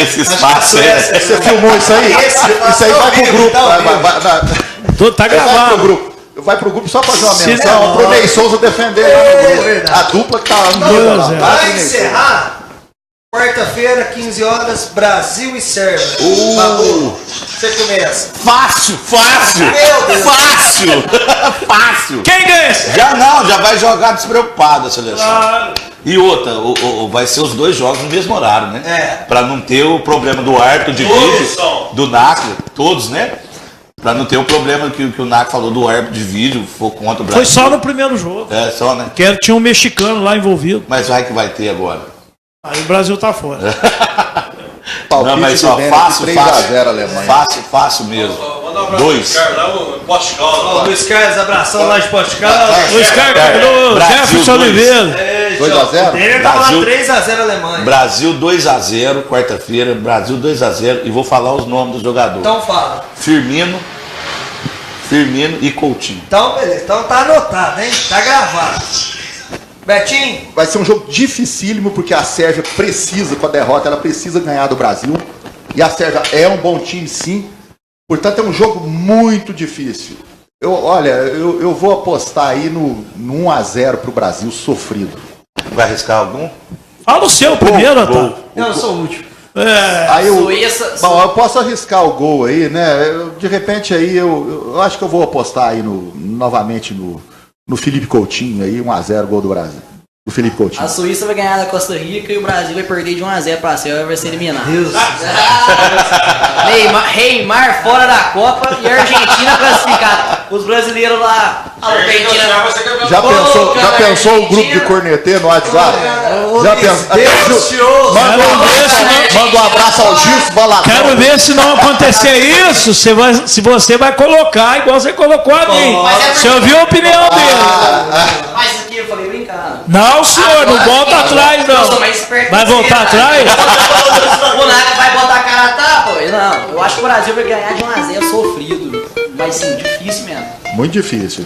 Esse espaço aí. Você filmou isso aí? Isso aí vai pro grupo. Tá gravado. Vai pro grupo só fazer uma menção pro Ney Souza defender lá no grupo. A dupla que tá no grupo. Vai encerrar. Quarta-feira, 15 horas, Brasil e Sérvia. Babu, você começa. Fácil. Meu Deus. Fácil. Quem ganha? Já vai jogar despreocupado a seleção. Claro. E outra, vai ser os 2 jogos no mesmo horário, né? Pra não ter o problema do árbitro de vídeo, do NAC, todos, né? Pra não ter o problema que o NAC falou do árbitro de vídeo, for contra o Brasil. Foi só no primeiro jogo. Só, né? Que tinha um mexicano lá envolvido. Mas vai que vai ter agora. Aí o Brasil tá fora. Não, mas só fácil. 3-0 Alemanha. Fácil mesmo. Manda um abraço 2. pro Carlos lá, o Portugal. Luiz Carlos, abração lá de Portugal. Luiz Carlos, Jefferson Oliveira. 2-0? Ele tá lá 3-0 Alemanha. Brasil 2-0, quarta-feira. Brasil 2-0. E vou falar os nomes dos jogadores. Então fala. Firmino e Coutinho. Então beleza, então tá anotado, hein? Tá gravado. Betinho? Vai ser um jogo dificílimo, porque a Sérvia precisa, com a derrota, ela precisa ganhar do Brasil. E a Sérvia é um bom time, sim. Portanto, é um jogo muito difícil. Eu vou apostar aí no 1-0 pro Brasil, sofrido. Vai arriscar algum? Fala o seu primeiro, Otávio. Eu sou o último. Aí bom, eu posso arriscar o gol aí, né? De repente aí eu acho que eu vou apostar aí novamente no Felipe Coutinho aí, 1-0 gol do Brasil. O Felipe Coutinho. A Suíça vai ganhar da Costa Rica e o Brasil vai perder de 1-0 para a Sérvia e vai ser eliminado. Neymar fora da Copa e a Argentina classificada. Os brasileiros lá. Já pensou o grupo de cornetê no WhatsApp? Já pensou? Manda um abraço ao Gilson Balatão. Quero ver se não acontecer isso, se você vai colocar igual você colocou a mim. Você ouviu a opinião dele? Mas isso aqui eu falei brincando. Não, senhor, não volta atrás, não. Vai voltar atrás? O Nath vai botar a cara a tapa? Não, eu acho que o Brasil vai ganhar de 1-0 sofrido. Mas sim, difícil mesmo. Muito difícil.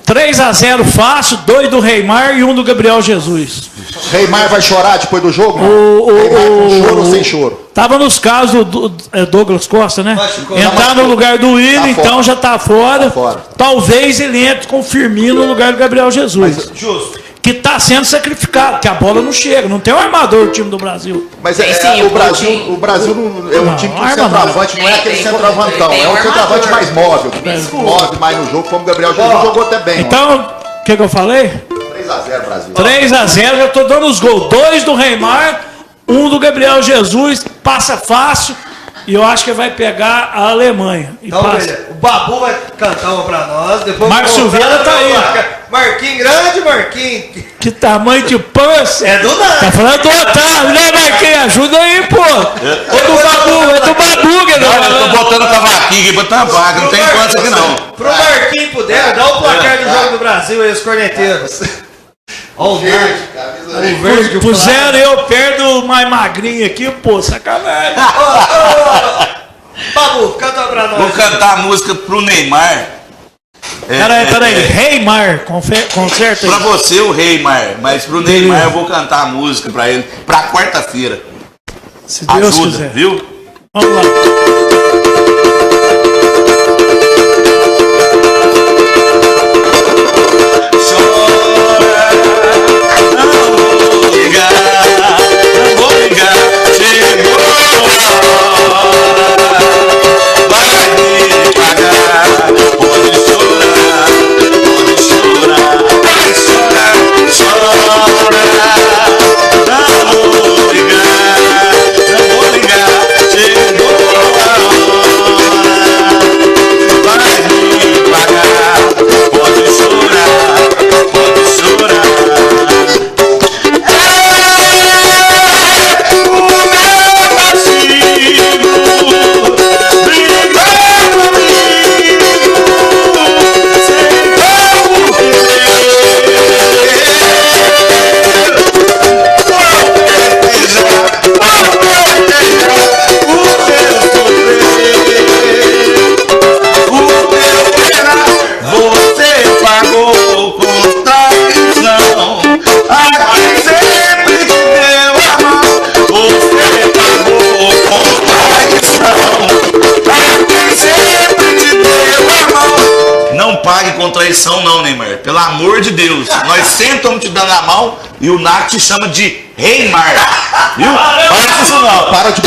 3-0 fácil, 2 do Neymar e 1 do Gabriel Jesus. Neymar vai chorar depois do jogo? Neymar com choro ou sem choro? Tava nos casos do Douglas Costa, né? Entrar no lugar do Willian, então já tá fora. Talvez ele entre com o Firmino no lugar do Gabriel Jesus. Justo. Que tá sendo sacrificado, que a bola não chega. Não tem um armador no time do Brasil. Mas o Brasil não, é um time que o centroavante não é aquele centroavantão. É um centroavante mais móvel, que move mais no jogo, como o Gabriel Jesus jogou até bem. Então, o que eu falei? 3-0 Brasil. 3-0, já tô dando os gols. 2 do Neymar, 1 do Gabriel Jesus, passa fácil. E eu acho que vai pegar a Alemanha. Então, beleza. O Babu vai cantar uma pra nós. Depois Marcos Silveira tá aí. Marquinhos, grande Marquinhos. Que tamanho de pança. É do nada. Tá falando do Otávio, né, Marquinhos? Ajuda aí, pô. É do Babu, que eu tô botando o cavaquinho aqui, botando a vaga. Não tem pança aqui, não. Pro Marquinhos puder, dá o placar do jogo do Brasil aí, os corneteiros. Ó o verde. O verde. Puseram eu perto mais magrinho aqui, pô, sacanagem. Babu, canta pra nós. Vou cantar a música pro Neymar. Peraí, Neymar, conserta aí. Pra você o Neymar, mas pro Neymar eu vou cantar a música pra ele pra quarta-feira. Se Deus ajuda, quiser. Viu? Vamos lá. Chora, não vou ligar. traição não, Neymar. Pelo amor de Deus. Nós sempre estamos te dando a mão e o NAC te chama de Neymar. Viu? Para com isso não. Para de...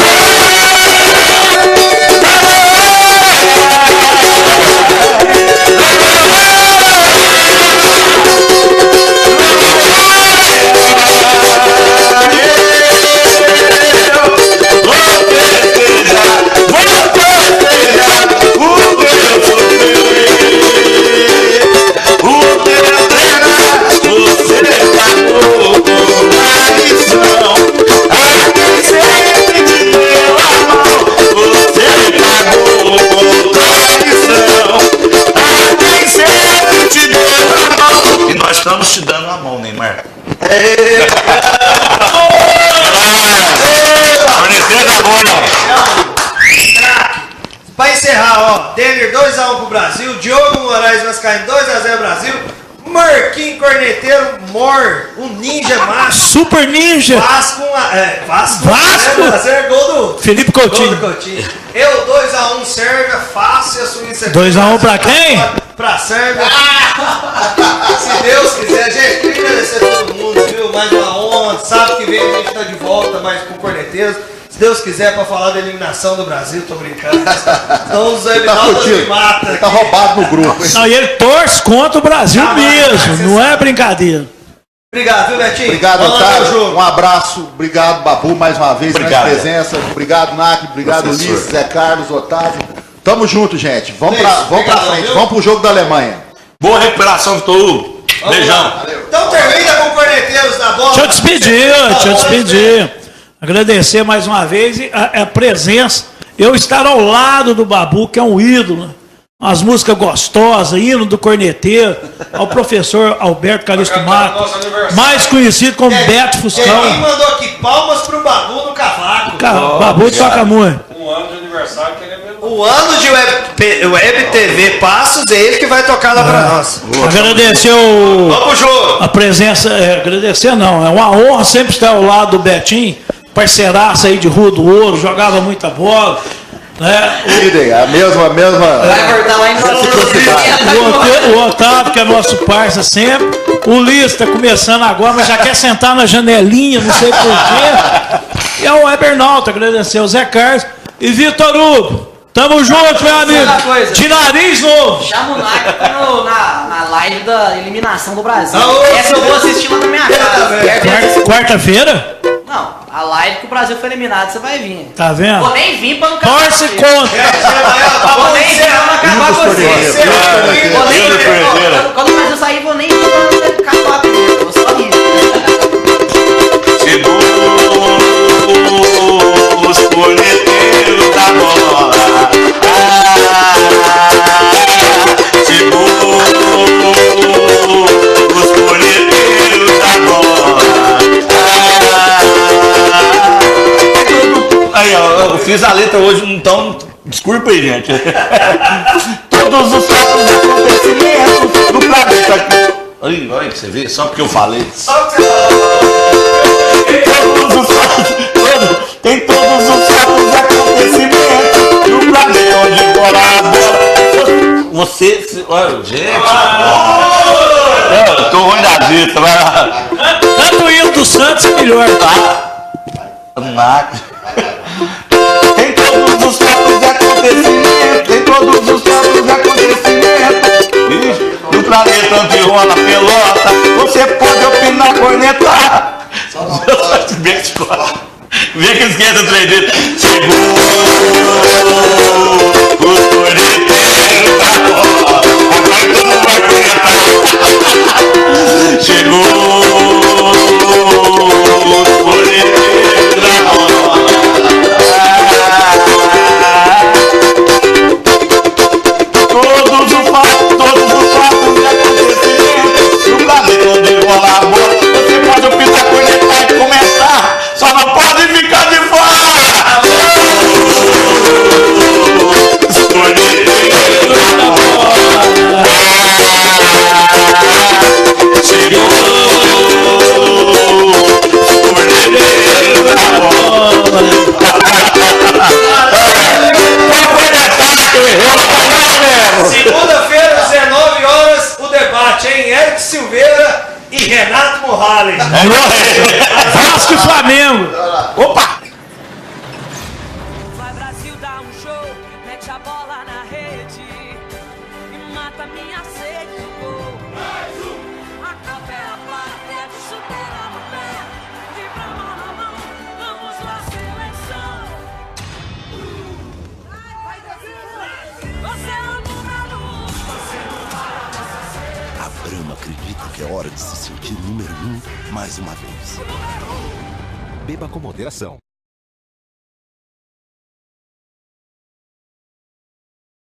Estamos te dando a mão, Neymar. Pra encerrar, ó, Denner 2x1 pro Brasil, Diogo Moraes Vascaíno 2x0 Brasil, Marquinhos Corneteiro, o ninja macho. Super ninja. Vasco, Vasco. 0x0, gol do Felipe Coutinho. Eu 2x1 Sérvia, fácil a Suíça. 2x1 pra quem? Pra Sérvia. Se Deus quiser, gente, queria agradecer a todo mundo, viu? Mais uma honra. Sábado que vem a gente tá de volta mais com Corneteiros. Se Deus quiser, pra falar da eliminação do Brasil, tô brincando. Então os Evinaldos me matam. Tá roubado no grupo. Não, e ele torce contra o Brasil mesmo, não é brincadeira. Obrigado, viu, Betinho? Obrigado, Otávio. Um abraço. Obrigado, Babu, mais uma vez pela presença. Obrigado, NAC. Obrigado, Ulisses, Zé Carlos, Otávio. Tamo junto, gente. Vamos pra frente. Vamos pro jogo da Alemanha. Boa recuperação, Vitor Hugo. Beijão. Então termina com Corneteiros da bola. Deixa eu despedir. Agradecer mais uma vez a presença. Eu estar ao lado do Babu, que é um ídolo. As músicas gostosas, hino do corneteiro. Ao professor Alberto Calixto Mato, mais conhecido como Beto Fuscão. Quem mandou aqui palmas pro Babu no cavaco. Babu toca muito. Um ano de aniversário que ele é mesmo. O ano de Web TV Passos é ele que vai tocar lá pra nós. Agradecer a presença. Agradecer não, é uma honra sempre estar ao lado do Betinho, parceiraço aí de Rua do Ouro, jogava muita bola. Né? A mesma. Vai voltar lá em O Otávio, que é nosso parça sempre. O Ulisses está começando agora, mas já quer sentar na janelinha, não sei porquê. E o Ebernaldo, agradecer ao Zé Carlos. E Vitor Hugo, tamo junto, meu amigo. De nariz novo. Chama o NAC na live da eliminação do Brasil. Essa eu vou assistir lá na minha casa. Quarta-feira? Não, a live que o Brasil foi eliminado, você vai vir. Tá vendo? Vou nem vir pra não acabar. Torce contra. Vou nem vir pra não acabar com você. Quando o Brasil sair, vou nem vir pra não acabar com você. Vou só rir. Chegou os corneteiros da bola. Chegou os corneteiros da bola. Aí, ó, eu fiz a letra hoje, então, desculpa aí, gente. Todos os fatos e acontecimentos do planeta. Olha, você vê, só porque eu falei. Tem todos os fatos e acontecimentos do planeta onde mora a bola. Você. Olha, gente. Eu tô ruim da vida, vai lá. Tanto o hino do Santos é melhor. NAC. Tem todos os fatos e acontecimentos. Tem todos os fatos e acontecimentos do planeta onde rola a pelota. Você pode opinar, cornetar. Vê que esquenta o trem dele. Chegou os corneteiros da bola. Agora todo mundo vai cornetar. Chegou os corneteiros da bola. Todos os fatos e acontecimentos do planeta onde rola a bola. Você pode opinar, cornetar e comentar. Só não pode ficar de fora! Chegou Vasco e Flamengo. Opa! Vai Brasil, dá um show, mete a bola na rede e mata minha sede de gol. A Copa é a pátria de chuteira no pé, vibra mão na mão, vamos lá seleção. Você é o número 1. Você não para, você ser. A Brahma acredita que é hora de se sentir número 1 mais uma vez. Beba com moderação.